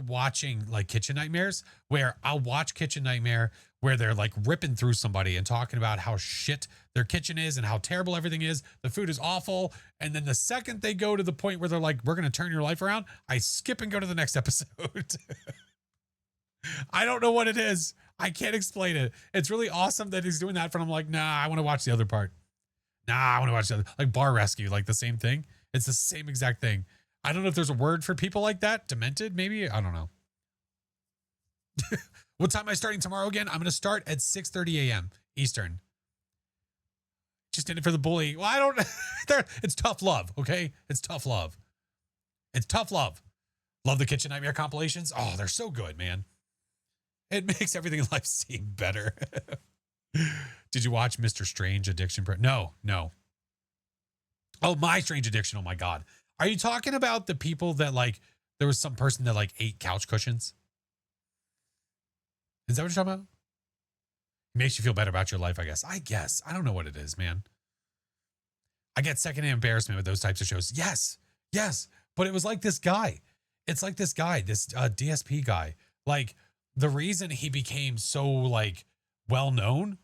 watching like Kitchen Nightmares, where I'll watch Kitchen Nightmare where they're like ripping through somebody and talking about how shit their kitchen is and how terrible everything is. The food is awful. And then the second they go to the point where they're like, we're going to turn your life around, I skip and go to the next episode. I don't know what it is. I can't explain it. It's really awesome that he's doing that. But I'm like, nah, I want to watch the other part. Nah, I want to watch the other. Like Bar Rescue, like the same thing. It's the same exact thing. I don't know if there's a word for people like that. Demented, maybe? I don't know. What time am I starting tomorrow again? I'm going to start at 6:30 a.m. Eastern. Just in it for the bully. Well, I don't. It's tough love, okay? It's tough love. It's tough love. Love the Kitchen Nightmare compilations. Oh, they're so good, man. It makes everything in life seem better. Did you watch Mr. Strange Addiction? No. Oh, My Strange Addiction. Oh my God. Are you talking about the people that like, there was some person that like ate couch cushions? Is that what you're talking about? It makes you feel better about your life, I guess. I don't know what it is, man. I get secondhand embarrassment with those types of shows. Yes. But it was like this guy. It's like this guy, this DSP guy. Like, the reason he became so like well known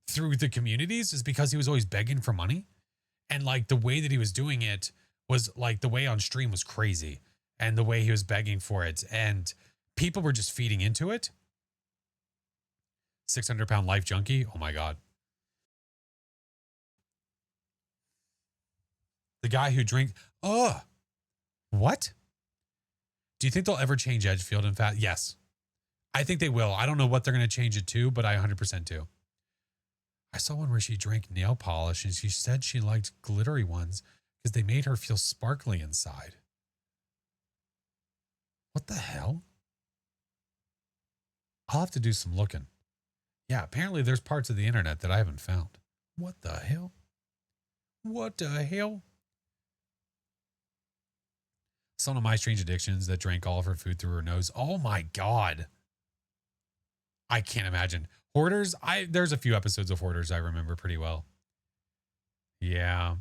through the communities is because he was always begging for money. And like the way that he was doing it was like the way on stream was crazy, and the way he was begging for it, and people were just feeding into it. 600-pound life junkie. Oh my God. The guy who drinks. Oh, what? Do you think they'll ever change Edgefield in fact? Yes, I think they will. I don't know what they're going to change it to, but I 100% do. I saw one where she drank nail polish and she said she liked glittery ones because they made her feel sparkly inside. What the hell? I'll have to do some looking. Yeah, apparently there's parts of the internet that I haven't found. What the hell? What the hell? Some of My Strange Addictions that drank all of her food through her nose. Oh my God. I can't imagine. Hoarders, there's a few episodes of Hoarders I remember pretty well. Yeah.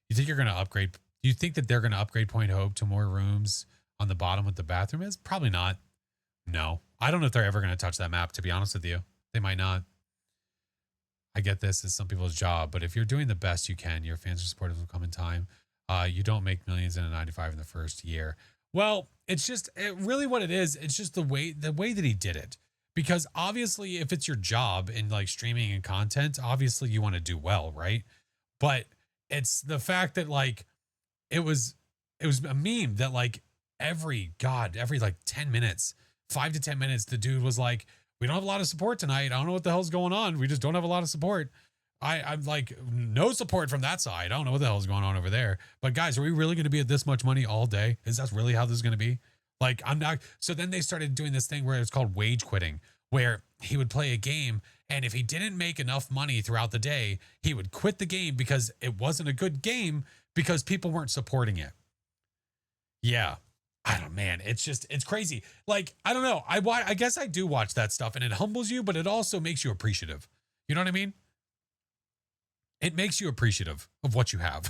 You think you're going to upgrade? Do you think that they're going to upgrade Point Hope to more rooms on the bottom with the bathroom is? Probably not. No. I don't know if they're ever going to touch that map, to be honest with you. They might not. I get this is some people's job, but if you're doing the best you can, your fans are supportive will come in time. You don't make millions in a 95 in the first year. Well, it's just really what it is. It's just the way that he did it. Because obviously if it's your job in like streaming and content, obviously you want to do well, right? But it's the fact that like it was a meme that like every like 10 minutes, 5 to 10 minutes, the dude was like, we don't have a lot of support tonight. I don't know what the hell's going on. We just don't have a lot of support. I'm like, no support from that side. I don't know what the hell's going on over there. But guys, are we really going to be at this much money all day? Is that really how this is going to be? Like, I'm not. So then they started doing this thing where it's called wage quitting, where he would play a game, and if he didn't make enough money throughout the day, he would quit the game because it wasn't a good game because people weren't supporting it. Yeah. I don't, man, it's crazy. Like, I don't know. I guess I do watch that stuff and it humbles you, but it also makes you appreciative. You know what I mean? It makes you appreciative of what you have.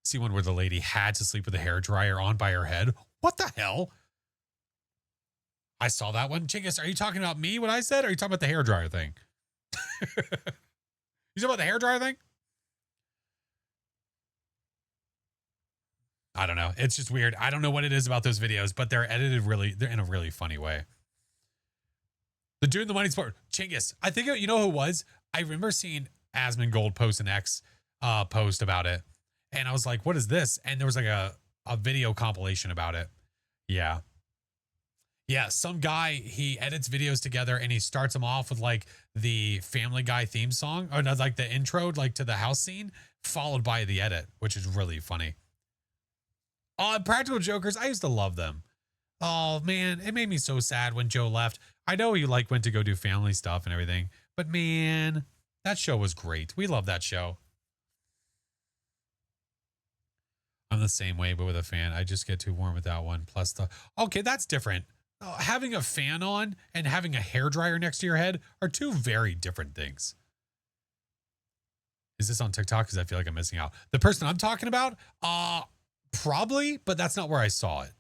See one where the lady had to sleep with a hairdryer on by her head. What the hell? I saw that one. Chingus, are you talking about me, what I said? Or are you talking about the hairdryer thing? You talking about the hairdryer thing? I don't know. It's just weird. I don't know what it is about those videos, but they're edited they're in a really funny way. The dude in the money sport, Chingus. I think, you know who it was? I remember seeing Asmongold post an X post about it. And I was like, what is this? And there was like a video compilation about it. Yeah. Yeah, some guy, he edits videos together and he starts them off with like the Family Guy theme song, or no, like the intro, like to the house scene, followed by the edit, which is really funny. Oh, and Practical Jokers, I used to love them. Oh man, it made me so sad when Joe left. I know he like went to go do family stuff and everything, but man, that show was great. We love that show. I'm the same way, but with a fan, I just get too warm with that one. Plus the, okay, that's different. Having a fan on and having a hairdryer next to your head are two very different things. Is this on TikTok? Because I feel like I'm missing out. The person I'm talking about, probably, but that's not where I saw it.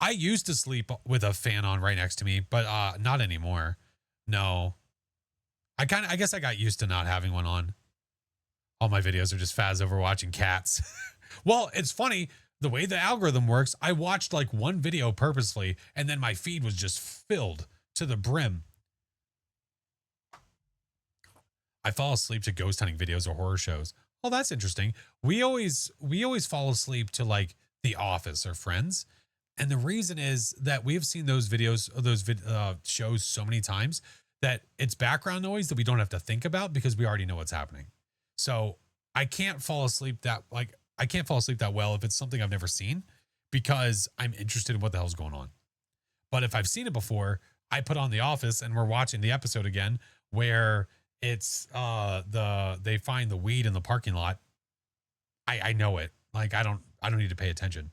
I used to sleep with a fan on right next to me, but not anymore. No. I guess I got used to not having one on. All my videos are just Faz over watching cats. Well, it's funny. The way the algorithm works, I watched like one video purposefully, and then my feed was just filled to the brim. I fall asleep to ghost hunting videos or horror shows. Oh, that's interesting. We always fall asleep to like The Office or Friends. And the reason is that we've seen those videos, those shows so many times that it's background noise that we don't have to think about because we already know what's happening. So I can't fall asleep that well if it's something I've never seen because I'm interested in what the hell's going on. But if I've seen it before, I put on The Office and we're watching the episode again where it's they find the weed in the parking lot. I know it. Like I don't need to pay attention.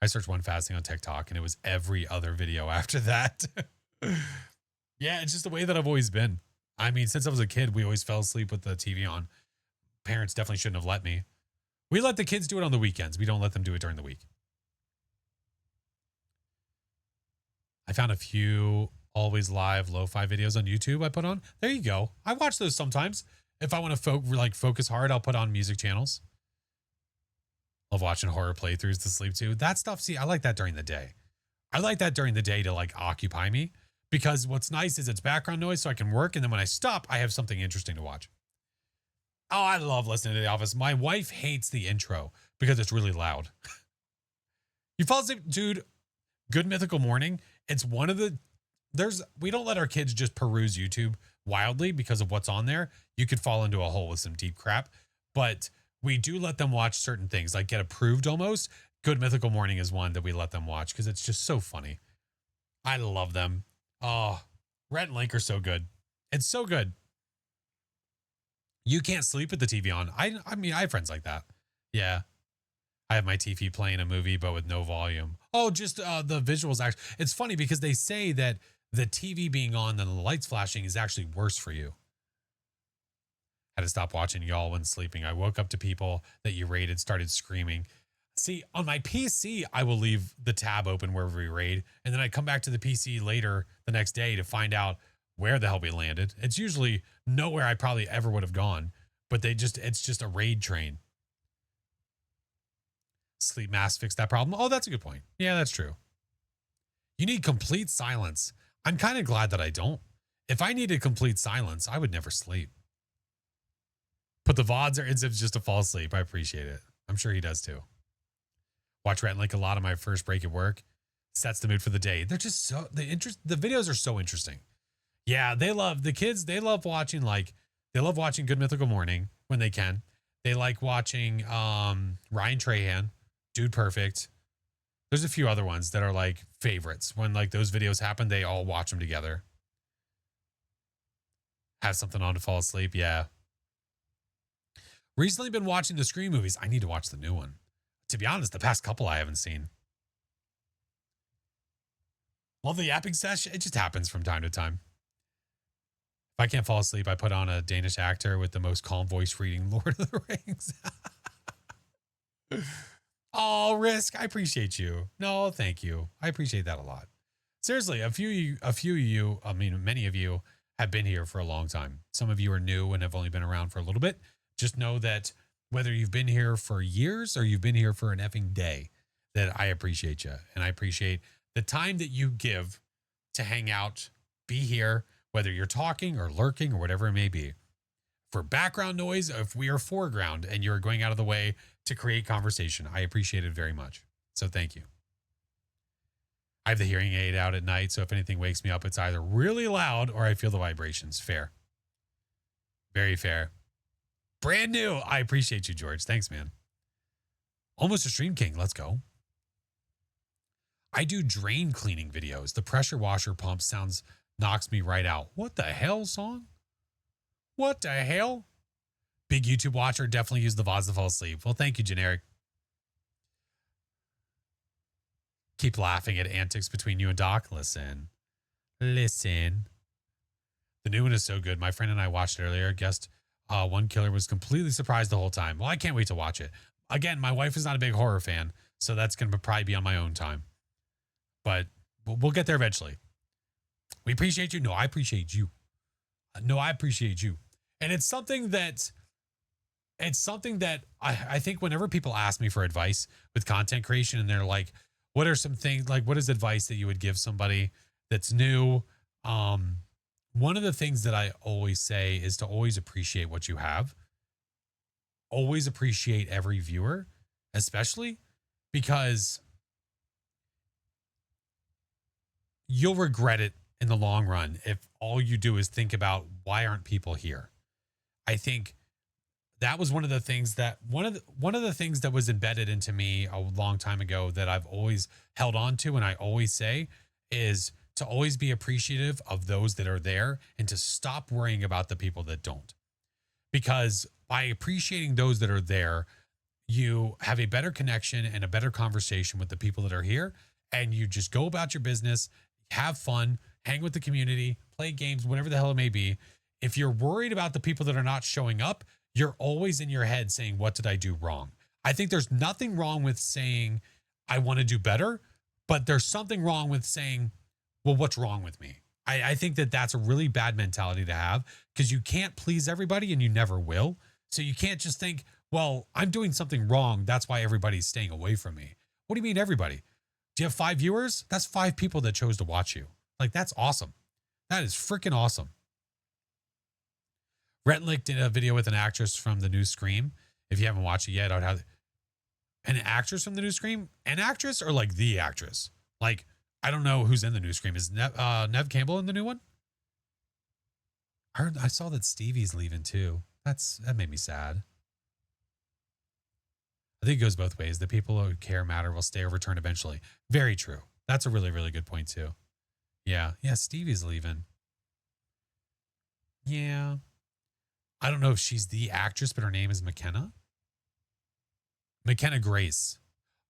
I searched one fasting on TikTok and it was every other video after that. Yeah, it's just the way that I've always been. I mean, since I was a kid, we always fell asleep with the TV on. Parents definitely shouldn't have let me. We let the kids do it on the weekends. We don't let them do it during the week. I found a few always live lo-fi videos on YouTube I put on. There you go. I watch those sometimes. If I want to focus hard, I'll put on music channels. Love watching horror playthroughs to sleep to. That stuff, see, I like that during the day. I like that during the day to like occupy me because what's nice is it's background noise so I can work. And then when I stop, I have something interesting to watch. Oh, I love listening to The Office. My wife hates the intro because it's really loud. You fall asleep, dude. Good Mythical Morning. It's one of the, we don't let our kids just peruse YouTube wildly because of what's on there. You could fall into a hole with some deep crap, but we do let them watch certain things, like get approved almost. Good Mythical Morning is one that we let them watch because it's just so funny. I love them. Oh, Rhett and Link are so good. It's so good. You can't sleep with the TV on. I mean, I have friends like that. Yeah. I have my TV playing a movie, but with no volume. Oh, just the visuals. It's funny because they say that the TV being on and the lights flashing is actually worse for you. Had to stop watching y'all when sleeping. I woke up to people that you raided, started screaming. See, on my PC, I will leave the tab open wherever we raid. And then I come back to the PC later the next day to find out where the hell we landed. It's usually nowhere I probably ever would have gone, but it's just a raid train. Sleep mask fixed that problem. Oh, that's a good point. Yeah, that's true. You need complete silence. I'm kind of glad that I don't. If I needed complete silence, I would never sleep. Put the VODs or it's just to fall asleep. I appreciate it. I'm sure he does too. Watch Rhett and Link a lot on my first break at work. Sets the mood for the day. They're just so, the videos are so interesting. Yeah, they love watching Good Mythical Morning when they can. They like watching Ryan Trahan, Dude Perfect. There's a few other ones that are like favorites. When like those videos happen, they all watch them together. Have something on to fall asleep. Yeah. Recently been watching the Scream movies. I need to watch the new one. To be honest, the past couple I haven't seen. Love the yapping session. It just happens from time to time. If I can't fall asleep, I put on a Danish actor with the most calm voice reading Lord of the Rings. Oh, Risk, I appreciate you. No, thank you. I appreciate that a lot. Seriously, many of you have been here for a long time. Some of you are new and have only been around for a little bit. Just know that whether you've been here for years or you've been here for an effing day, that I appreciate you. And I appreciate the time that you give to hang out, be here, whether you're talking or lurking or whatever it may be. For background noise, if we are foreground and you're going out of the way to create conversation, I appreciate it very much. So thank you. I have the hearing aid out at night, so if anything wakes me up, it's either really loud or I feel the vibrations. Fair. Very fair. Brand new. I appreciate you, George. Thanks, man. Almost a Stream King. Let's go. I do drain cleaning videos. The pressure washer pump sounds knocks me right out. What the hell, song? What the hell? Big YouTube watcher. Definitely use the VODs to fall asleep. Well, thank you, Generic. Keep laughing at antics between you and Doc. Listen. Listen. The new one is so good. My friend and I watched it earlier. Guessed one killer was completely surprised the whole time. Well, I can't wait to watch it. Again, my wife is not a big horror fan, so that's going to probably be on my own time. But we'll get there eventually. We appreciate you. No, I appreciate you. No, I appreciate you. And it's something that I think whenever people ask me for advice with content creation and they're like, what are some things, like what is advice that you would give somebody that's new? One of the things that I always say is to always appreciate what you have. Always appreciate every viewer, especially because you'll regret it in the long run if all you do is think about why aren't people here. I think that was one of the things that one of the things that was embedded into me a long time ago that I've always held on to, and I always say is to always be appreciative of those that are there and to stop worrying about the people that don't. Because by appreciating those that are there, you have a better connection and a better conversation with the people that are here, and you just go about your business, have fun, hang with the community, play games, whatever the hell it may be. If you're worried about the people that are not showing up, you're always in your head saying, what did I do wrong? I think there's nothing wrong with saying, I want to do better, but there's something wrong with saying, well, what's wrong with me? I think that that's a really bad mentality to have because you can't please everybody and you never will. So you can't just think, well, I'm doing something wrong. That's why everybody's staying away from me. What do you mean everybody? Do you have 5 viewers? That's 5 people that chose to watch you. Like, that's awesome. That is freaking awesome. Retlick did a video with an actress from the new Scream. If you haven't watched it yet, I would have an actress from the new Scream, an actress or like the actress. Like, I don't know who's in the new Scream. Is Nev Campbell in the new one? I saw that Stevie's leaving too. That made me sad. I think it goes both ways. The people who care matter will stay or return eventually. Very true. That's a really, really good point too. Yeah. Yeah. Stevie's leaving. Yeah. I don't know if she's the actress, but her name is McKenna. McKenna Grace.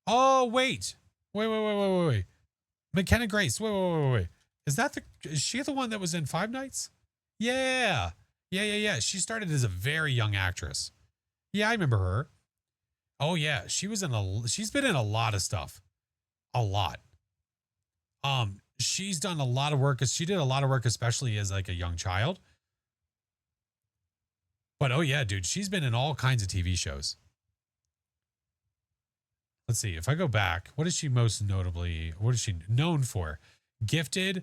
Oh, wait. Wait. McKenna Grace. Wait. Is she the one that was in Five Nights? Yeah. She started as a very young actress. Yeah, I remember her. Oh yeah, she's been in a lot of stuff. A lot. She's done a lot of work. She did a lot of work, especially as like a young child. But oh yeah, dude, she's been in all kinds of TV shows. Let's see. If I go back, what is she known for? Gifted,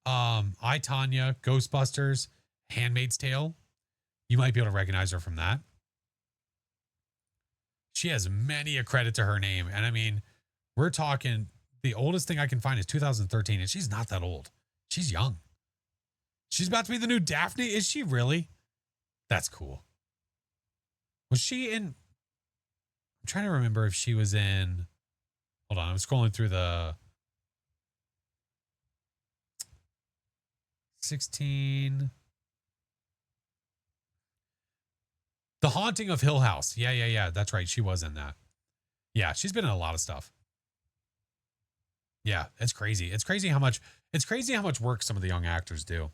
I, Tanya, Ghostbusters, Handmaid's Tale. You might be able to recognize her from that. She has many a credit to her name. And I mean, we're talking, the oldest thing I can find is 2013, and she's not that old. She's young. She's about to be the new Daphne. Is she really? That's cool. Was she in? I'm trying to remember if she was in. Hold on, I'm scrolling through the 16. The Haunting of Hill House. Yeah. That's right. She was in that. Yeah, she's been in a lot of stuff. Yeah, it's crazy. It's crazy how much work some of the young actors do.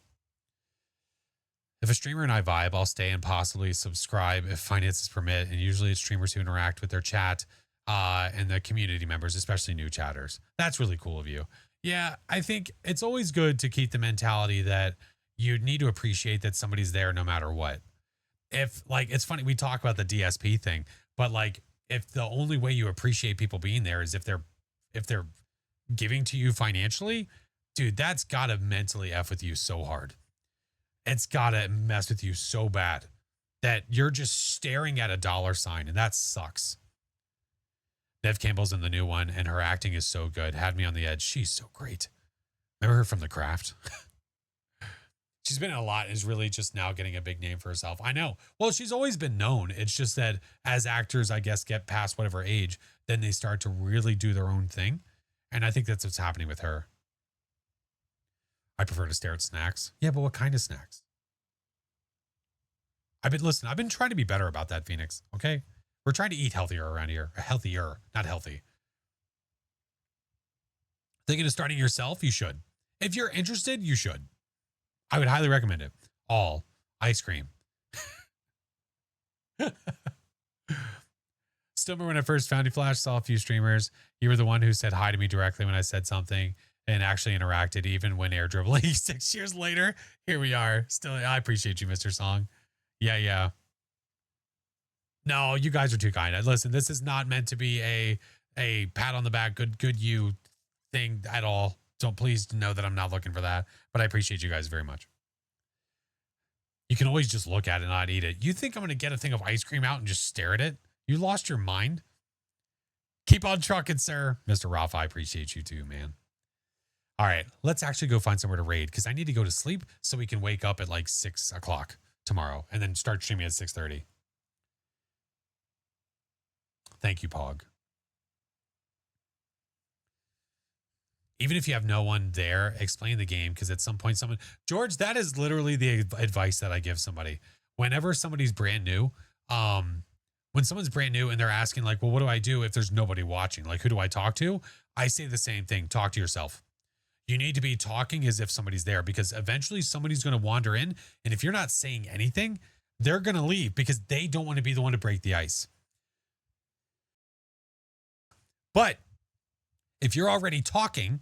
If a streamer and I vibe, I'll stay and possibly subscribe if finances permit. And usually it's streamers who interact with their chat and the community members, especially new chatters. That's really cool of you. Yeah, I think it's always good to keep the mentality that you need to appreciate that somebody's there no matter what. If like, it's funny, we talk about the DSP thing, but like if the only way you appreciate people being there is if they're giving to you financially, dude, that's gotta mentally F with you so hard. It's gotta mess with you so bad that you're just staring at a dollar sign, and that sucks. Nev Campbell's in the new one, and her acting is so good. Had me on the edge. She's so great. Remember her from The Craft? She's been in a lot, is really just now getting a big name for herself. I know. Well, she's always been known. It's just that as actors, I guess, get past whatever age, then they start to really do their own thing. And I think that's what's happening with her. I prefer to stare at snacks. Yeah, but what kind of snacks? I've been trying to be better about that, Phoenix. Okay? We're trying to eat healthier around here. Healthier, not healthy. Thinking of starting yourself? You should. If you're interested, you should. I would highly recommend it. All ice cream. Still remember when I first found you, Flash, saw a few streamers. You were the one who said hi to me directly when I said something and actually interacted even when air dribbling. 6 years later, here we are. Still, I appreciate you, Mr. Song. Yeah. No, you guys are too kind. Listen, this is not meant to be a pat on the back, good you thing at all. So please know that I'm not looking for that, but I appreciate you guys very much. You can always just look at it and not eat it. You think I'm going to get a thing of ice cream out and just stare at it? You lost your mind? Keep on trucking, sir. Mr. Ralph, I appreciate you too, man. All right, let's actually go find somewhere to raid because I need to go to sleep so we can wake up at like 6 o'clock tomorrow and then start streaming at 6:30. Thank you, Pog. Even if you have no one there, explain the game because at some point George, that is literally the advice that I give somebody. Whenever somebody's brand new, when someone's brand new and they're asking like, well, what do I do if there's nobody watching? Like, who do I talk to? I say the same thing. Talk to yourself. You need to be talking as if somebody's there because eventually somebody's going to wander in. And if you're not saying anything, they're going to leave because they don't want to be the one to break the ice. But if you're already talking,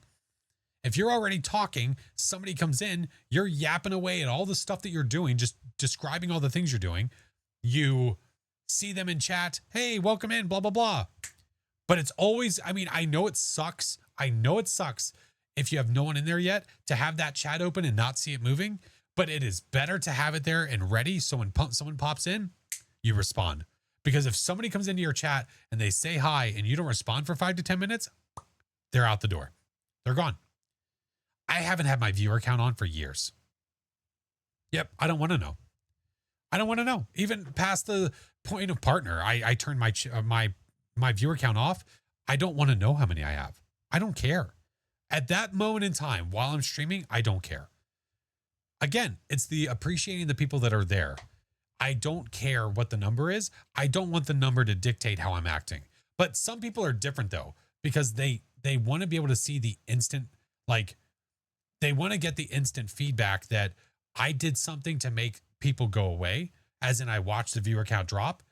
somebody comes in, you're yapping away at all the stuff that you're doing, just describing all the things you're doing. You see them in chat. Hey, welcome in, blah, blah, blah. But it's always, I know it sucks. If you have no one in there yet to have that chat open and not see it moving, but it is better to have it there and ready. So when someone pops in, you respond. Because if somebody comes into your chat and they say hi and you don't respond for 5 to 10 minutes, they're out the door. They're gone. I haven't had my viewer count on for years. Yep. I don't want to know. Even past the point of partner, I turned my viewer count off. I don't want to know how many I have. I don't care. At that moment in time, while I'm streaming, I don't care. Again, it's the appreciating the people that are there. I don't care what the number is. I don't want the number to dictate how I'm acting. But some people are different though, because they want to be able to see the instant, like they want to get the instant feedback that I did something to make people go away, as in I watched the viewer count drop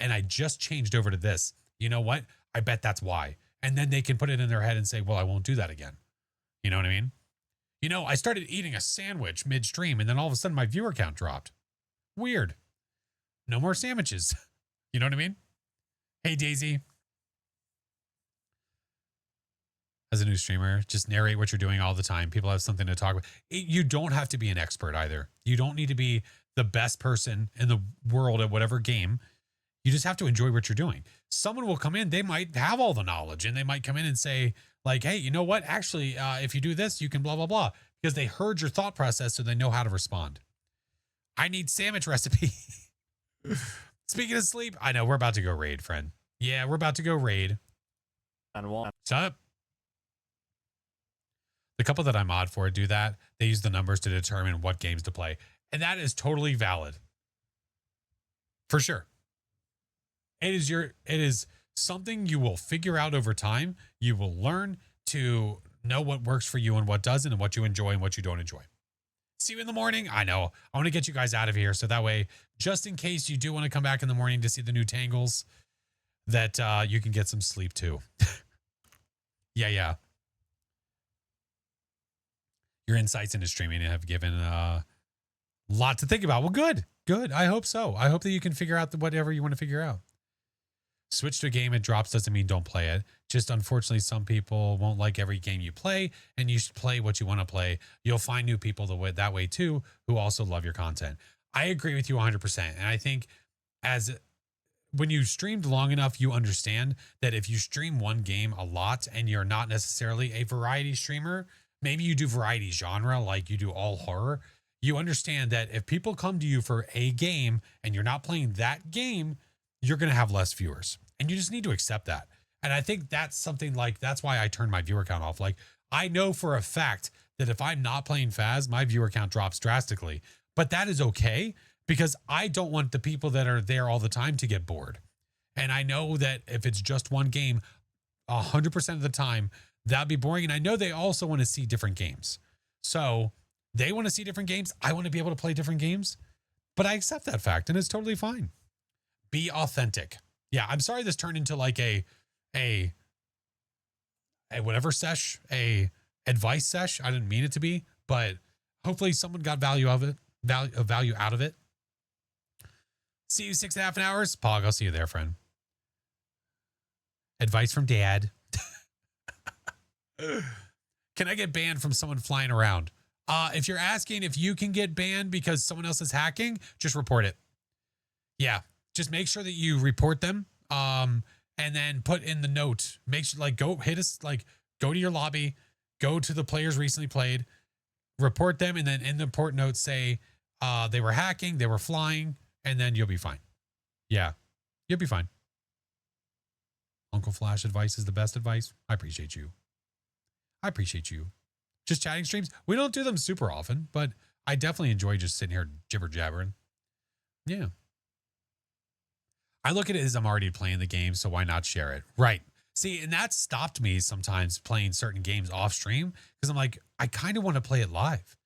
and I just changed over to this. You know what? I bet that's why. And then they can put it in their head and say, well, I won't do that again. You know what I mean? You know, I started eating a sandwich midstream and then all of a sudden my viewer count dropped. Weird. No more sandwiches. You know what I mean? Hey, Daisy. As a new streamer, just narrate what you're doing all the time. People have something to talk about. You don't have to be an expert either. You don't need to be the best person in the world at whatever game. You just have to enjoy what you're doing. Someone will come in, they might have all the knowledge and they might come in and say like, hey, you know what? Actually, if you do this, you can blah, blah, blah, because they heard your thought process so they know how to respond. I need sandwich recipe. Speaking of sleep, I know we're about to go raid, friend. Yeah, we're about to go raid. Shut up. The couple that I'm mod for do that. They use the numbers to determine what games to play. And that is totally valid. For sure. It is something you will figure out over time. You will learn to know what works for you and what doesn't, and what you enjoy and what you don't enjoy. See you in the morning. I know. I want to get you guys out of here. So that way, just in case you do want to come back in the morning to see the new Tangles, that you can get some sleep too. Yeah. Your insights into streaming have given a lot to think about. Well, good. I hope so. I hope that you can figure out whatever you want to figure out. Switch to a game it drops doesn't mean don't play it. Just unfortunately, some people won't like every game you play, and you should play what you want to play. You'll find new people that way too, who also love your content. I agree with you 100%. And I think as when you streamed long enough, you understand that if you stream one game a lot and you're not necessarily a variety streamer, maybe you do variety genre, like you do all horror, you understand that if people come to you for a game and you're not playing that game, you're going to have less viewers, and you just need to accept that. And I think that's something like, that's why I turned my viewer count off. Like, I know for a fact that if I'm not playing Phas, my viewer count drops drastically, but that is okay, because I don't want the people that are there all the time to get bored. And I know that if it's just one game, 100% of the time, that'd be boring. And I know they also want to see different games. So they want to see different games. I want to be able to play different games, but I accept that fact, and it's totally fine. Be authentic. Yeah, I'm sorry this turned into like a whatever sesh, a advice sesh. I didn't mean it to be, but hopefully someone got value out of it. See you 6.5 hours. Pog, I'll see you there, friend. Advice from dad. Can I get banned from someone flying around? If you're asking if you can get banned because someone else is hacking, just report it. Yeah, just make sure that you report them. And then put in the note. Make sure, like, go to your lobby, go to the players recently played, report them, and then in the report note say they were hacking, they were flying, and then you'll be fine. Yeah, you'll be fine. Uncle Flash advice is the best advice. I appreciate you. Just chatting streams. We don't do them super often, but I definitely enjoy just sitting here jibber jabbering. Yeah. I look at it as I'm already playing the game, so why not share it? Right. See, and that stopped me sometimes playing certain games off stream, because I'm like, I kind of want to play it live.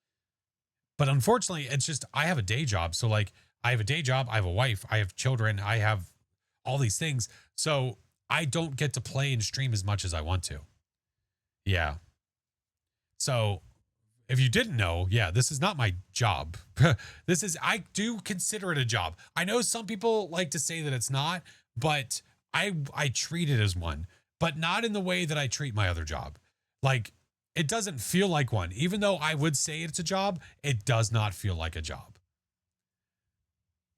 But unfortunately, it's just, I have a day job. So like, I have a day job, I have a wife, I have children, I have all these things. So I don't get to play and stream as much as I want to. Yeah. So if you didn't know, yeah, this is not my job. I do consider it a job. I know some people like to say that it's not, but I treat it as one, but not in the way that I treat my other job. Like, it doesn't feel like one. Even though I would say it's a job, it does not feel like a job.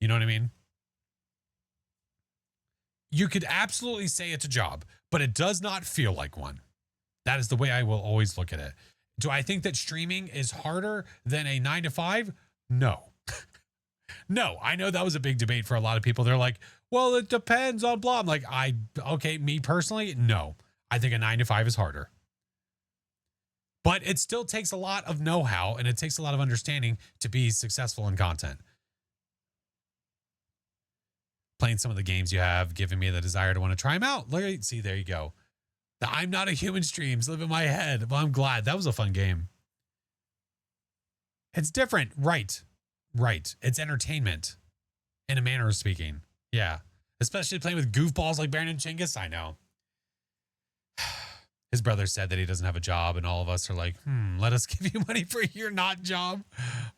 You know what I mean? You could absolutely say it's a job, but it does not feel like one. That is the way I will always look at it. Do I think that streaming is harder than a 9 to 5? No. No, I know that was a big debate for a lot of people. They're like, well, it depends on blah. I'm like, okay, me personally, no. I think a 9 to 5 is harder. But it still takes a lot of know-how, and it takes a lot of understanding to be successful in content. Playing some of the games you have given me the desire to want to try them out. Look, see, there you go. The I'm not a human streams live in my head. Well, I'm glad. That was a fun game. It's different. Right. It's entertainment in a manner of speaking. Yeah. Especially playing with goofballs like Baron and Chinggis. I know. His brother said that he doesn't have a job, and all of us are like, let us give you money for your not job.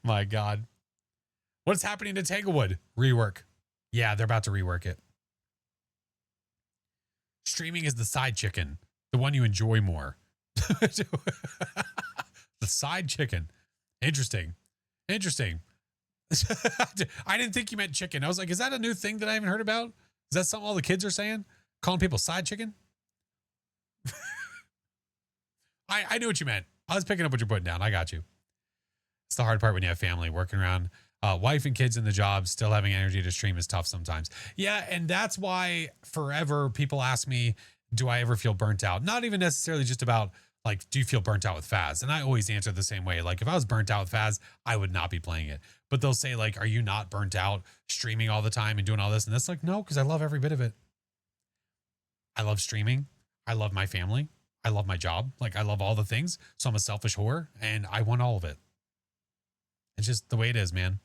My God. What's happening to Tanglewood? Rework. Yeah, they're about to rework it. Streaming is the side chicken, the one you enjoy more. The side chicken. Interesting. I didn't think you meant chicken. I was like, is that a new thing that I haven't heard about? Is that something all the kids are saying? Calling people side chicken? I knew what you meant. I was picking up what you're putting down. I got you. It's the hard part when you have family working around. Wife and kids in the job, still having energy to stream is tough sometimes. Yeah, and that's why forever people ask me, do I ever feel burnt out? Not even necessarily just about, like, do you feel burnt out with Phas? And I always answer the same way. Like, if I was burnt out with Phas, I would not be playing it. But they'll say, like, are you not burnt out streaming all the time and doing all this? And that's like, no, because I love every bit of it. I love streaming. I love my family. I love my job. Like, I love all the things. So I'm a selfish whore, and I want all of it. It's just the way it is, man.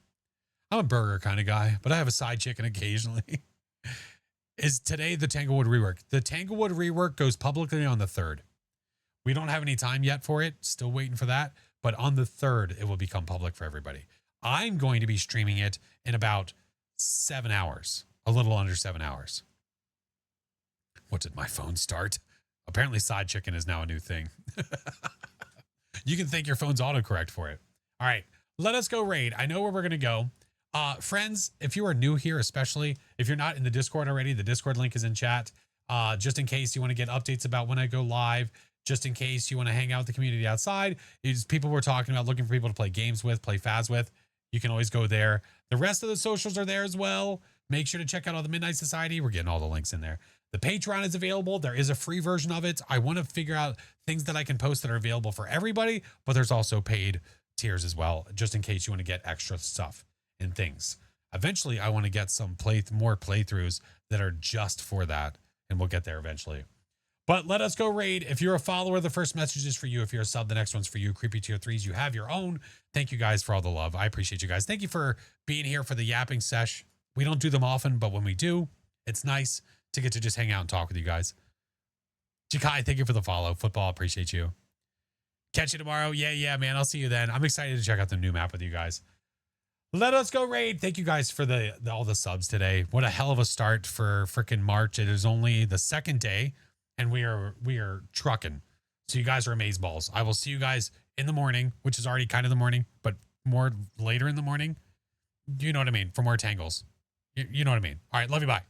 I'm a burger kind of guy, but I have a side chicken occasionally. Is today the Tanglewood rework? The Tanglewood rework goes publicly on the 3rd. We don't have any time yet for it. Still waiting for that. But on the 3rd, it will become public for everybody. I'm going to be streaming it in about 7 hours. A little under 7 hours. What did my phone start? Apparently side chicken is now a new thing. You can thank your phone's autocorrect for it. All right, let us go raid. I know where we're going to go. Friends, if you are new here, especially if you're not in the Discord already, the Discord link is in chat. Just in case you want to get updates about when I go live, just in case you want to hang out with the community outside. People were talking about looking for people to play games with, play Phas with. You can always go there. The rest of the socials are there as well. Make sure to check out all the Midnight Society. We're getting all the links in there. The Patreon is available. There is a free version of it. I want to figure out things that I can post that are available for everybody, but there's also paid tiers as well, just in case you want to get extra stuff and things. Eventually, I want to get some more playthroughs that are just for that, and we'll get there eventually. But let us go raid. If you're a follower, the first message is for you. If you're a sub, the next one's for you. Creepy tier 3s, you have your own. Thank you guys for all the love. I appreciate you guys. Thank you for being here for the yapping sesh. We don't do them often, but when we do, it's nice to get to just hang out and talk with you guys. Jakai, thank you for the follow. Football, appreciate you. Catch you tomorrow. Yeah, man. I'll see you then. I'm excited to check out the new map with you guys. Let us go raid. Thank you guys for all the subs today. What a hell of a start for freaking March. It is only the second day, and we are trucking. So you guys are amazeballs. I will see you guys in the morning, which is already kind of the morning, but more later in the morning. You know what I mean? For more tangles. You know what I mean? All right. Love you. Bye.